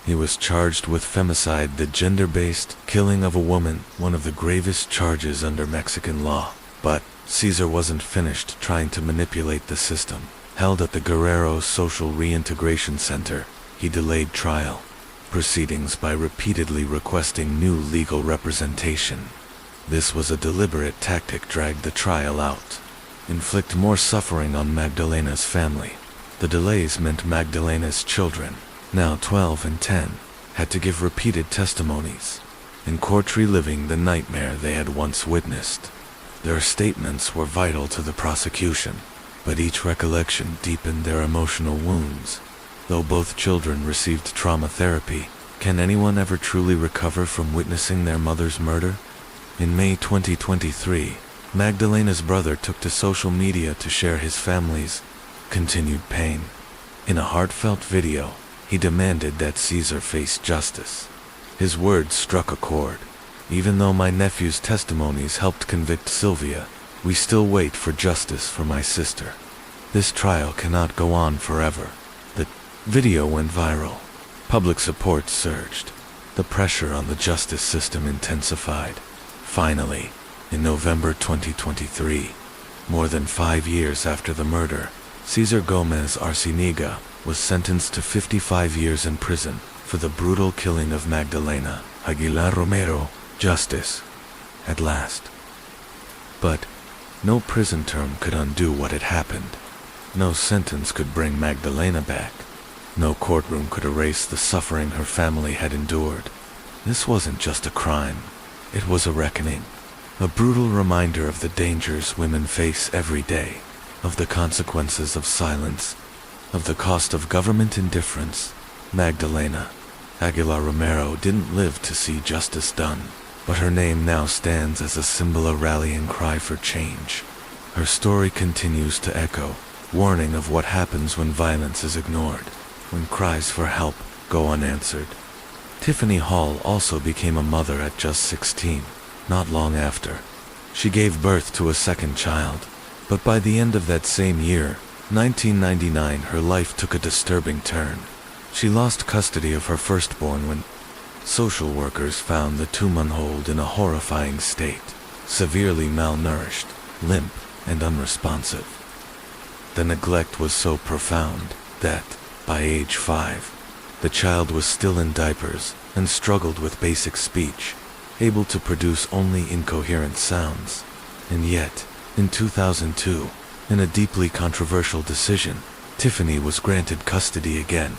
He was charged with femicide, the gender-based killing of a woman, one of the gravest charges under Mexican law. But Caesar wasn't finished trying to manipulate the system. Held at the Guerrero Social Reintegration Center, he delayed trial proceedings by repeatedly requesting new legal representation. This was a deliberate tactic, drag the trial out, inflict more suffering on Magdalena's family. The delays meant Magdalena's children, now 12 and 10, had to give repeated testimonies, in court reliving the nightmare they had once witnessed. Their statements were vital to the prosecution, but each recollection deepened their emotional wounds. Though both children received trauma therapy, can anyone ever truly recover from witnessing their mother's murder? In May 2023, Magdalena's brother took to social media to share his family's continued pain. In a heartfelt video, he demanded that Caesar face justice. His words struck a chord. Even though my nephew's testimonies helped convict Silvia, we still wait for justice for my sister. This trial cannot go on forever. The video went viral. Public support surged. The pressure on the justice system intensified. Finally, in November 2023, more than 5 years after the murder, Cesar Gomez Arciniaga was sentenced to 55 years in prison for the brutal killing of Magdalena Aguilar Romero. Justice, at last. But no prison term could undo what had happened. No sentence could bring Magdalena back. No courtroom could erase the suffering her family had endured. This wasn't just a crime. It was a reckoning. A brutal reminder of the dangers women face every day, of the consequences of silence, of the cost of government indifference. Magdalena Aguilar Romero didn't live to see justice done, but her name now stands as a symbol, a rallying cry for change. Her story continues to echo, warning of what happens when violence is ignored, when cries for help go unanswered. Tiffany Hall also became a mother at just 16, not long after. She gave birth to a second child, but by the end of that same year, 1999, her life took a disturbing turn. She lost custody of her firstborn when social workers found the 2-month-old in a horrifying state, severely malnourished, limp, and unresponsive. The neglect was so profound that, by age 5, the child was still in diapers and struggled with basic speech, able to produce only incoherent sounds. And yet, in 2002, in a deeply controversial decision, Tiffany was granted custody again.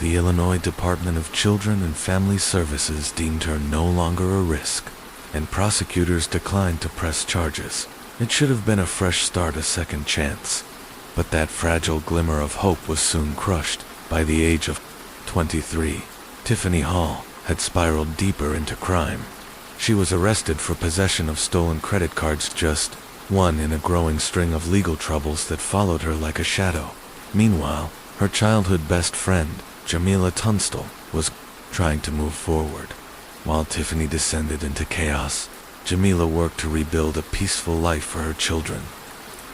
The Illinois Department of Children and Family Services deemed her no longer a risk, and prosecutors declined to press charges. It should have been a fresh start, a second chance. But that fragile glimmer of hope was soon crushed. By the age of 23, Tiffany Hall had spiraled deeper into crime. She was arrested for possession of stolen credit cards, just one in a growing string of legal troubles that followed her like a shadow. Meanwhile, her childhood best friend, Jamila Tunstall, was trying to move forward. While Tiffany descended into chaos, Jamila worked to rebuild a peaceful life for her children.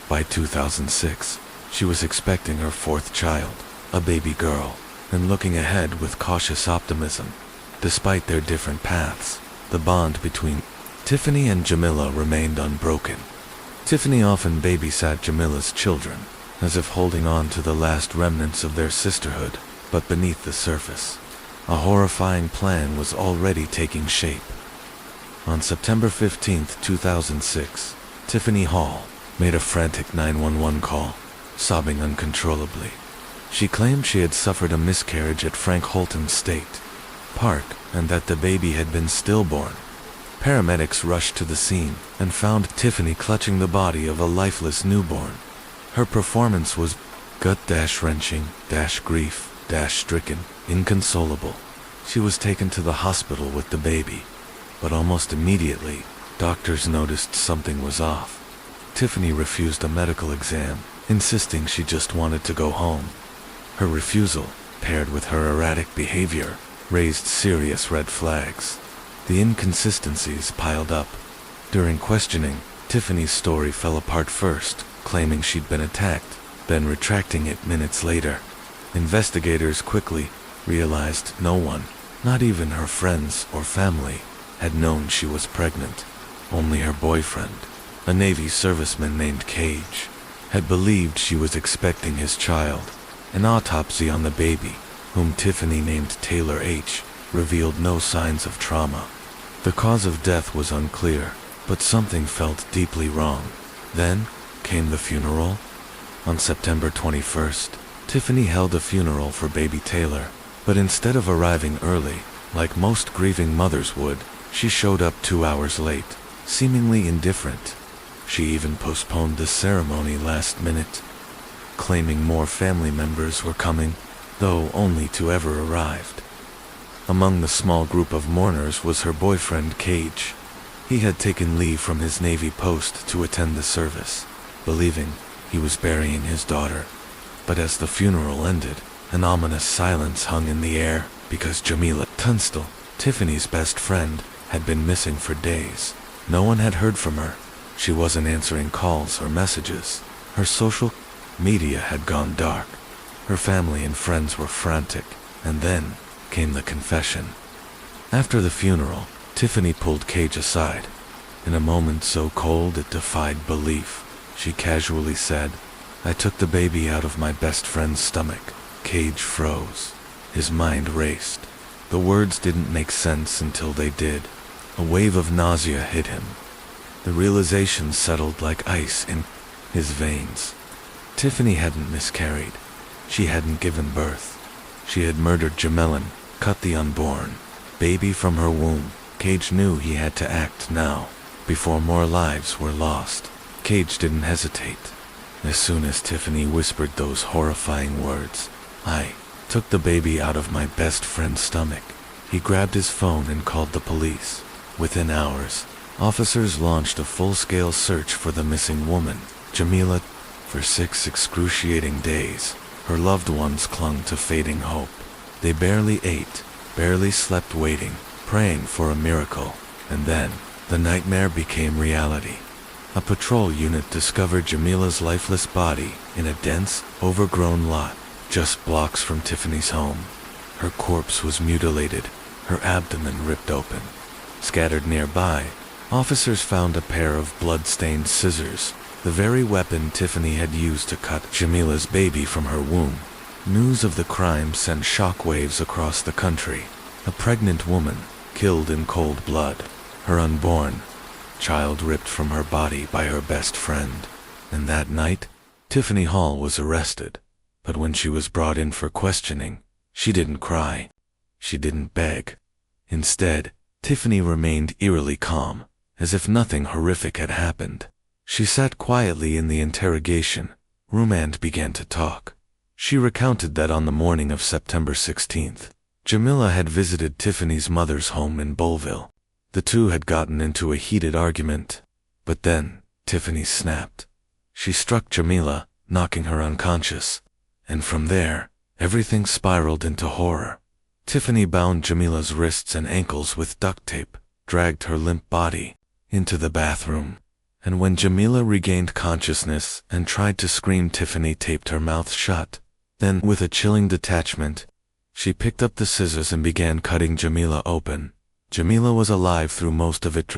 By 2006, she was expecting her fourth child, a baby girl, and looking ahead with cautious optimism. Despite their different paths, the bond between Tiffany and Jamila remained unbroken. Tiffany often babysat Jamila's children, as if holding on to the last remnants of their sisterhood, but beneath the surface, a horrifying plan was already taking shape. On September 15, 2006, Tiffany Hall made a frantic 911 call, sobbing uncontrollably. She claimed she had suffered a miscarriage at Frank Holton State Park and that the baby had been stillborn. Paramedics rushed to the scene and found Tiffany clutching the body of a lifeless newborn. Her performance was gut-wrenching, grief-stricken, inconsolable. She was taken to the hospital with the baby, but almost immediately, doctors noticed something was off. Tiffany refused a medical exam, insisting she just wanted to go home. Her refusal, paired with her erratic behavior, raised serious red flags. The inconsistencies piled up. During questioning, Tiffany's story fell apart first, claiming she'd been attacked, then retracting it minutes later. Investigators quickly realized no one, not even her friends or family, had known she was pregnant. Only her boyfriend, a Navy serviceman named Cage, had believed she was expecting his child. An autopsy on the baby, whom Tiffany named Taylor H., revealed no signs of trauma. The cause of death was unclear, but something felt deeply wrong. Then came the funeral. On September 21st, Tiffany held a funeral for baby Taylor, but instead of arriving early, like most grieving mothers would, she showed up 2 hours late, seemingly indifferent. She even postponed the ceremony last minute, claiming more family members were coming, though only 2 ever arrived. Among the small group of mourners was her boyfriend Cage. He had taken leave from his Navy post to attend the service, believing he was burying his daughter. But as the funeral ended, an ominous silence hung in the air because Jamila Tunstall, Tiffany's best friend, had been missing for days. No one had heard from her. She wasn't answering calls or messages. Her social media had gone dark. Her family and friends were frantic, and then came the confession. After the funeral, Tiffany pulled Cage aside. In a moment so cold it defied belief, she casually said, "I took the baby out of my best friend's stomach." Cage froze. His mind raced. The words didn't make sense until they did. A wave of nausea hit him. The realization settled like ice in his veins. Tiffany hadn't miscarried. She hadn't given birth. She had murdered Jamelin, cut the unborn baby from her womb. Cage knew he had to act now, before more lives were lost. Cage didn't hesitate. As soon as Tiffany whispered those horrifying words, "I took the baby out of my best friend's stomach," he grabbed his phone and called the police. Within hours, officers launched a full-scale search for the missing woman, Jamila. For 6 excruciating days, her loved ones clung to fading hope. They barely ate, barely slept, waiting, praying for a miracle. And then, the nightmare became reality. A patrol unit discovered Jamila's lifeless body in a dense, overgrown lot just blocks from Tiffany's home. Her corpse was mutilated, her abdomen ripped open. Scattered nearby, officers found a pair of blood-stained scissors, the very weapon Tiffany had used to cut Jamila's baby from her womb. News of the crime sent shockwaves across the country. A pregnant woman, killed in cold blood. Her unborn child ripped from her body by her best friend. And that night, Tiffany Hall was arrested. But when she was brought in for questioning, she didn't cry. She didn't beg. Instead, Tiffany remained eerily calm, as if nothing horrific had happened. She sat quietly in the interrogation room and began to talk. She recounted that on the morning of September 16th, Jamila had visited Tiffany's mother's home in Bolville. The two had gotten into a heated argument. But then, Tiffany snapped. She struck Jamila, knocking her unconscious. And from there, everything spiraled into horror. Tiffany bound Jamila's wrists and ankles with duct tape, dragged her limp body into the bathroom. And when Jamila regained consciousness and tried to scream, Tiffany taped her mouth shut. Then, with a chilling detachment, she picked up the scissors and began cutting Jamila open. Jamila was alive through most of it,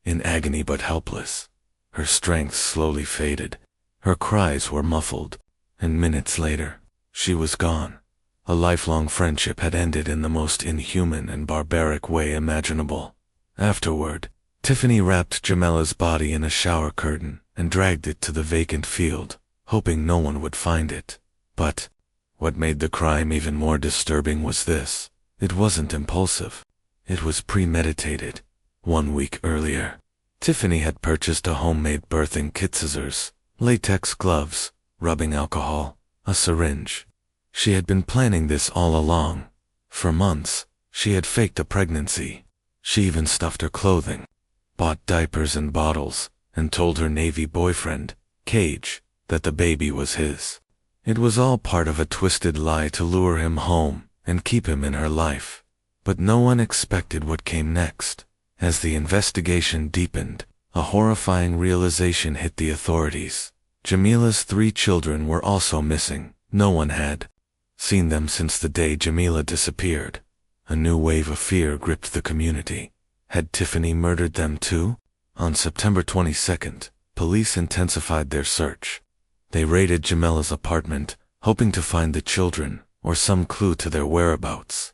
in agony but helpless. Her strength slowly faded. Her cries were muffled, and minutes later, she was gone. A lifelong friendship had ended in the most inhuman and barbaric way imaginable. Afterward, Tiffany wrapped Jamila's body in a shower curtain and dragged it to the vacant field, hoping no one would find it. But what made the crime even more disturbing was this. It wasn't impulsive. It was premeditated. 1 week earlier, Tiffany had purchased a homemade birthing kit: scissors, latex gloves, rubbing alcohol, a syringe. She had been planning this all along. For months, she had faked a pregnancy. She even stuffed her clothing, bought diapers and bottles, and told her Navy boyfriend, Cage, that the baby was his. It was all part of a twisted lie to lure him home and keep him in her life. But no one expected what came next. As the investigation deepened, a horrifying realization hit the authorities. Jamila's 3 children were also missing. No one had seen them since the day Jamila disappeared. A new wave of fear gripped the community. Had Tiffany murdered them too? On September 22nd, police intensified their search. They raided Jamila's apartment, hoping to find the children or some clue to their whereabouts.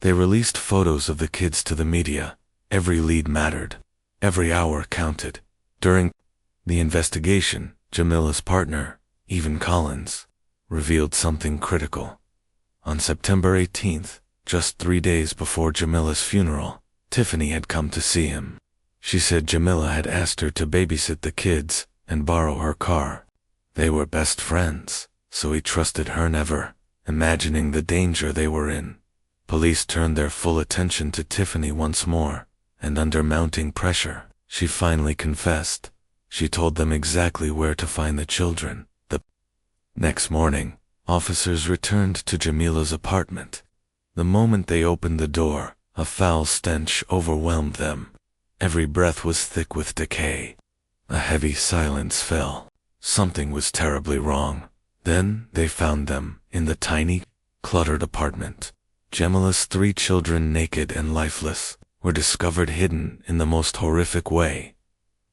They released photos of the kids to the media. Every lead mattered. Every hour counted. During the investigation, Jamila's partner, Evan Collins, revealed something critical. On September 18th, just 3 days before Jamila's funeral, Tiffany had come to see him. She said Jamila had asked her to babysit the kids and borrow her car. They were best friends, so he trusted her never, imagining the danger they were in. Police turned their full attention to Tiffany once more, and under mounting pressure, she finally confessed. She told them exactly where to find the children. The next morning, officers returned to Jamila's apartment. The moment they opened the door, a foul stench overwhelmed them. Every breath was thick with decay. A heavy silence fell. Something was terribly wrong. Then they found them in the tiny, cluttered apartment. Jamila's 3 children, naked and lifeless, were discovered hidden in the most horrific way.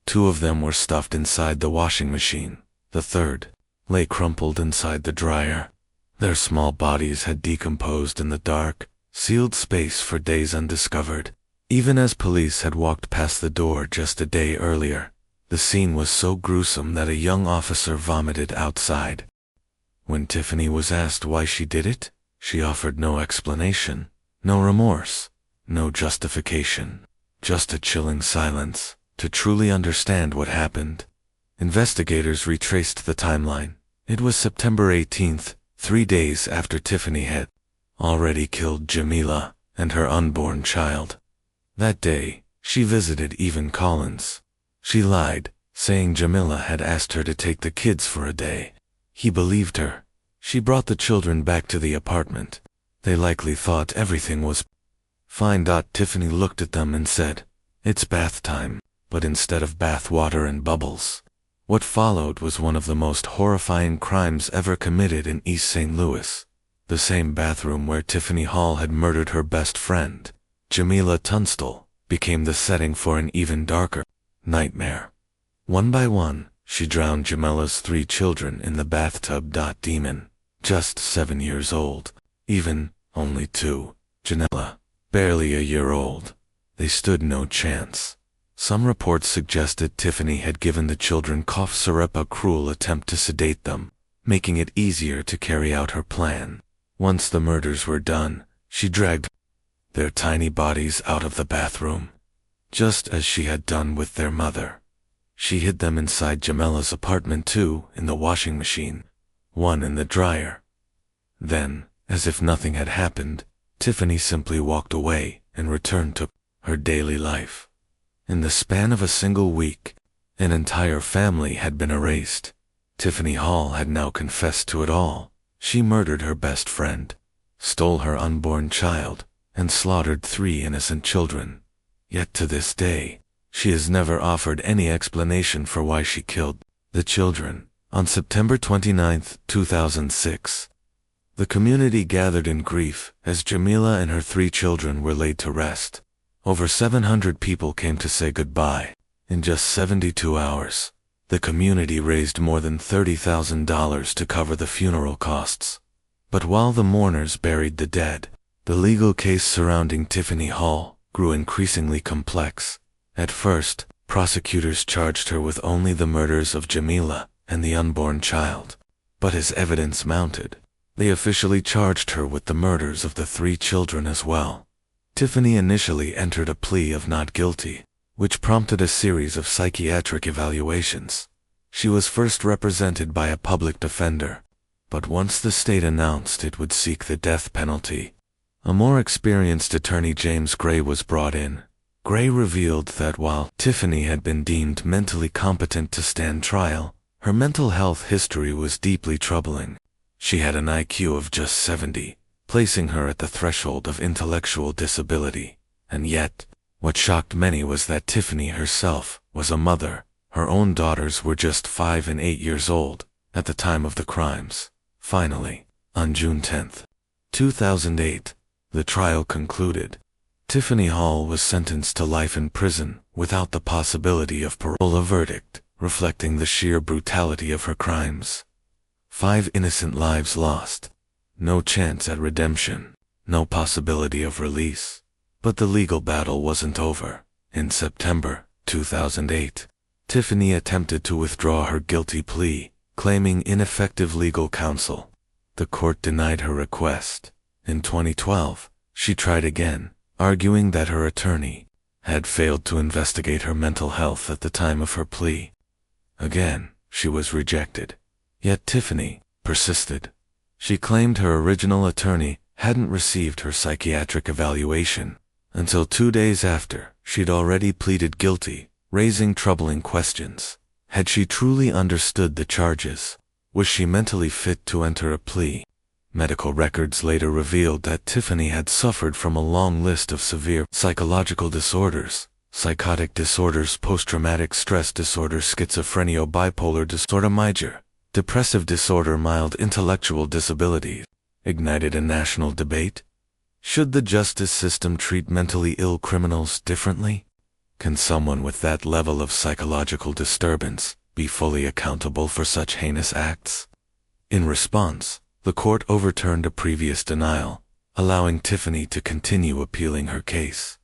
2 of them were stuffed inside the washing machine. The third lay crumpled inside the dryer. Their small bodies had decomposed in the dark, sealed space for days undiscovered. Even as police had walked past the door just a day earlier, the scene was so gruesome that a young officer vomited outside. When Tiffany was asked why she did it, she offered no explanation, no remorse, no justification, just a chilling silence. To truly understand what happened, investigators retraced the timeline. It was September 18th, 3 days after Tiffany had already killed Jamila and her unborn child. That day, she visited Evan Collins. She lied, saying Jamila had asked her to take the kids for a day. He believed her. She brought the children back to the apartment. They likely thought everything was fine. Tiffany looked at them and said, "It's bath time," but instead of bath water and bubbles. What followed was one of the most horrifying crimes ever committed in East St. Louis. The same bathroom where Tiffany Hall had murdered her best friend, Jamila Tunstall, became the setting for an even darker nightmare. One by one, she drowned Jamila's 3 children in the bathtub. Demon, just 7 years old. Even, only 2. Janella, barely a year old. They stood no chance. Some reports suggested Tiffany had given the children cough syrup, a cruel attempt to sedate them, making it easier to carry out her plan. Once the murders were done, she dragged their tiny bodies out of the bathroom, just as she had done with their mother. She hid them inside Jamila's apartment, 2 in the washing machine, 1 in the dryer. Then, as if nothing had happened, Tiffany simply walked away and returned to her daily life. In the span of a single week, an entire family had been erased. Tiffany Hall had now confessed to it all. She murdered her best friend, stole her unborn child, and slaughtered 3 innocent children. Yet to this day, she has never offered any explanation for why she killed the children. On September 29, 2006, the community gathered in grief as Jamila and her 3 children were laid to rest. Over 700 people came to say goodbye. In just 72 hours, the community raised more than $30,000 to cover the funeral costs. But while the mourners buried the dead, the legal case surrounding Tiffany Hall grew increasingly complex. At first, prosecutors charged her with only the murders of Jamila and the unborn child. But as evidence mounted, they officially charged her with the murders of the 3 children as well. Tiffany initially entered a plea of not guilty, which prompted a series of psychiatric evaluations. She was first represented by a public defender, but once the state announced it would seek the death penalty, a more experienced attorney, James Gray, was brought in. Gray revealed that while Tiffany had been deemed mentally competent to stand trial, her mental health history was deeply troubling. She had an IQ of just 70, placing her at the threshold of intellectual disability. And yet, what shocked many was that Tiffany herself was a mother. Her own daughters were just 5 and 8 years old at the time of the crimes. Finally, on June 10, 2008, the trial concluded. Tiffany Hall was sentenced to life in prison without the possibility of parole, a verdict reflecting the sheer brutality of her crimes. 5 innocent lives lost, no chance at redemption, no possibility of release. But the legal battle wasn't over. In September 2008, Tiffany attempted to withdraw her guilty plea, claiming ineffective legal counsel. The court denied her request. In 2012, she tried again, arguing that her attorney had failed to investigate her mental health at the time of her plea. Again, she was rejected. Yet Tiffany persisted. She claimed her original attorney hadn't received her psychiatric evaluation until 2 days after she'd already pleaded guilty, raising troubling questions. Had she truly understood the charges? Was she mentally fit to enter a plea? Medical records later revealed that Tiffany had suffered from a long list of severe psychological disorders: psychotic disorders, post-traumatic stress disorder, schizophrenia, bipolar disorder, major depressive disorder, mild intellectual disability. Ignited a national debate. Should the justice system treat mentally ill criminals differently? Can someone with that level of psychological disturbance be fully accountable for such heinous acts? In response, the court overturned a previous denial, allowing Tiffany to continue appealing her case.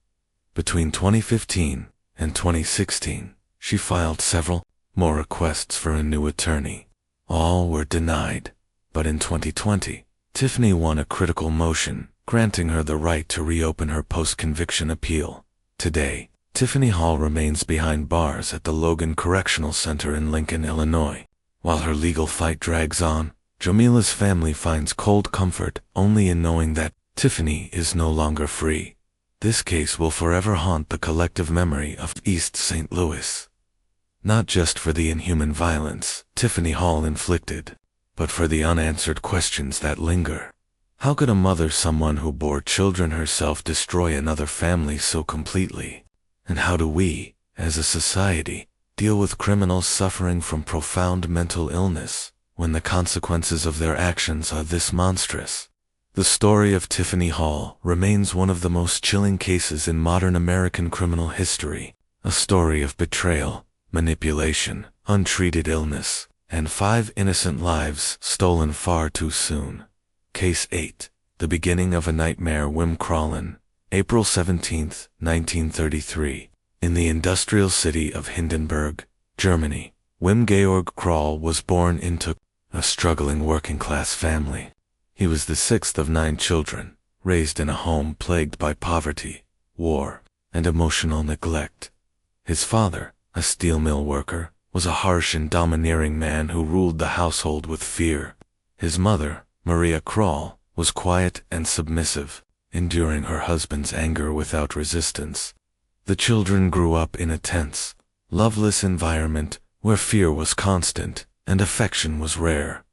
Between 2015 and 2016, she filed several more requests for a new attorney. All were denied, but in 2020, Tiffany won a critical motion, granting her the right to reopen her post-conviction appeal. Today, Tiffany Hall remains behind bars at the Logan Correctional Center in Lincoln, Illinois. While her legal fight drags on, Jamila's family finds cold comfort only in knowing that Tiffany is no longer free. This case will forever haunt the collective memory of East St. Louis. Not just for the inhuman violence Tiffany Hall inflicted, but for the unanswered questions that linger. How could a mother, someone who bore children herself, destroy another family so completely? And how do we, as a society, deal with criminals suffering from profound mental illness when the consequences of their actions are this monstrous? The story of Tiffany Hall remains one of the most chilling cases in modern American criminal history, a story of betrayal, manipulation, untreated illness, and 5 innocent lives stolen far too soon. Case 8. The Beginning of a Nightmare. Wim Krallen, April 17, 1933. In the industrial city of Hindenburg, Germany, Wim Georg Krall was born into a struggling working-class family. He was the 6th of 9 children, raised in a home plagued by poverty, war, and emotional neglect. His father, a steel mill worker, was a harsh and domineering man who ruled the household with fear. His mother, Maria Krall, was quiet and submissive. enduring her husband's anger without resistance. The children grew up in a tense, loveless environment where fear was constant and affection was rare.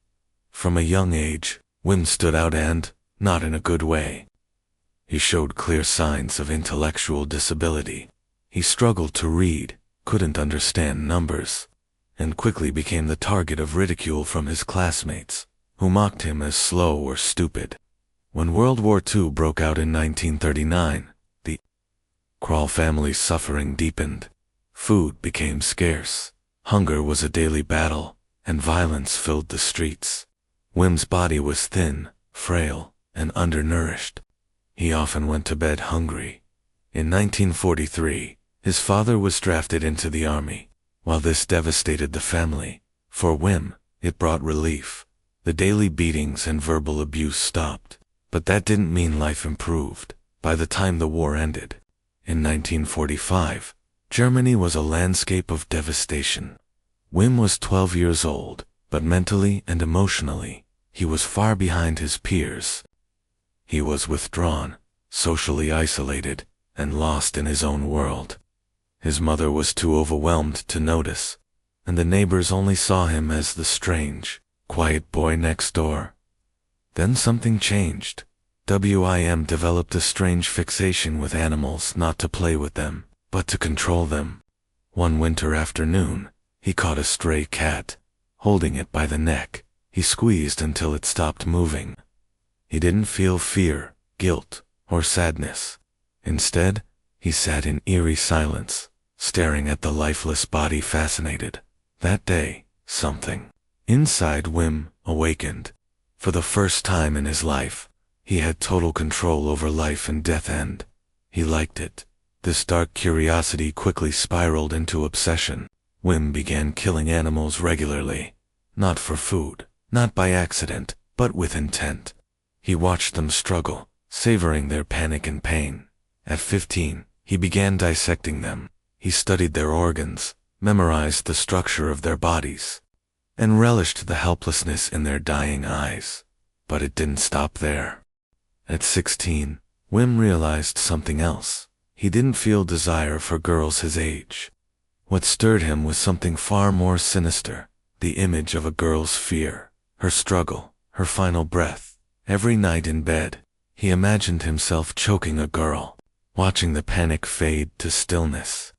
From a young age, Wim stood out and, not in a good way. He showed clear signs of intellectual disability. He struggled to read, couldn't understand numbers, and quickly became the target of ridicule from his classmates, who mocked him as slow or stupid. When World War II broke out in 1939, the Kroll family's suffering deepened. Food became scarce, hunger was a daily battle, and violence filled the streets. Wim's body was thin, frail, and undernourished. He often went to bed hungry. In 1943, his father was drafted into the army. While this devastated the family, for Wim, it brought relief. The daily beatings and verbal abuse stopped. But that didn't mean life improved. By the time the war ended, in 1945, Germany was a landscape of devastation. Wim was 12 years old, but mentally and emotionally, he was far behind his peers. He was withdrawn, socially isolated, and lost in his own world. His mother was too overwhelmed to notice, and the neighbors only saw him as the strange, quiet boy next door. Then something changed. Wim developed a strange fixation with animals, not to play with them, but to control them. One winter afternoon, he caught a stray cat. Holding it by the neck, he squeezed until it stopped moving. He didn't feel fear, guilt, or sadness. Instead, he sat in eerie silence, staring at the lifeless body fascinated. That day, something inside Wim awakened. For the first time in his life, he had total control over life and death, and he liked it. This dark curiosity quickly spiraled into obsession. Wim began killing animals regularly. Not for food, not by accident, but with intent. He watched them struggle, savoring their panic and pain. At 15, he began dissecting them. He studied their organs, memorized the structure of their bodies, and relished the helplessness in their dying eyes. But it didn't stop there. At 16, Wim realized something else. He didn't feel desire for girls his age. What stirred him was something far more sinister, the image of a girl's fear, her struggle, her final breath. Every night in bed, he imagined himself choking a girl, watching the panic fade to stillness.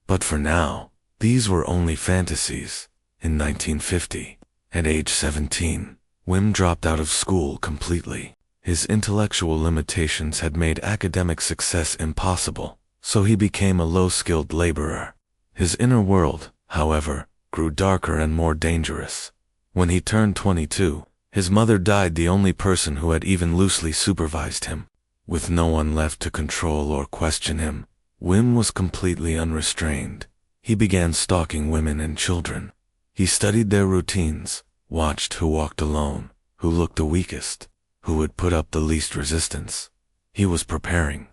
But for now, these were only fantasies. In 1950, at age 17, Wim dropped out of school completely. His intellectual limitations had made academic success impossible, so he became a low-skilled laborer. His inner world, however, grew darker and more dangerous. When he turned 22, his mother died, the only person who had even loosely supervised him. With no one left to control or question him, Wim was completely unrestrained. He began stalking women and children. He studied their routines, watched who walked alone, who looked the weakest, who would put up the least resistance. He was preparing.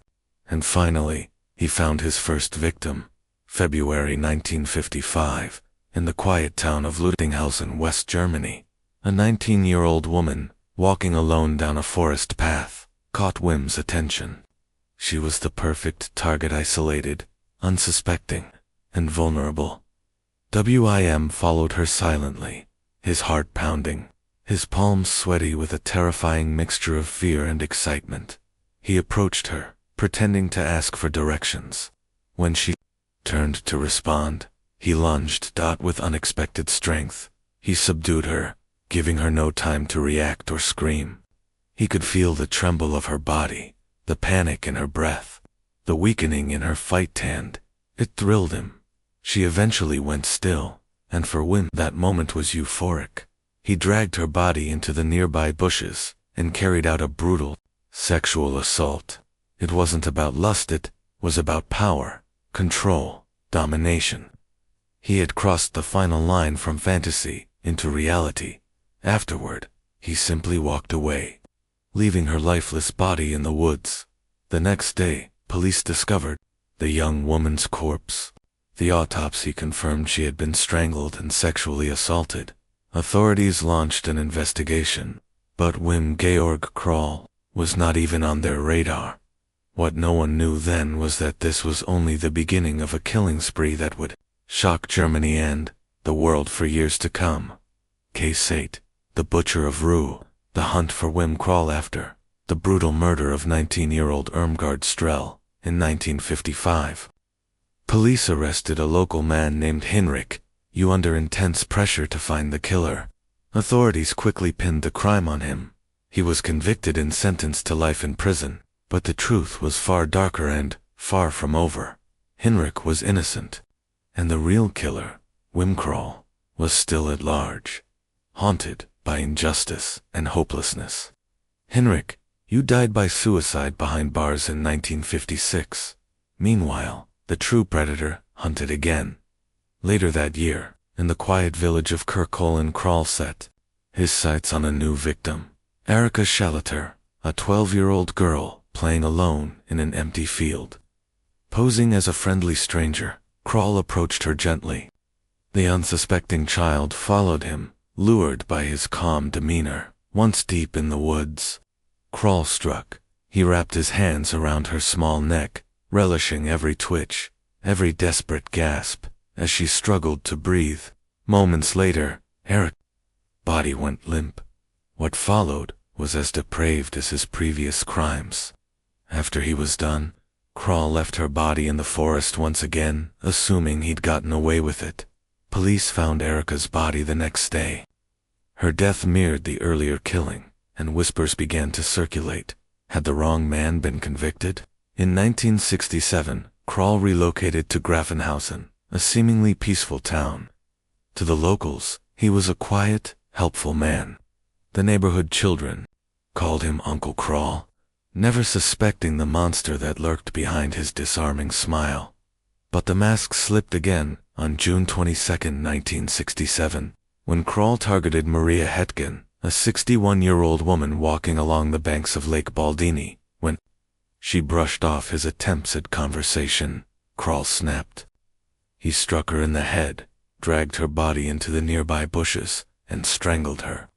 And finally, he found his first victim. February 1955, in the quiet town of Lüttinghausen, West Germany. A 19-year-old woman, walking alone down a forest path, caught Wim's attention. She was the perfect target, isolated, unsuspecting, and vulnerable. Wim followed her silently, his heart pounding, his palms sweaty with a terrifying mixture of fear and excitement. He approached her, pretending to ask for directions. When she turned to respond, he lunged with unexpected strength. He subdued her, giving her no time to react or scream. He could feel the tremble of her body, the panic in her breath, the weakening in her fight hand. It thrilled him. She eventually went still, and for Wim that moment was euphoric. He dragged her body into the nearby bushes and carried out a brutal, sexual assault. It wasn't about lust, it was about power, control, domination. He had crossed the final line from fantasy into reality. Afterward, he simply walked away, leaving her lifeless body in the woods. The next day, police discovered the young woman's corpse. The autopsy confirmed she had been strangled and sexually assaulted. Authorities launched an investigation, but Wim Georg Kroll was not even on their radar. What no one knew then was that this was only the beginning of a killing spree that would shock Germany and the world for years to come. Case 8. The Butcher of Rue. The hunt for Wim Krall after the brutal murder of 19-year-old Irmgard Strell in 1955. Police arrested a local man named Hinrich, under intense pressure to find the killer. Authorities quickly pinned the crime on him. He was convicted and sentenced to life in prison, but the truth was far darker and far from over. Hinrich was innocent, and the real killer, Wim Krall, was still at large, haunted by injustice and hopelessness. Hinrich, you died by suicide behind bars in 1956. Meanwhile, the true predator hunted again. Later that year, in the quiet village of Kirkholm, Krall set his sights on a new victim, Erika Schalater, a 12-year-old girl playing alone in an empty field. Posing as a friendly stranger, Krall approached her gently. The unsuspecting child followed him, lured by his calm demeanor. Once deep in the woods, Krall struck. He wrapped his hands around her small neck, relishing every twitch, every desperate gasp, as she struggled to breathe. Moments later, Eric's body went limp. What followed was as depraved as his previous crimes. After he was done, Krall left her body in the forest once again, assuming he'd gotten away with it. Police found Erika's body the next day. Her death mirrored the earlier killing, and whispers began to circulate. Had the wrong man been convicted? In 1967, Krall relocated to Grafenhausen, a seemingly peaceful town. To the locals, he was a quiet, helpful man. The neighborhood children called him Uncle Krall, never suspecting the monster that lurked behind his disarming smile. But the mask slipped again on June 22, 1967, when Krall targeted Maria Hetgen, a 61-year-old woman walking along the banks of Lake Baldini. When she brushed off his attempts at conversation, Krall snapped. He struck her in the head, dragged her body into the nearby bushes, and strangled her.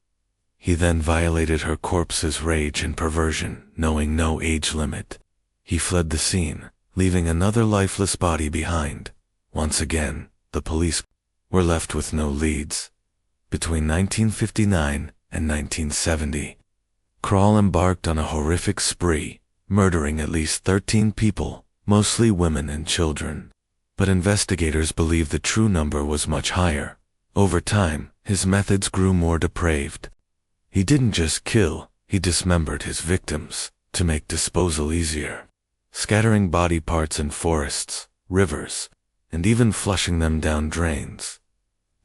He then violated her corpse's rage and perversion, knowing no age limit. He fled the scene, leaving another lifeless body behind. Once again, the police were left with no leads. Between 1959 and 1970, Krall embarked on a horrific spree, murdering at least 13 people, mostly women and children. But investigators believe the true number was much higher. Over time, his methods grew more depraved. He didn't just kill, he dismembered his victims to make disposal easier, scattering body parts in forests, rivers, and even flushing them down drains.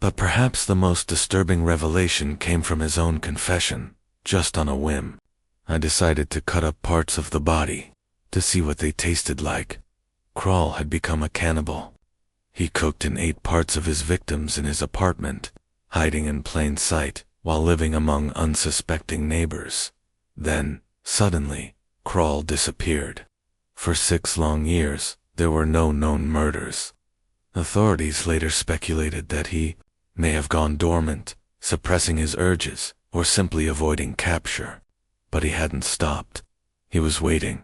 But perhaps the most disturbing revelation came from his own confession. Just on a whim, I decided to cut up parts of the body to see what they tasted like. Krall had become a cannibal. He cooked and ate parts of his victims in his apartment, hiding in plain sight while living among unsuspecting neighbors. Then, suddenly, Krall disappeared. For 6 long years, there were no known murders. Authorities later speculated that he may have gone dormant, suppressing his urges, or simply avoiding capture. But he hadn't stopped. He was waiting.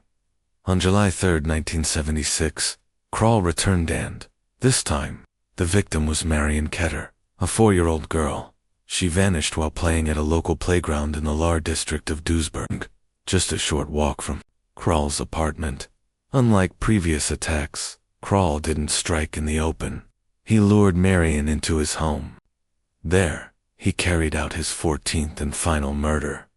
On July 3, 1976, Krall returned and, this time, the victim was Marion Ketter, a 4-year-old girl. She vanished while playing at a local playground in the Lahr district of Duisburg, just a short walk from Krall's apartment. Unlike previous attacks, Krall didn't strike in the open. He lured Marion into his home. There, he carried out his 14th and final murder.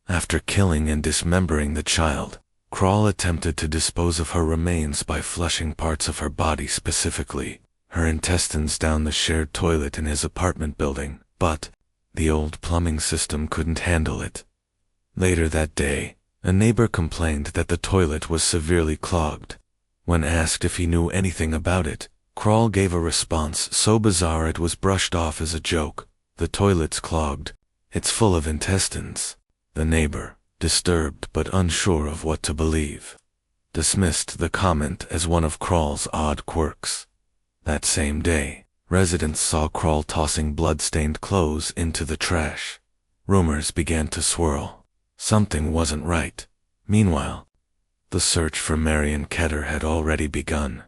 After killing and dismembering the child, Krall attempted to dispose of her remains by flushing parts of her body, specifically her intestines, down the shared toilet in his apartment building, but the old plumbing system couldn't handle it. Later that day, a neighbor complained that the toilet was severely clogged. When asked if he knew anything about it, Krall gave a response so bizarre it was brushed off as a joke. "The toilet's clogged. It's full of intestines." The neighbor, disturbed but unsure of what to believe, dismissed the comment as one of Krall's odd quirks. That same day, residents saw Krall tossing blood-stained clothes into the trash. Rumors began to swirl. Something wasn't right. Meanwhile, the search for Marion Ketter had already begun.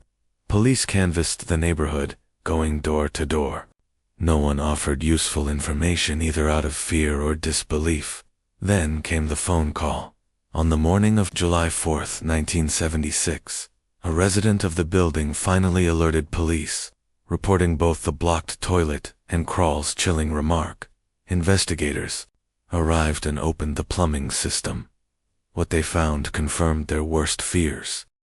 Police canvassed the neighborhood, going door to door. No one offered useful information either out of fear or disbelief. Then came the phone call. On the morning of July 4th, 1976, a resident of the building finally alerted police, reporting both the blocked toilet and Crawl's chilling remark. Investigators arrived and opened the plumbing system. What they found confirmed their worst fears.